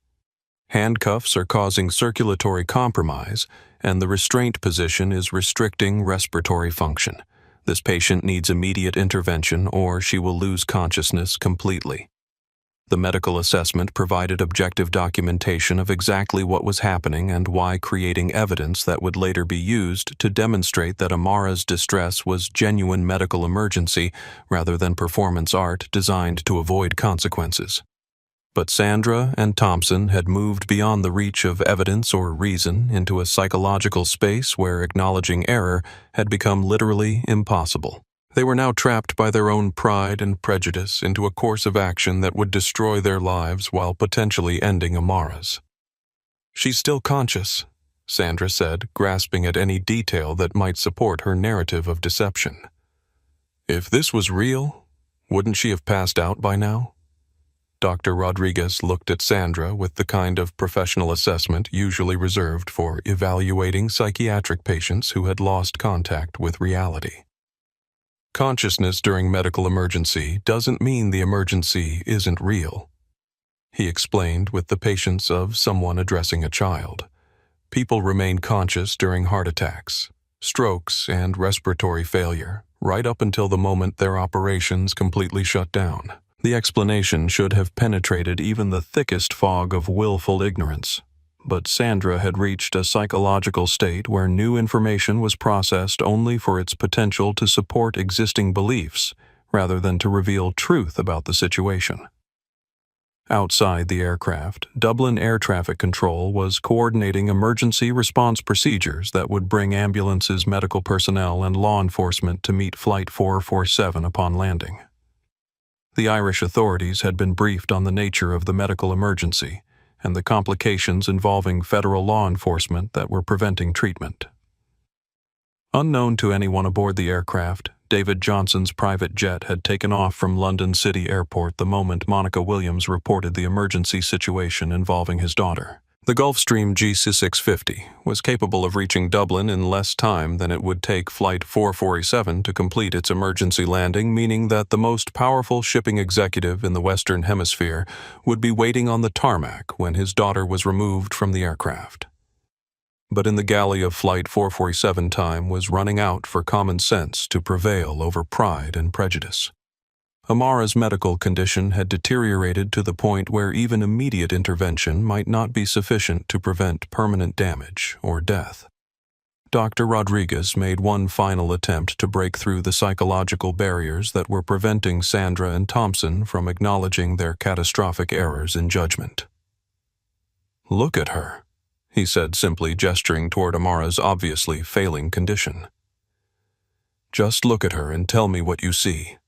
Handcuffs are causing circulatory compromise, and the restraint position is restricting respiratory function. This patient needs immediate intervention or she will lose consciousness completely. The medical assessment provided objective documentation of exactly what was happening and why, creating evidence that would later be used to demonstrate that Amara's distress was genuine medical emergency rather than performance art designed to avoid consequences. But Sandra and Thompson had moved beyond the reach of evidence or reason into a psychological space where acknowledging error had become literally impossible. They were now trapped by their own pride and prejudice into a course of action that would destroy their lives while potentially ending Amara's. "She's still conscious," Sandra said, grasping at any detail that might support her narrative of deception. "If this was real, wouldn't she have passed out by now?" Dr. Rodriguez looked at Sandra with the kind of professional assessment usually reserved for evaluating psychiatric patients who had lost contact with reality. "Consciousness during medical emergency doesn't mean the emergency isn't real," he explained with the patience of someone addressing a child. "People remain conscious during heart attacks, strokes, and respiratory failure, right up until the moment their operations completely shut down." The explanation should have penetrated even the thickest fog of willful ignorance, but Sandra had reached a psychological state where new information was processed only for its potential to support existing beliefs rather than to reveal truth about the situation. Outside the aircraft, Dublin Air Traffic Control was coordinating emergency response procedures that would bring ambulances, medical personnel, and law enforcement to meet Flight 447 upon landing. The Irish authorities had been briefed on the nature of the medical emergency and the complications involving federal law enforcement that were preventing treatment. Unknown to anyone aboard the aircraft, David Johnson's private jet had taken off from London City Airport the moment Monica Williams reported the emergency situation involving his daughter. The Gulfstream G650 was capable of reaching Dublin in less time than it would take Flight 447 to complete its emergency landing, meaning that the most powerful shipping executive in the Western Hemisphere would be waiting on the tarmac when his daughter was removed from the aircraft. But in the galley of Flight 447, time was running out for common sense to prevail over pride and prejudice. Amara's medical condition had deteriorated to the point where even immediate intervention might not be sufficient to prevent permanent damage or death. Dr. Rodriguez made one final attempt to break through the psychological barriers that were preventing Sandra and Thompson from acknowledging their catastrophic errors in judgment. "Look at her," he said, simply gesturing toward Amara's obviously failing condition. "Just look at her and tell me what you see.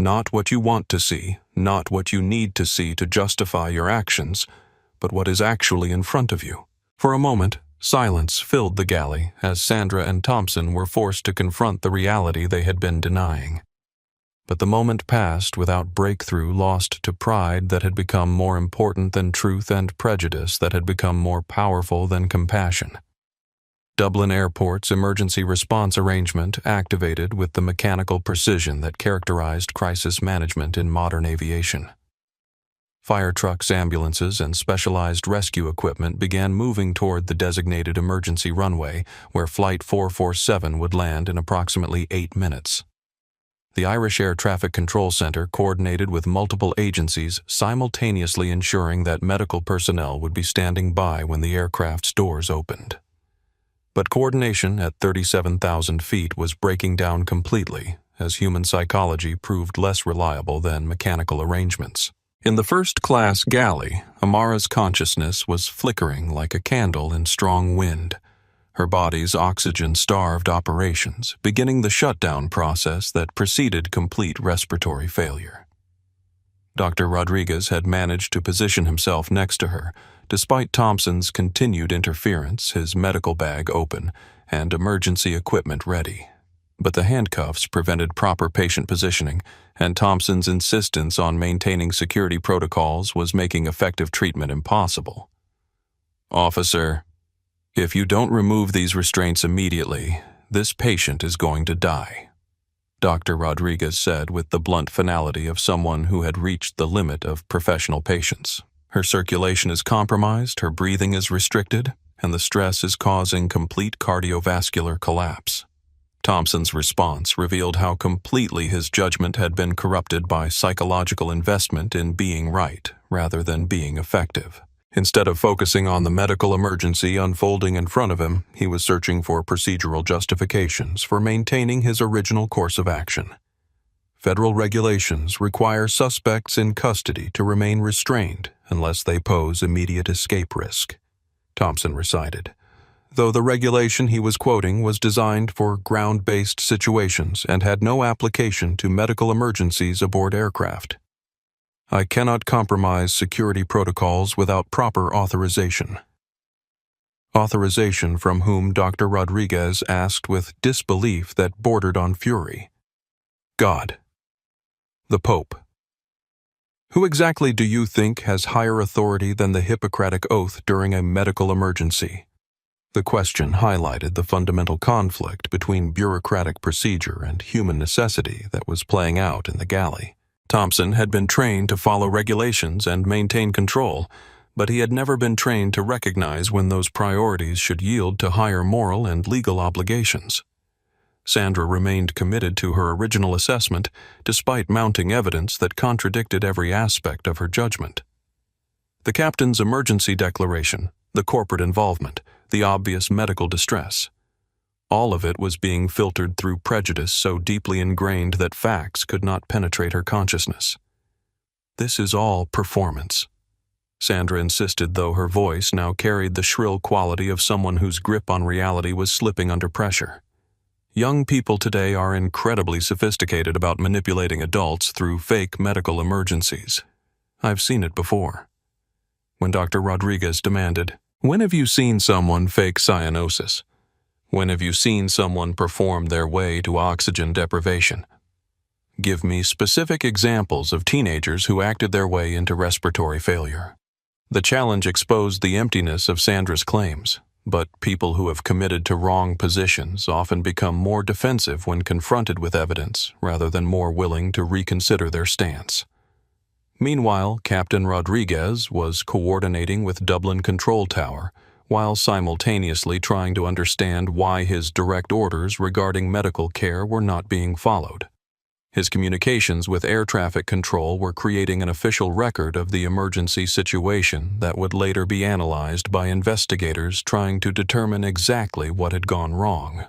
Not what you want to see, not what you need to see to justify your actions, but what is actually in front of you." For a moment, silence filled the galley as Sandra and Thompson were forced to confront the reality they had been denying. But the moment passed without breakthrough, lost to pride that had become more important than truth and prejudice that had become more powerful than compassion. Dublin Airport's emergency response arrangement activated with the mechanical precision that characterized crisis management in modern aviation. Fire trucks, ambulances, and specialized rescue equipment began moving toward the designated emergency runway where Flight 447 would land in approximately 8 minutes. The Irish Air Traffic Control Center coordinated with multiple agencies, simultaneously ensuring that medical personnel would be standing by when the aircraft's doors opened. But coordination at 37,000 feet was breaking down completely, as human psychology proved less reliable than mechanical arrangements. In the first-class galley, Amara's consciousness was flickering like a candle in strong wind, her body's oxygen-starved operations beginning the shutdown process that preceded complete respiratory failure. Dr. Rodriguez had managed to position himself next to her, despite Thompson's continued interference, his medical bag open and emergency equipment ready. But the handcuffs prevented proper patient positioning, and Thompson's insistence on maintaining security protocols was making effective treatment impossible. "Officer, if you don't remove these restraints immediately, this patient is going to die," Dr. Rodriguez said with the blunt finality of someone who had reached the limit of professional patience. "Her circulation is compromised, her breathing is restricted, and the stress is causing complete cardiovascular collapse." Thompson's response revealed how completely his judgment had been corrupted by psychological investment in being right rather than being effective. Instead of focusing on the medical emergency unfolding in front of him, he was searching for procedural justifications for maintaining his original course of action. Federal regulations require suspects in custody to remain restrained unless they pose immediate escape risk, Thompson recited, though the regulation he was quoting was designed for ground-based situations and had no application to medical emergencies aboard aircraft. "I cannot compromise security protocols without proper authorization." Authorization from whom Dr. Rodriguez asked with disbelief that bordered on fury. God. The Pope. Who exactly do you think has higher authority than the Hippocratic Oath during a medical emergency? The question highlighted the fundamental conflict between bureaucratic procedure and human necessity that was playing out in the galley. Thompson had been trained to follow regulations and maintain control, but he had never been trained to recognize when those priorities should yield to higher moral and legal obligations. Sandra remained committed to her original assessment, despite mounting evidence that contradicted every aspect of her judgment. The captain's emergency declaration, the corporate involvement, the obvious medical distress. All of it was being filtered through prejudice so deeply ingrained that facts could not penetrate her consciousness. "This is all performance," Sandra insisted, though her voice now carried the shrill quality of someone whose grip on reality was slipping under pressure. "Young people today are incredibly sophisticated about manipulating adults through fake medical emergencies. I've seen it before." When Dr. Rodriguez demanded, "When have you seen someone fake cyanosis? When have you seen someone perform their way to oxygen deprivation? Give me specific examples of teenagers who acted their way into respiratory failure." The challenge exposed the emptiness of Sandra's claims, but people who have committed to wrong positions often become more defensive when confronted with evidence rather than more willing to reconsider their stance. Meanwhile, Captain Rodriguez was coordinating with Dublin Control Tower, while simultaneously trying to understand why his direct orders regarding medical care were not being followed. His communications with air traffic control were creating an official record of the emergency situation that would later be analyzed by investigators trying to determine exactly what had gone wrong.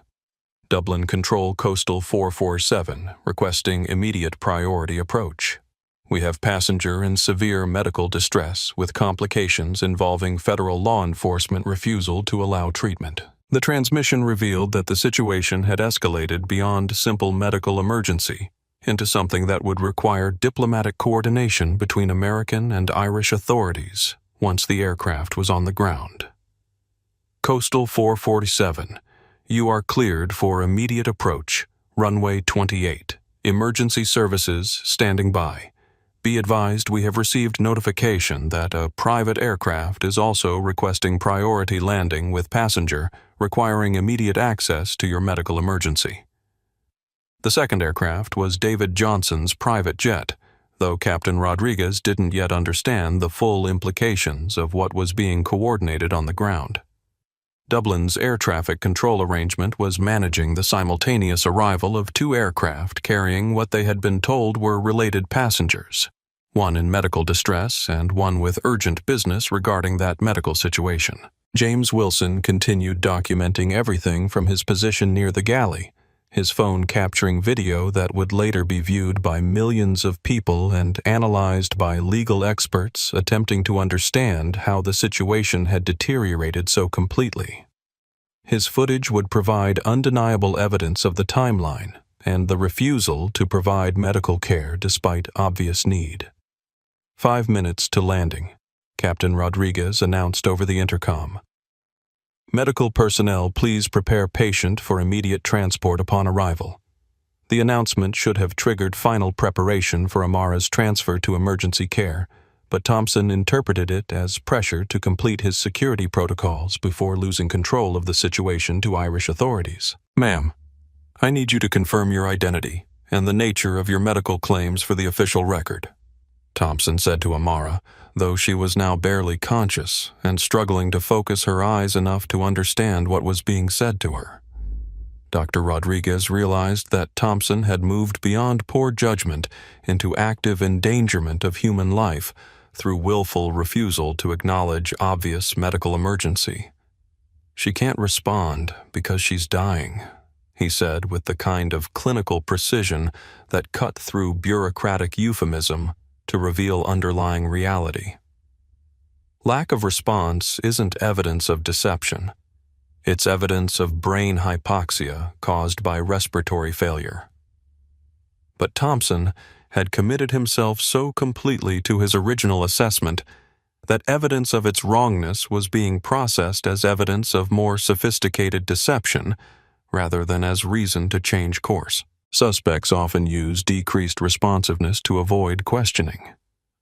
Dublin Control Coastal 447 requesting immediate priority approach. "We have passenger in severe medical distress with complications involving federal law enforcement refusal to allow treatment." The transmission revealed that the situation had escalated beyond simple medical emergency into something that would require diplomatic coordination between American and Irish authorities once the aircraft was on the ground. "Coastal 447, you are cleared for immediate approach, runway 28, emergency services standing by. Be advised we have received notification that a private aircraft is also requesting priority landing with passenger requiring immediate access to your medical emergency." The second aircraft was David Johnson's private jet, though Captain Rodriguez didn't yet understand the full implications of what was being coordinated on the ground. Dublin's air traffic control arrangement was managing the simultaneous arrival of two aircraft carrying what they had been told were related passengers, one in medical distress and one with urgent business regarding that medical situation. James Wilson continued documenting everything from his position near the galley, his phone capturing video that would later be viewed by millions of people and analyzed by legal experts attempting to understand how the situation had deteriorated so completely. His footage would provide undeniable evidence of the timeline and the refusal to provide medical care despite obvious need. 5 minutes to landing, Captain Rodriguez announced over the intercom. Medical personnel, please prepare patient for immediate transport upon arrival. The announcement should have triggered final preparation for Amara's transfer to emergency care, but Thompson interpreted it as pressure to complete his security protocols before losing control of the situation to Irish authorities. Ma'am, I need you to confirm your identity and the nature of your medical claims for the official record, Thompson said to Amara, though she was now barely conscious and struggling to focus her eyes enough to understand what was being said to her. Dr. Rodriguez realized that Thompson had moved beyond poor judgment into active endangerment of human life through willful refusal to acknowledge obvious medical emergency. She can't respond because she's dying, he said with the kind of clinical precision that cut through bureaucratic euphemism to reveal underlying reality. Lack of response isn't evidence of deception. It's evidence of brain hypoxia caused by respiratory failure. But Thompson had committed himself so completely to his original assessment that evidence of its wrongness was being processed as evidence of more sophisticated deception rather than as reason to change course. Suspects often use decreased responsiveness to avoid questioning,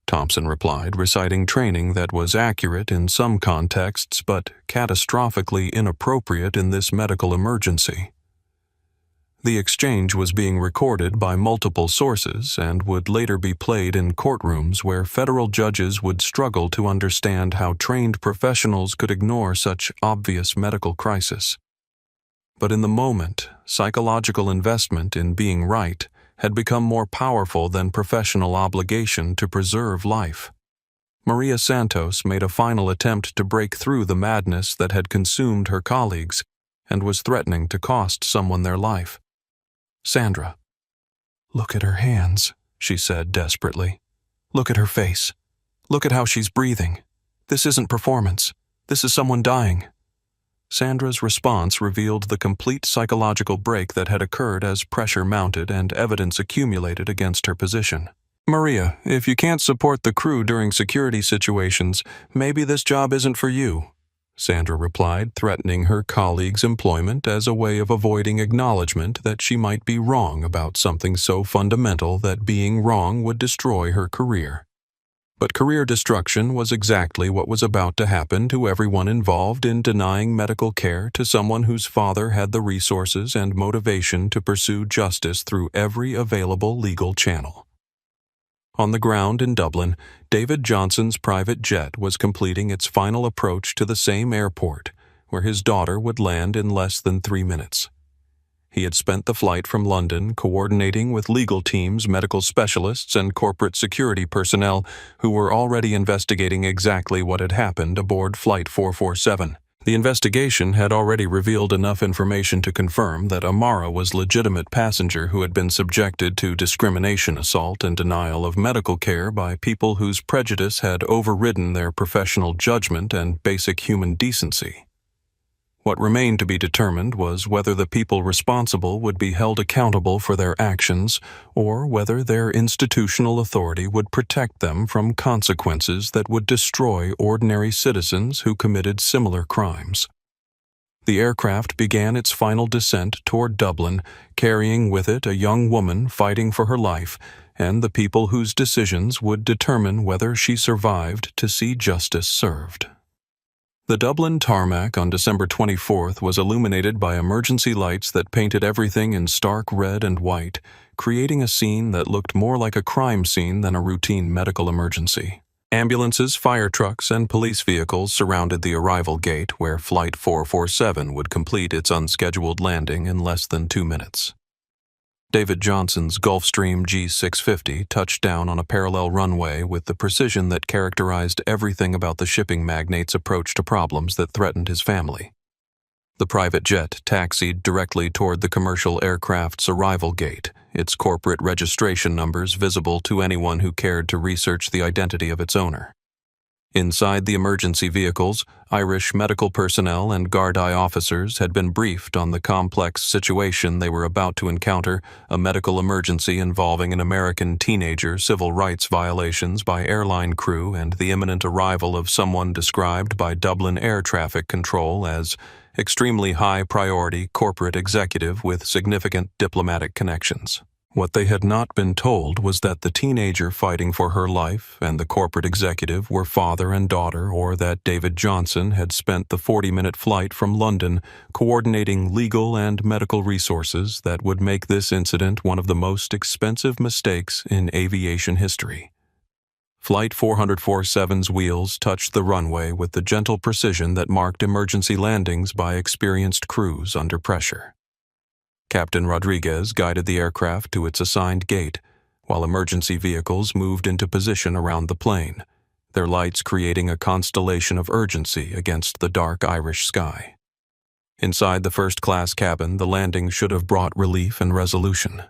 Thompson replied, reciting training that was accurate in some contexts but catastrophically inappropriate in this medical emergency. The exchange was being recorded by multiple sources and would later be played in courtrooms where federal judges would struggle to understand how trained professionals could ignore such obvious medical crisis. But in the moment, psychological investment in being right had become more powerful than professional obligation to preserve life. Maria Santos made a final attempt to break through the madness that had consumed her colleagues and was threatening to cost someone their life. Sandra, look at her hands, she said desperately. Look at her face. Look at how she's breathing. This isn't performance. This is someone dying. Sandra's response revealed the complete psychological break that had occurred as pressure mounted and evidence accumulated against her position. Maria, if you can't support the crew during security situations, maybe this job isn't for you, Sandra replied, threatening her colleague's employment as a way of avoiding acknowledgement that she might be wrong about something so fundamental that being wrong would destroy her career. But career destruction was exactly what was about to happen to everyone involved in denying medical care to someone whose father had the resources and motivation to pursue justice through every available legal channel. On the ground in Dublin, David Johnson's private jet was completing its final approach to the same airport, where his daughter would land in less than 3 minutes. He had spent the flight from London coordinating with legal teams, medical specialists, and corporate security personnel who were already investigating exactly what had happened aboard Flight 447. The investigation had already revealed enough information to confirm that Amara was a legitimate passenger who had been subjected to discrimination, assault, and denial of medical care by people whose prejudice had overridden their professional judgment and basic human decency. What remained to be determined was whether the people responsible would be held accountable for their actions or whether their institutional authority would protect them from consequences that would destroy ordinary citizens who committed similar crimes. The aircraft began its final descent toward Dublin, carrying with it a young woman fighting for her life and the people whose decisions would determine whether she survived to see justice served. The Dublin tarmac on December 24th was illuminated by emergency lights that painted everything in stark red and white, creating a scene that looked more like a crime scene than a routine medical emergency. Ambulances, fire trucks, and police vehicles surrounded the arrival gate where Flight 447 would complete its unscheduled landing in less than 2 minutes. David Johnson's Gulfstream G650 touched down on a parallel runway with the precision that characterized everything about the shipping magnate's approach to problems that threatened his family. The private jet taxied directly toward the commercial aircraft's arrival gate, its corporate registration numbers visible to anyone who cared to research the identity of its owner. Inside the emergency vehicles, Irish medical personnel and Gardaí officers had been briefed on the complex situation they were about to encounter, a medical emergency involving an American teenager's civil rights violations by airline crew and the imminent arrival of someone described by Dublin Air Traffic Control as extremely high-priority corporate executive with significant diplomatic connections. What they had not been told was that the teenager fighting for her life and the corporate executive were father and daughter, or that David Johnson had spent the 40-minute flight from London coordinating legal and medical resources that would make this incident one of the most expensive mistakes in aviation history. Flight 447's wheels touched the runway with the gentle precision that marked emergency landings by experienced crews under pressure. Captain Rodriguez guided the aircraft to its assigned gate, while emergency vehicles moved into position around the plane, their lights creating a constellation of urgency against the dark Irish sky. Inside the first-class cabin, the landing should have brought relief and resolution.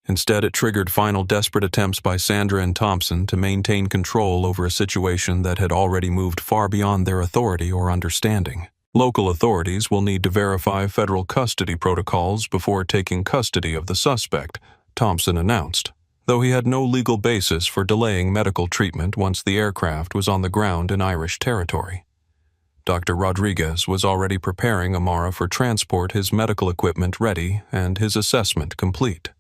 Instead, it triggered final desperate attempts by Sandra and Thompson to maintain control over a situation that had already moved far beyond their authority or understanding. Local authorities will need to verify federal custody protocols before taking custody of the suspect, Thompson announced, though he had no legal basis for delaying medical treatment once the aircraft was on the ground in Irish territory. Dr. Rodriguez was already preparing Amara for transport, his medical equipment ready and his assessment complete.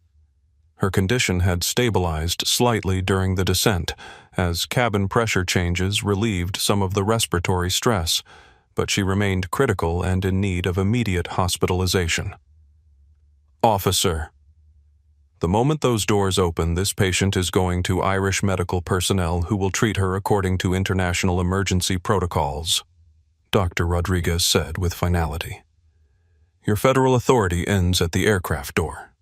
Her condition had stabilized slightly during the descent, as cabin pressure changes relieved some of the respiratory stress, but she remained critical and in need of immediate hospitalization. Officer. The moment those doors open, this patient is going to Irish medical personnel who will treat her according to international emergency protocols, Dr. Rodriguez said with finality. Your federal authority ends at the aircraft door.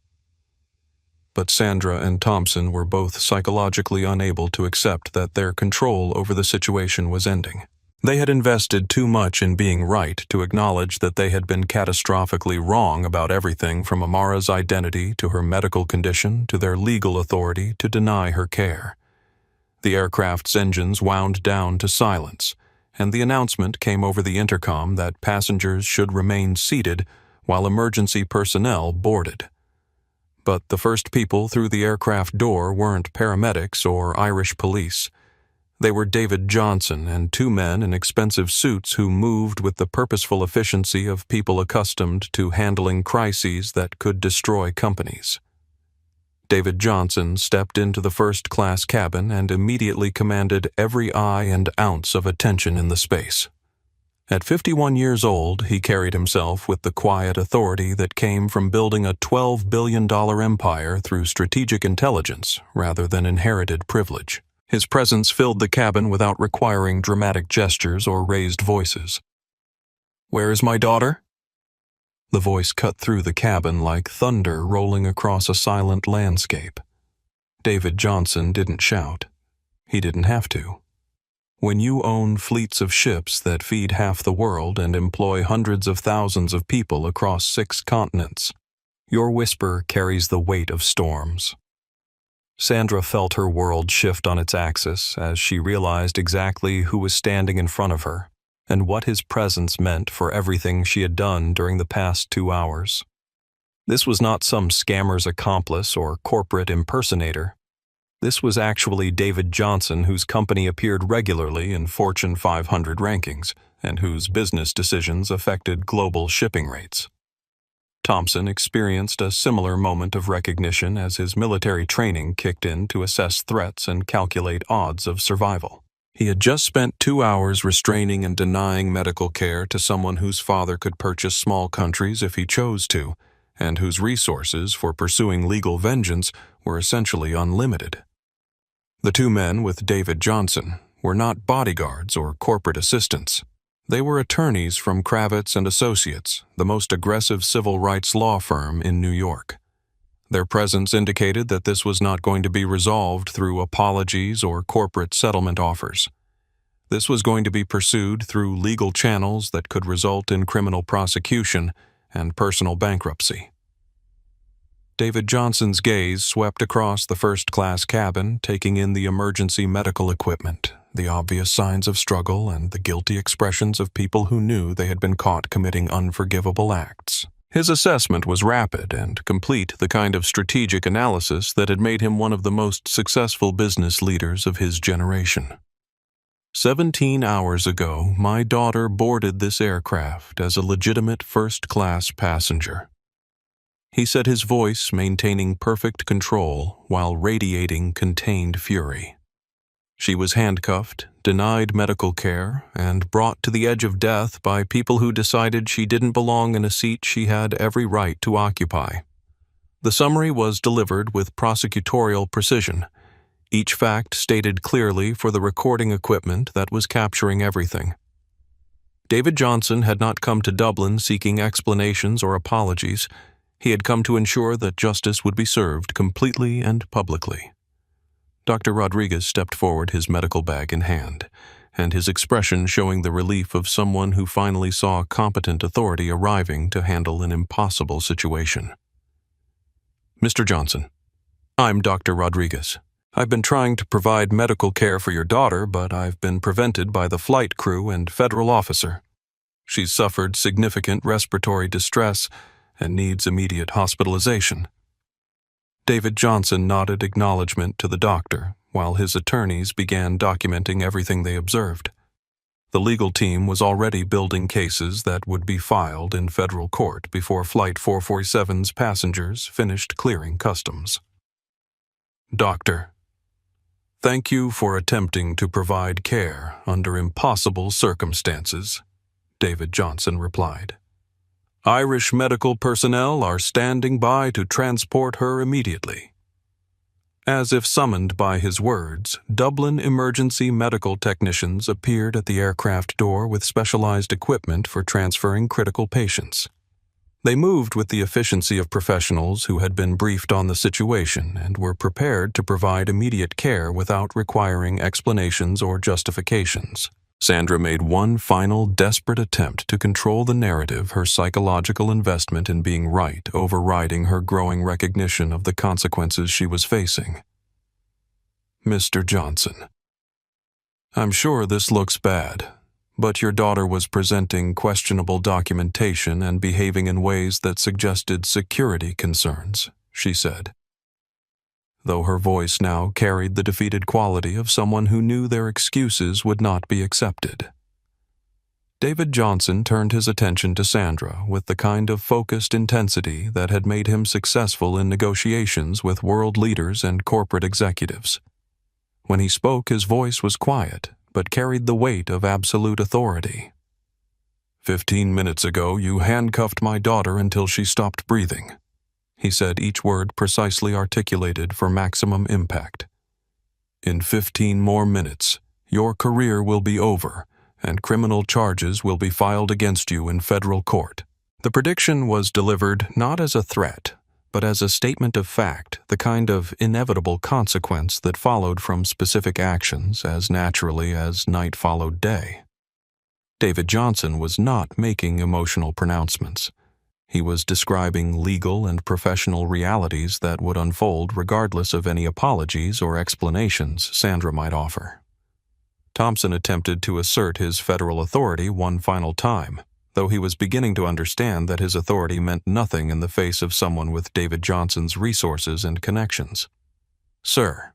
But Sandra and Thompson were both psychologically unable to accept that their control over the situation was ending. They had invested too much in being right to acknowledge that they had been catastrophically wrong about everything from Amara's identity to her medical condition to their legal authority to deny her care. The aircraft's engines wound down to silence, and the announcement came over the intercom that passengers should remain seated while emergency personnel boarded. But the first people through the aircraft door weren't paramedics or Irish police. They were David Johnson and two men in expensive suits who moved with the purposeful efficiency of people accustomed to handling crises that could destroy companies. David Johnson stepped into the first-class cabin and immediately commanded every eye and ounce of attention in the space. At 51 years old, he carried himself with the quiet authority that came from building a $12 billion empire through strategic intelligence rather than inherited privilege. His presence filled the cabin without requiring dramatic gestures or raised voices. "Where is my daughter?" The voice cut through the cabin like thunder rolling across a silent landscape. David Johnson didn't shout. He didn't have to. When you own fleets of ships that feed half the world and employ hundreds of thousands of people across 6 continents, your whisper carries the weight of storms. Sandra felt her world shift on its axis as she realized exactly who was standing in front of her and what his presence meant for everything she had done during the past 2 hours. This was not some scammer's accomplice or corporate impersonator. This was actually David Johnson, whose company appeared regularly in Fortune 500 rankings and whose business decisions affected global shipping rates. Thompson experienced a similar moment of recognition as his military training kicked in to assess threats and calculate odds of survival. He had just spent 2 hours restraining and denying medical care to someone whose father could purchase small countries if he chose to, and whose resources for pursuing legal vengeance were essentially unlimited. The two men with David Johnson were not bodyguards or corporate assistants. They were attorneys from Kravitz and Associates, the most aggressive civil rights law firm in New York. Their presence indicated that this was not going to be resolved through apologies or corporate settlement offers. This was going to be pursued through legal channels that could result in criminal prosecution and personal bankruptcy. David Johnson's gaze swept across the first-class cabin, taking in the emergency medical equipment, the obvious signs of struggle, and the guilty expressions of people who knew they had been caught committing unforgivable acts. His assessment was rapid and complete, the kind of strategic analysis that had made him one of the most successful business leaders of his generation. 17 hours ago, my daughter boarded this aircraft as a legitimate first-class passenger. He said, his voice maintaining perfect control while radiating contained fury. She was handcuffed, denied medical care, and brought to the edge of death by people who decided she didn't belong in a seat she had every right to occupy. The summary was delivered with prosecutorial precision, each fact stated clearly for the recording equipment that was capturing everything. David Johnson had not come to Dublin seeking explanations or apologies. He had come to ensure that justice would be served completely and publicly. Dr. Rodriguez stepped forward, his medical bag in hand, and his expression showing the relief of someone who finally saw competent authority arriving to handle an impossible situation. Mr. Johnson, I'm Dr. Rodriguez. I've been trying to provide medical care for your daughter, but I've been prevented by the flight crew and federal officer. She's suffered significant respiratory distress and needs immediate hospitalization. David Johnson nodded acknowledgement to the doctor, while his attorneys began documenting everything they observed. The legal team was already building cases that would be filed in federal court before Flight 447's passengers finished clearing customs. Doctor, thank you for attempting to provide care under impossible circumstances, David Johnson replied. Irish medical personnel are standing by to transport her immediately. As if summoned by his words, Dublin emergency medical technicians appeared at the aircraft door with specialized equipment for transferring critical patients. They moved with the efficiency of professionals who had been briefed on the situation and were prepared to provide immediate care without requiring explanations or justifications. Sandra made one final desperate attempt to control the narrative, her psychological investment in being right overriding her growing recognition of the consequences she was facing. Mr. Johnson, I'm sure this looks bad, but your daughter was presenting questionable documentation and behaving in ways that suggested security concerns, she said, though her voice now carried the defeated quality of someone who knew their excuses would not be accepted. David Johnson turned his attention to Sandra with the kind of focused intensity that had made him successful in negotiations with world leaders and corporate executives. When he spoke, his voice was quiet, but carried the weight of absolute authority. 15 minutes ago, you handcuffed my daughter until she stopped breathing. He said, each word precisely articulated for maximum impact. In 15 more minutes, your career will be over, and criminal charges will be filed against you in federal court. The prediction was delivered not as a threat, but as a statement of fact, the kind of inevitable consequence that followed from specific actions as naturally as night followed day. David Johnson was not making emotional pronouncements. He was describing legal and professional realities that would unfold regardless of any apologies or explanations Sandra might offer. Thompson attempted to assert his federal authority one final time, though he was beginning to understand that his authority meant nothing in the face of someone with David Johnson's resources and connections. Sir,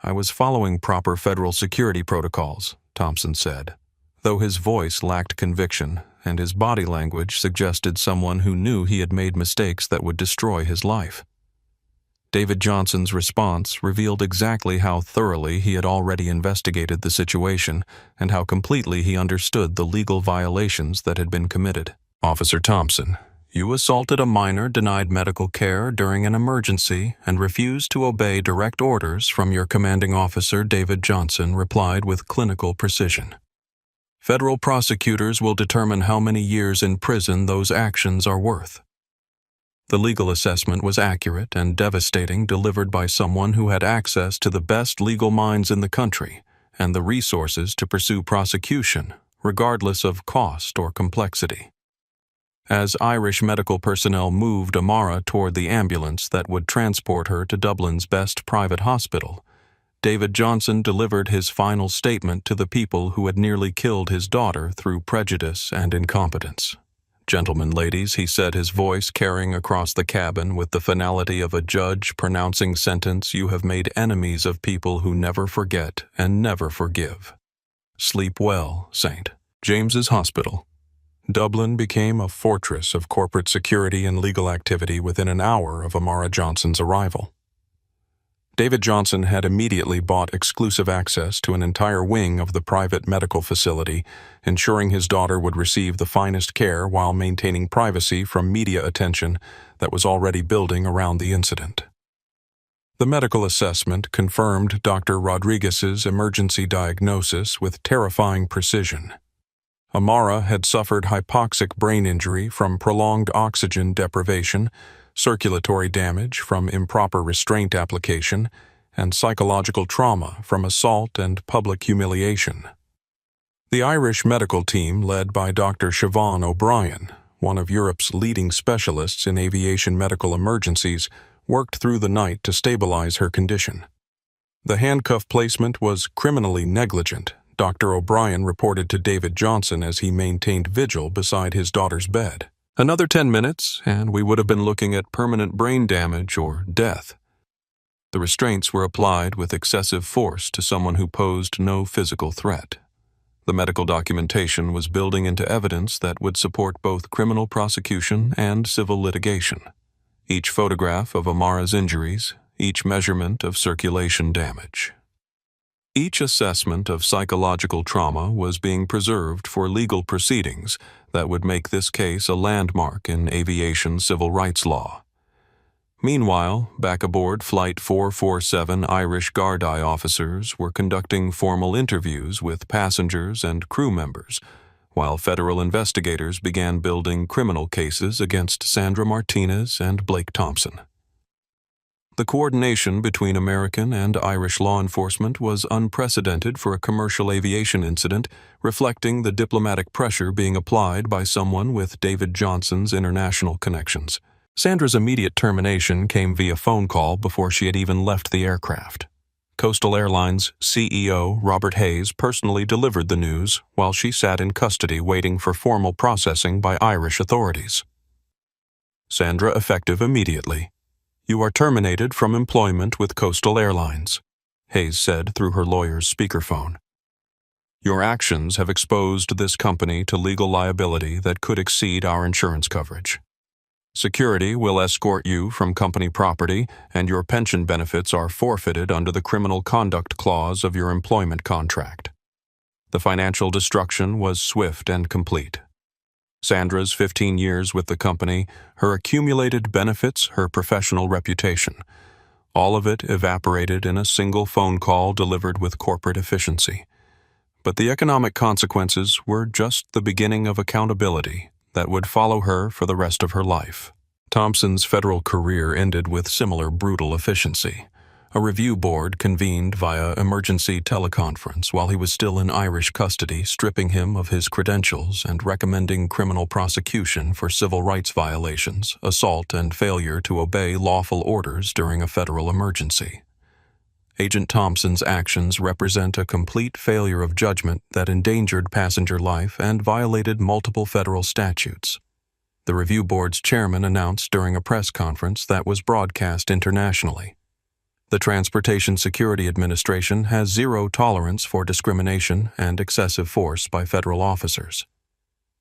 I was following proper federal security protocols, Thompson said, though his voice lacked conviction and his body language suggested someone who knew he had made mistakes that would destroy his life. David Johnson's response revealed exactly how thoroughly he had already investigated the situation and how completely he understood the legal violations that had been committed. Officer Thompson, You assaulted a minor denied medical care during an emergency and refused to obey direct orders from your commanding officer, David Johnson replied with clinical precision. Federal prosecutors will determine how many years in prison those actions are worth. The legal assessment was accurate and devastating, delivered by someone who had access to the best legal minds in the country and the resources to pursue prosecution, regardless of cost or complexity. As Irish medical personnel moved Amara toward the ambulance that would transport her to Dublin's best private hospital, David Johnson delivered his final statement to the people who had nearly killed his daughter through prejudice and incompetence. "Gentlemen, ladies," he said, his voice carrying across the cabin with the finality of a judge pronouncing sentence, "you have made enemies of people who never forget and never forgive. Sleep well, St. James's Hospital." Dublin became a fortress of corporate security and legal activity within an hour of Amara Johnson's arrival. David Johnson had immediately bought exclusive access to an entire wing of the private medical facility, ensuring his daughter would receive the finest care while maintaining privacy from media attention that was already building around the incident. The medical assessment confirmed Dr. Rodriguez's emergency diagnosis with terrifying precision. Amara had suffered hypoxic brain injury from prolonged oxygen deprivation, circulatory damage from improper restraint application, and psychological trauma from assault and public humiliation. The Irish medical team, led by Dr. Siobhan O'Brien, one of Europe's leading specialists in aviation medical emergencies, worked through the night to stabilize her condition. The handcuff placement was criminally negligent, Dr. O'Brien reported to David Johnson as he maintained vigil beside his daughter's bed. "Another 10 minutes, and we would have been looking at permanent brain damage or death." The restraints were applied with excessive force to someone who posed no physical threat. The medical documentation was building into evidence that would support both criminal prosecution and civil litigation. Each photograph of Amara's injuries, each measurement of circulation damage. Each assessment of psychological trauma was being preserved for legal proceedings that would make this case a landmark in aviation civil rights law. Meanwhile, back aboard Flight 447, Irish Gardaí officers were conducting formal interviews with passengers and crew members, while federal investigators began building criminal cases against Sandra Martinez and Blake Thompson. The coordination between American and Irish law enforcement was unprecedented for a commercial aviation incident, reflecting the diplomatic pressure being applied by someone with David Johnson's international connections. Sandra's immediate termination came via phone call before she had even left the aircraft. Coastal Airlines CEO Robert Hayes personally delivered the news while she sat in custody waiting for formal processing by Irish authorities. Sandra effective immediately. "You are terminated from employment with Coastal Airlines," Hayes said through her lawyer's speakerphone. "Your actions have exposed this company to legal liability that could exceed our insurance coverage. Security will escort you from company property, and your pension benefits are forfeited under the criminal conduct clause of your employment contract." The financial destruction was swift and complete. Sandra's 15 years with the company, her accumulated benefits, her professional reputation, all of it evaporated in a single phone call delivered with corporate efficiency. But the economic consequences were just the beginning of accountability that would follow her for the rest of her life. Thompson's federal career ended with similar brutal efficiency. A review board convened via emergency teleconference while he was still in Irish custody, stripping him of his credentials and recommending criminal prosecution for civil rights violations, assault, and failure to obey lawful orders during a federal emergency. Agent Thompson's actions represent a complete failure of judgment that endangered passenger life and violated multiple federal statutes. The review board's chairman announced during a press conference that was broadcast internationally. The Transportation Security Administration has zero tolerance for discrimination and excessive force by federal officers.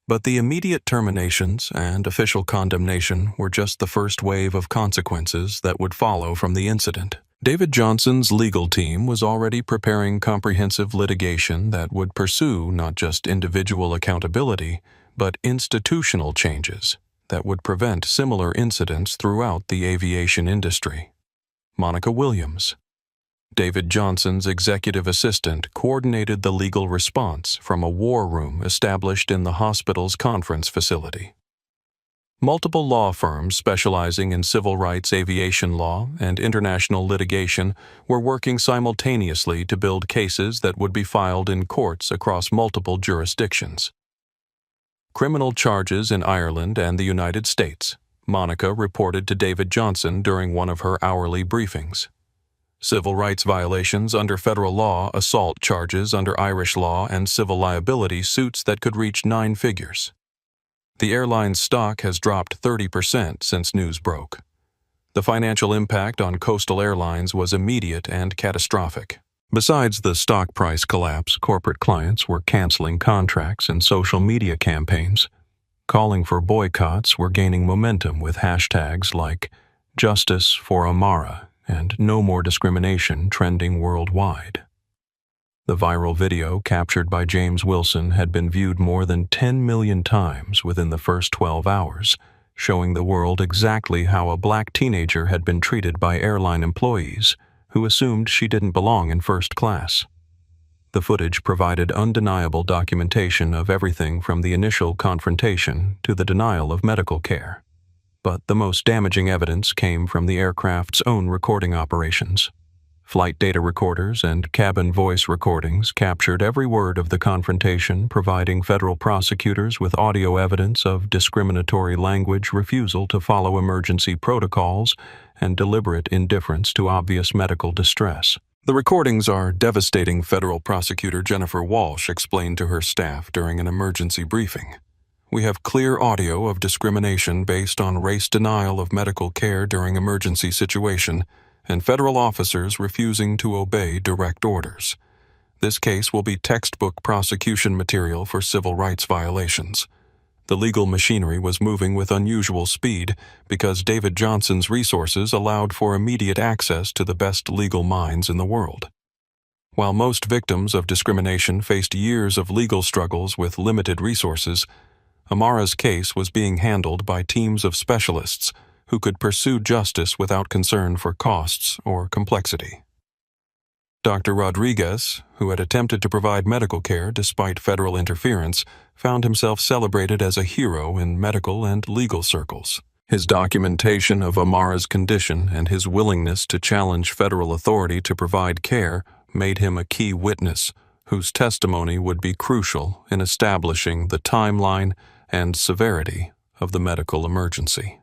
But the immediate terminations and official condemnation were just the first wave of consequences that would follow from the incident. David Johnson's legal team was already preparing comprehensive litigation that would pursue not just individual accountability, but institutional changes that would prevent similar incidents throughout the aviation industry. Monica Williams. David Johnson's executive assistant coordinated the legal response from a war room established in the hospital's conference facility. Multiple law firms specializing in civil rights aviation law and international litigation were working simultaneously to build cases that would be filed in courts across multiple jurisdictions. Criminal charges in Ireland and the United States, Monica reported to David Johnson during one of her hourly briefings. Civil rights violations under federal law, assault charges under Irish law, and civil liability suits that could reach 9 figures. The airline's stock has dropped 30% since news broke. The financial impact on coastal airlines was immediate and catastrophic. Besides the stock price collapse, corporate clients were canceling contracts and social media campaigns. Calling for boycotts were gaining momentum with hashtags like Justice for Amara and No More Discrimination trending worldwide. The viral video captured by James Wilson had been viewed more than 10 million times within the first 12 hours, showing the world exactly how a black teenager had been treated by airline employees who assumed she didn't belong in first class. The footage provided undeniable documentation of everything from the initial confrontation to the denial of medical care. But the most damaging evidence came from the aircraft's own recording operations. Flight data recorders and cabin voice recordings captured every word of the confrontation, providing federal prosecutors with audio evidence of discriminatory language, refusal to follow emergency protocols, and deliberate indifference to obvious medical distress. The recordings are devastating, federal prosecutor Jennifer Walsh explained to her staff during an emergency briefing. We have clear audio of discrimination based on race denial of medical care during emergency situation, and federal officers refusing to obey direct orders. This case will be textbook prosecution material for civil rights violations. The legal machinery was moving with unusual speed because David Johnson's resources allowed for immediate access to the best legal minds in the world. While most victims of discrimination faced years of legal struggles with limited resources, Amara's case was being handled by teams of specialists who could pursue justice without concern for costs or complexity. Dr. Rodriguez, who had attempted to provide medical care despite federal interference, found himself celebrated as a hero in medical and legal circles. His documentation of Amara's condition and his willingness to challenge federal authority to provide care made him a key witness, whose testimony would be crucial in establishing the timeline and severity of the medical emergency.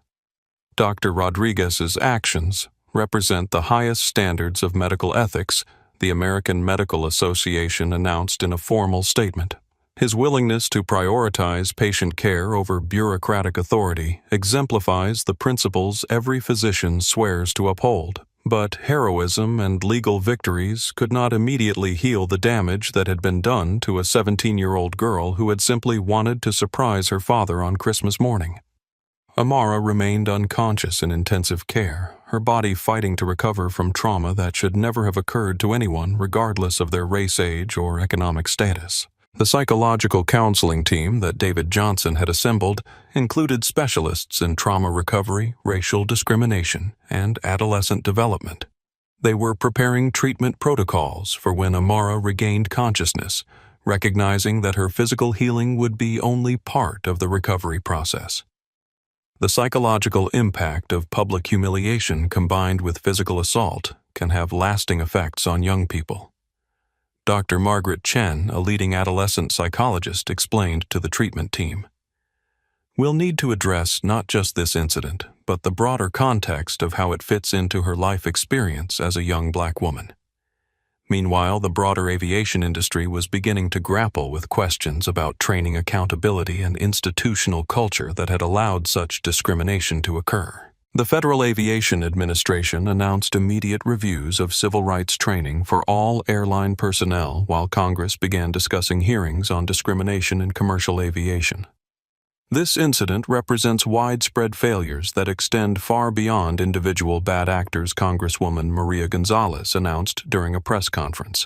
Dr. Rodriguez's actions represent the highest standards of medical ethics, the American Medical Association announced in a formal statement. His willingness to prioritize patient care over bureaucratic authority exemplifies the principles every physician swears to uphold. But heroism and legal victories could not immediately heal the damage that had been done to a 17-year-old girl who had simply wanted to surprise her father on Christmas morning. Amara remained unconscious in intensive care, her body fighting to recover from trauma that should never have occurred to anyone regardless of their race, age, or economic status. The psychological counseling team that David Johnson had assembled included specialists in trauma recovery, racial discrimination, and adolescent development. They were preparing treatment protocols for when Amara regained consciousness, recognizing that her physical healing would be only part of the recovery process. The psychological impact of public humiliation combined with physical assault can have lasting effects on young people. Dr. Margaret Chen, a leading adolescent psychologist, explained to the treatment team, "We'll need to address not just this incident, but the broader context of how it fits into her life experience as a young black woman." Meanwhile, the broader aviation industry was beginning to grapple with questions about training accountability and institutional culture that had allowed such discrimination to occur. The Federal Aviation Administration announced immediate reviews of civil rights training for all airline personnel while Congress began discussing hearings on discrimination in commercial aviation. This incident represents widespread failures that extend far beyond individual bad actors, Congresswoman Maria Gonzalez announced during a press conference.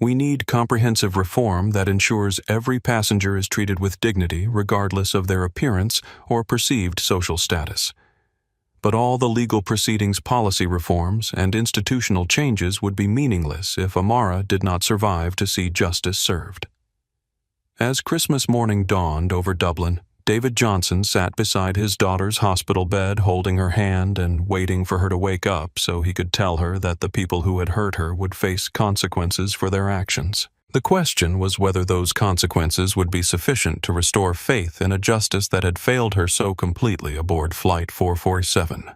We need comprehensive reform that ensures every passenger is treated with dignity regardless of their appearance or perceived social status. But all the legal proceedings, policy reforms, and institutional changes would be meaningless if Amara did not survive to see justice served. As Christmas morning dawned over Dublin, David Johnson sat beside his daughter's hospital bed, holding her hand and waiting for her to wake up so he could tell her that the people who had hurt her would face consequences for their actions. The question was whether those consequences would be sufficient to restore faith in a justice that had failed her so completely aboard Flight 447.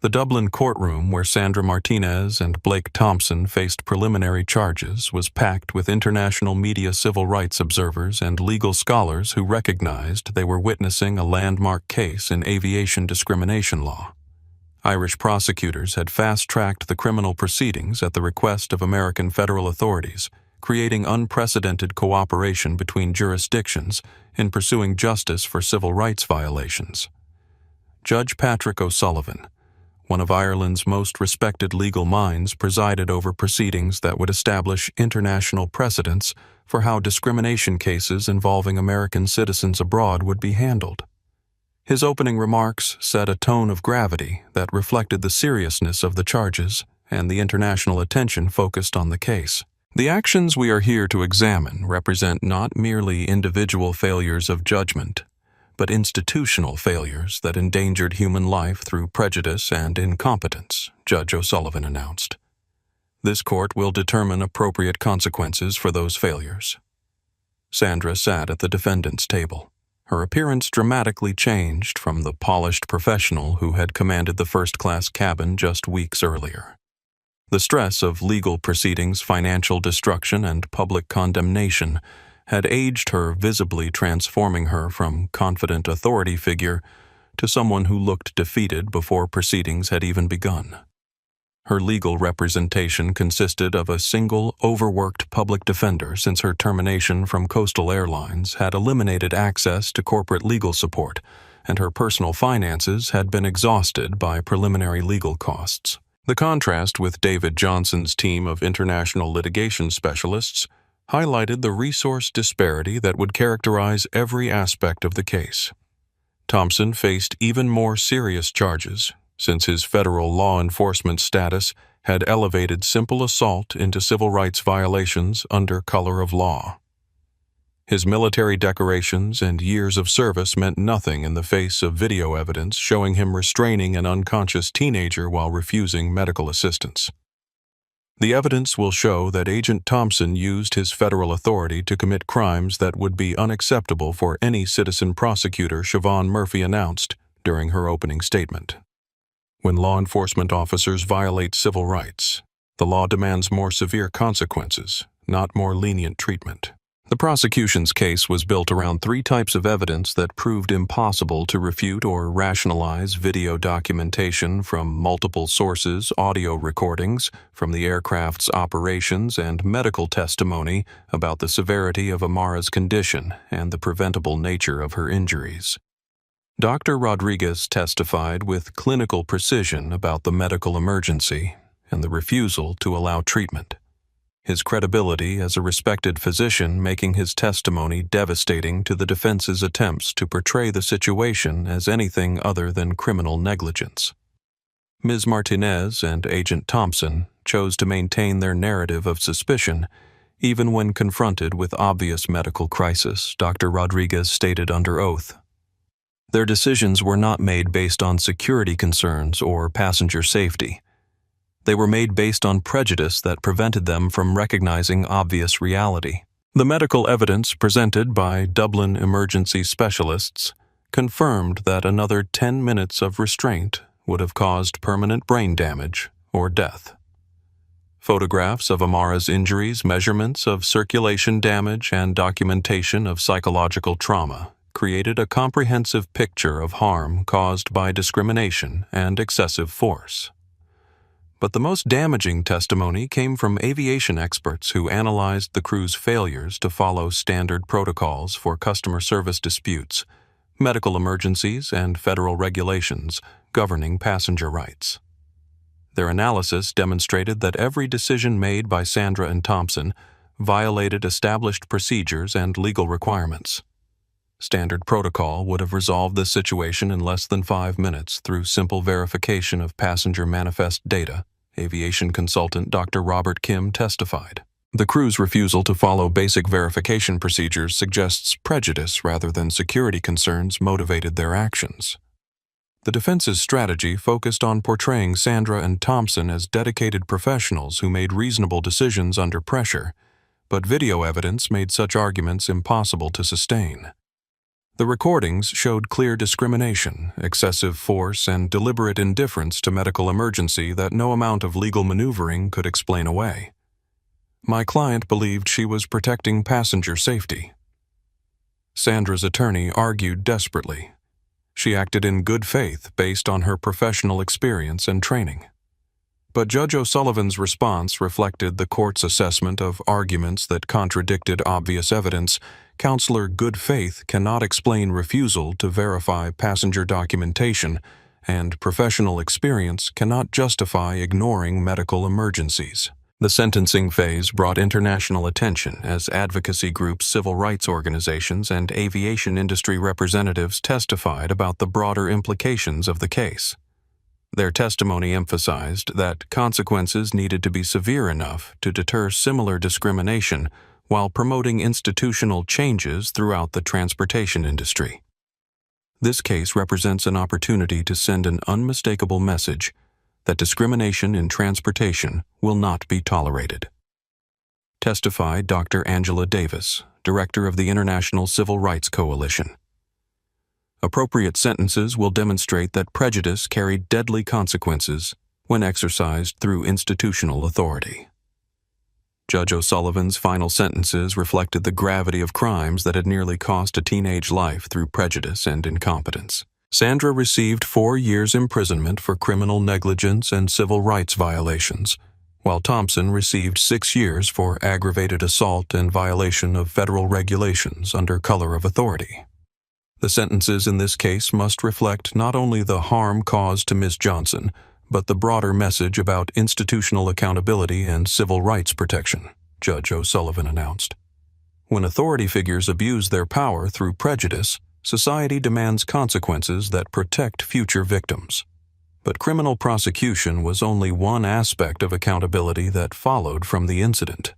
The Dublin courtroom where Sandra Martinez and Blake Thompson faced preliminary charges was packed with international media civil rights observers and legal scholars who recognized they were witnessing a landmark case in aviation discrimination law. Irish prosecutors had fast-tracked the criminal proceedings at the request of American federal authorities, creating unprecedented cooperation between jurisdictions in pursuing justice for civil rights violations. Judge Patrick O'Sullivan, one of Ireland's most respected legal minds, presided over proceedings that would establish international precedents for how discrimination cases involving American citizens abroad would be handled. His opening remarks set a tone of gravity that reflected the seriousness of the charges and the international attention focused on the case. The actions we are here to examine represent not merely individual failures of judgment, but institutional failures that endangered human life through prejudice and incompetence, Judge O'Sullivan announced. This court will determine appropriate consequences for those failures. Sandra sat at the defendant's table. Her appearance dramatically changed from the polished professional who had commanded the first-class cabin just weeks earlier. The stress of legal proceedings, financial destruction, and public condemnation had aged her, visibly transforming her from confident authority figure to someone who looked defeated before proceedings had even begun. Her legal representation consisted of a single, overworked public defender since her termination from Coastal Airlines had eliminated access to corporate legal support, and her personal finances had been exhausted by preliminary legal costs. The contrast with David Johnson's team of international litigation specialists highlighted the resource disparity that would characterize every aspect of the case. Thompson faced even more serious charges, since his federal law enforcement status had elevated simple assault into civil rights violations under color of law. His military decorations and years of service meant nothing in the face of video evidence showing him restraining an unconscious teenager while refusing medical assistance. The evidence will show that Agent Thompson used his federal authority to commit crimes that would be unacceptable for any citizen prosecutor, Siobhan Murphy announced during her opening statement. When law enforcement officers violate civil rights, the law demands more severe consequences, not more lenient treatment. The prosecution's case was built around three types of evidence that proved impossible to refute or rationalize: video documentation from multiple sources, audio recordings from the aircraft's operations, and medical testimony about the severity of Amara's condition and the preventable nature of her injuries. Dr. Rodriguez testified with clinical precision about the medical emergency and the refusal to allow treatment, his credibility as a respected physician making his testimony devastating to the defense's attempts to portray the situation as anything other than criminal negligence. Ms. Martinez and Agent Thompson chose to maintain their narrative of suspicion, even when confronted with obvious medical crisis, Dr. Rodriguez stated under oath. Their decisions were not made based on security concerns or passenger safety. They were made based on prejudice that prevented them from recognizing obvious reality. The medical evidence presented by Dublin emergency specialists confirmed that another 10 minutes of restraint would have caused permanent brain damage or death. Photographs of Amara's injuries, measurements of circulation damage, and documentation of psychological trauma created a comprehensive picture of harm caused by discrimination and excessive force. But the most damaging testimony came from aviation experts who analyzed the crew's failures to follow standard protocols for customer service disputes, medical emergencies, and federal regulations governing passenger rights. Their analysis demonstrated that every decision made by Sandra and Thompson violated established procedures and legal requirements. Standard protocol would have resolved this situation in less than 5 minutes through simple verification of passenger manifest data, aviation consultant Dr. Robert Kim testified. The crew's refusal to follow basic verification procedures suggests prejudice rather than security concerns motivated their actions. The defense's strategy focused on portraying Sandra and Thompson as dedicated professionals who made reasonable decisions under pressure, but video evidence made such arguments impossible to sustain. The recordings showed clear discrimination, excessive force, and deliberate indifference to medical emergency that no amount of legal maneuvering could explain away. My client believed she was protecting passenger safety. Sandra's attorney argued desperately. She acted in good faith based on her professional experience and training. But Judge O'Sullivan's response reflected the court's assessment of arguments that contradicted obvious evidence. Counselor good faith cannot explain refusal to verify passenger documentation, and professional experience cannot justify ignoring medical emergencies. The sentencing phase brought international attention as advocacy groups, civil rights organizations, and aviation industry representatives testified about the broader implications of the case. Their testimony emphasized that consequences needed to be severe enough to deter similar discrimination while promoting institutional changes throughout the transportation industry. This case represents an opportunity to send an unmistakable message that discrimination in transportation will not be tolerated. Testified Dr. Angela Davis, Director of the International Civil Rights Coalition. Appropriate sentences will demonstrate that prejudice carried deadly consequences when exercised through institutional authority. Judge O'Sullivan's final sentences reflected the gravity of crimes that had nearly cost a teenage life through prejudice and incompetence. Sandra received 4 years imprisonment for criminal negligence and civil rights violations, while Thompson received 6 years for aggravated assault and violation of federal regulations under color of authority. The sentences in this case must reflect not only the harm caused to Ms. Johnson, but the broader message about institutional accountability and civil rights protection, Judge O'Sullivan announced. When authority figures abuse their power through prejudice, society demands consequences that protect future victims. But criminal prosecution was only one aspect of accountability that followed from the incident.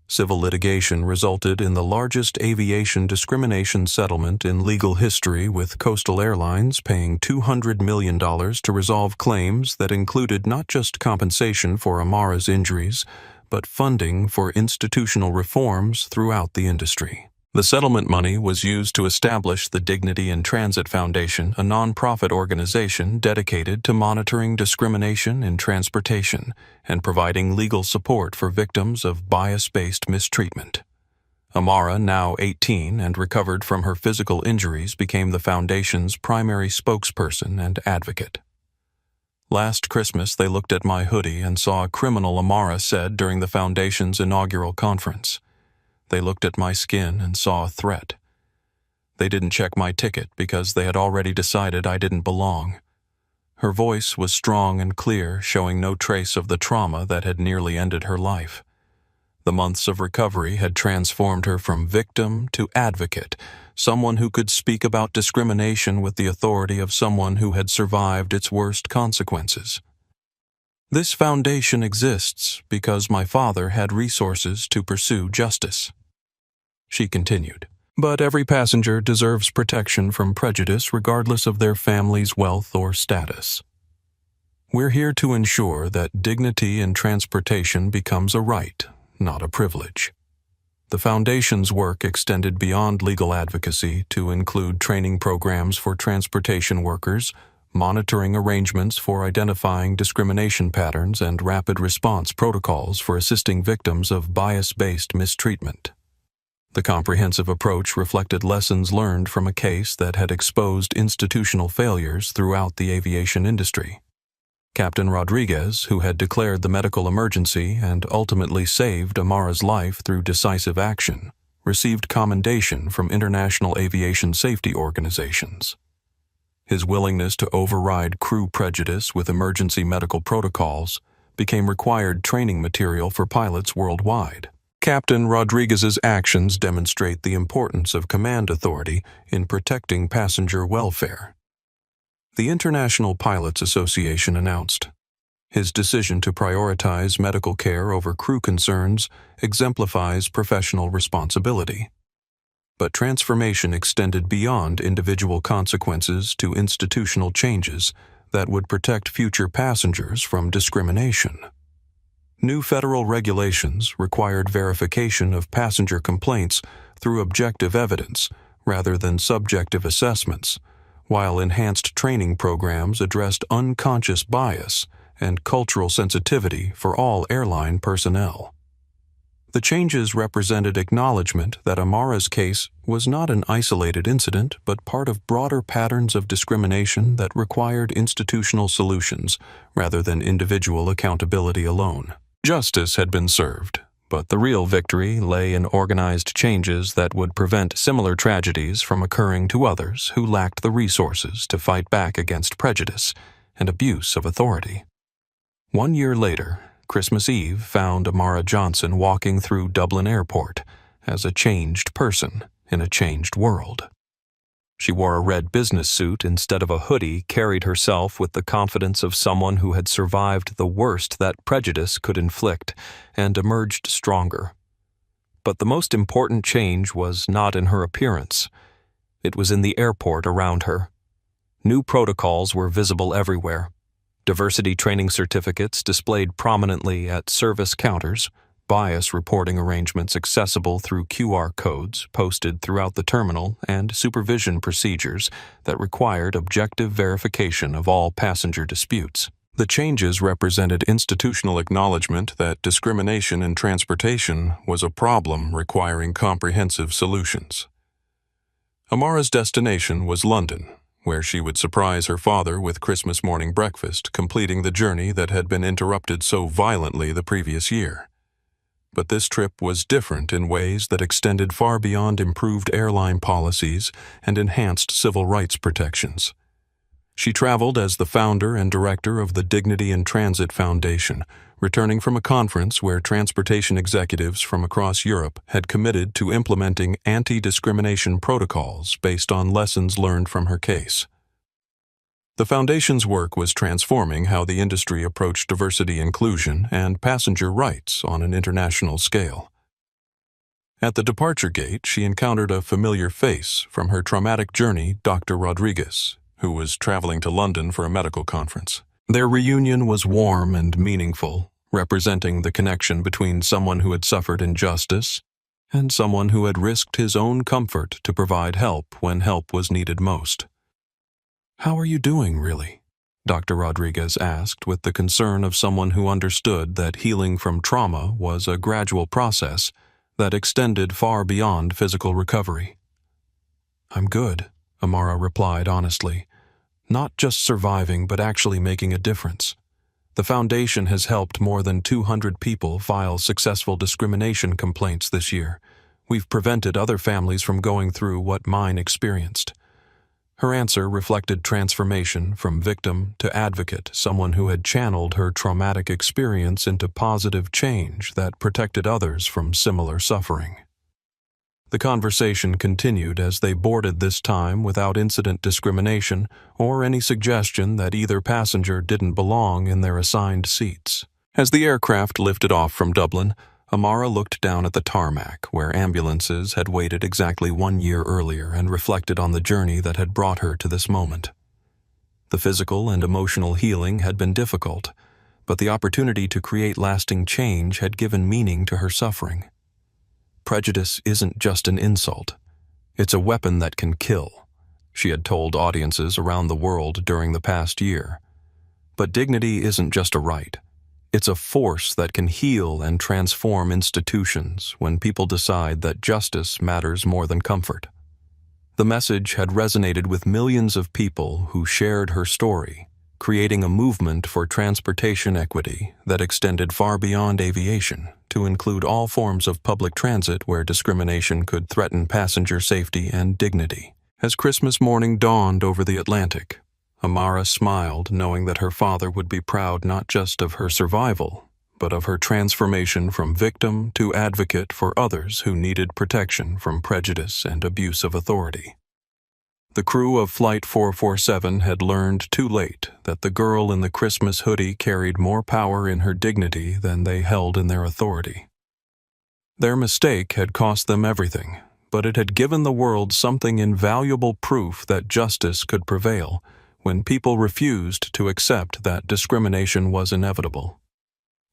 Civil litigation resulted in the largest aviation discrimination settlement in legal history, with Coastal Airlines paying $200 million to resolve claims that included not just compensation for Amara's injuries, but funding for institutional reforms throughout the industry. The settlement money was used to establish the Dignity in Transit Foundation, a nonprofit organization dedicated to monitoring discrimination in transportation and providing legal support for victims of bias-based mistreatment. Amara, now 18 and recovered from her physical injuries, became the foundation's primary spokesperson and advocate. Last Christmas, they looked at my hoodie and saw a criminal, Amara said during the foundation's inaugural conference. They looked at my skin and saw a threat. They didn't check my ticket because they had already decided I didn't belong. Her voice was strong and clear, showing no trace of the trauma that had nearly ended her life. The months of recovery had transformed her from victim to advocate, someone who could speak about discrimination with the authority of someone who had survived its worst consequences. This foundation exists because my father had resources to pursue justice. She continued, but every passenger deserves protection from prejudice regardless of their family's wealth or status. We're here to ensure that dignity in transportation becomes a right, not a privilege. The Foundation's work extended beyond legal advocacy to include training programs for transportation workers, monitoring arrangements for identifying discrimination patterns, and rapid response protocols for assisting victims of bias-based mistreatment. The comprehensive approach reflected lessons learned from a case that had exposed institutional failures throughout the aviation industry. Captain Rodriguez, who had declared the medical emergency and ultimately saved Amara's life through decisive action, received commendation from international aviation safety organizations. His willingness to override crew prejudice with emergency medical protocols became required training material for pilots worldwide. Captain Rodriguez's actions demonstrate the importance of command authority in protecting passenger welfare. The International Pilots Association announced, "His decision to prioritize medical care over crew concerns exemplifies professional responsibility." But transformation extended beyond individual consequences to institutional changes that would protect future passengers from discrimination. New federal regulations required verification of passenger complaints through objective evidence rather than subjective assessments, while enhanced training programs addressed unconscious bias and cultural sensitivity for all airline personnel. The changes represented acknowledgement that Amara's case was not an isolated incident but part of broader patterns of discrimination that required institutional solutions rather than individual accountability alone. Justice had been served, but the real victory lay in organized changes that would prevent similar tragedies from occurring to others who lacked the resources to fight back against prejudice and abuse of authority. 1 year later, Christmas Eve found Amara Johnson walking through Dublin Airport as a changed person in a changed world. She wore a red business suit instead of a hoodie, carried herself with the confidence of someone who had survived the worst that prejudice could inflict, and emerged stronger. But the most important change was not in her appearance. It was in the airport around her. New protocols were visible everywhere. Diversity training certificates displayed prominently at service counters, bias reporting arrangements accessible through QR codes posted throughout the terminal, and supervision procedures that required objective verification of all passenger disputes. The changes represented institutional acknowledgement that discrimination in transportation was a problem requiring comprehensive solutions. Amara's destination was London, where she would surprise her father with Christmas morning breakfast, completing the journey that had been interrupted so violently the previous year. But this trip was different in ways that extended far beyond improved airline policies and enhanced civil rights protections. She traveled as the founder and director of the Dignity in Transit Foundation, returning from a conference where transportation executives from across Europe had committed to implementing anti-discrimination protocols based on lessons learned from her case. The Foundation's work was transforming how the industry approached diversity, inclusion, and passenger rights on an international scale. At the departure gate, she encountered a familiar face from her traumatic journey, Dr. Rodriguez, who was traveling to London for a medical conference. Their reunion was warm and meaningful, representing the connection between someone who had suffered injustice and someone who had risked his own comfort to provide help when help was needed most. "How are you doing, really?" Dr. Rodriguez asked with the concern of someone who understood that healing from trauma was a gradual process that extended far beyond physical recovery. "I'm good," Amara replied honestly. "Not just surviving, but actually making a difference. The Foundation has helped more than 200 people file successful discrimination complaints this year. We've prevented other families from going through what mine experienced." Her answer reflected transformation from victim to advocate, someone who had channeled her traumatic experience into positive change that protected others from similar suffering. The conversation continued as they boarded, this time without incident discrimination or any suggestion that either passenger didn't belong in their assigned seats. As the aircraft lifted off from Dublin, Amara looked down at the tarmac where ambulances had waited exactly 1 year earlier and reflected on the journey that had brought her to this moment. The physical and emotional healing had been difficult, but the opportunity to create lasting change had given meaning to her suffering. Prejudice isn't just an insult. It's a weapon that can kill, she had told audiences around the world during the past year. But dignity isn't just a right. It's a force that can heal and transform institutions when people decide that justice matters more than comfort. The message had resonated with millions of people who shared her story, creating a movement for transportation equity that extended far beyond aviation to include all forms of public transit where discrimination could threaten passenger safety and dignity. As Christmas morning dawned over the Atlantic, Amara smiled, knowing that her father would be proud not just of her survival, but of her transformation from victim to advocate for others who needed protection from prejudice and abuse of authority. The crew of Flight 447 had learned too late that the girl in the Christmas hoodie carried more power in her dignity than they held in their authority. Their mistake had cost them everything, but it had given the world something invaluable proof that justice could prevail when people refused to accept that discrimination was inevitable.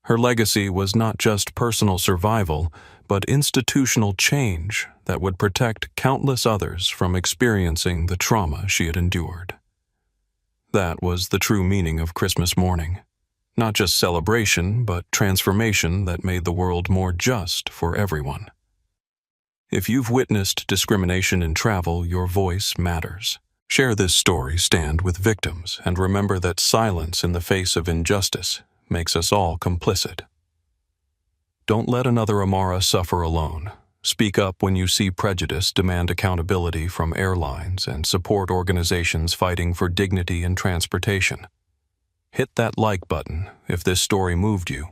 Her legacy was not just personal survival, but institutional change that would protect countless others from experiencing the trauma she had endured. That was the true meaning of Christmas morning. Not just celebration, but transformation that made the world more just for everyone. If you've witnessed discrimination in travel, your voice matters. Share this story, stand with victims, and remember that silence in the face of injustice makes us all complicit. Don't let another Amara suffer alone. Speak up when you see prejudice, demand accountability from airlines, and support organizations fighting for dignity in transportation. Hit that like button if this story moved you.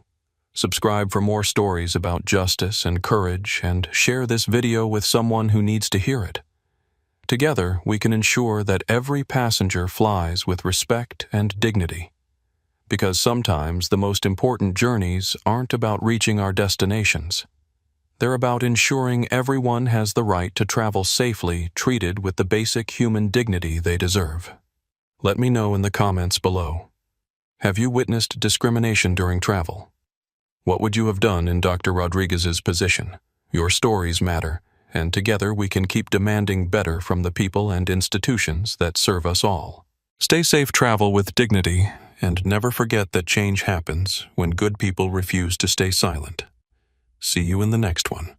Subscribe for more stories about justice and courage, and share this video with someone who needs to hear it. Together, we can ensure that every passenger flies with respect and dignity. Because sometimes the most important journeys aren't about reaching our destinations. They're about ensuring everyone has the right to travel safely, treated with the basic human dignity they deserve. Let me know in the comments below. Have you witnessed discrimination during travel? What would you have done in Dr. Rodriguez's position? Your stories matter, and together we can keep demanding better from the people and institutions that serve us all. Stay safe, travel with dignity, and never forget that change happens when good people refuse to stay silent. See you in the next one.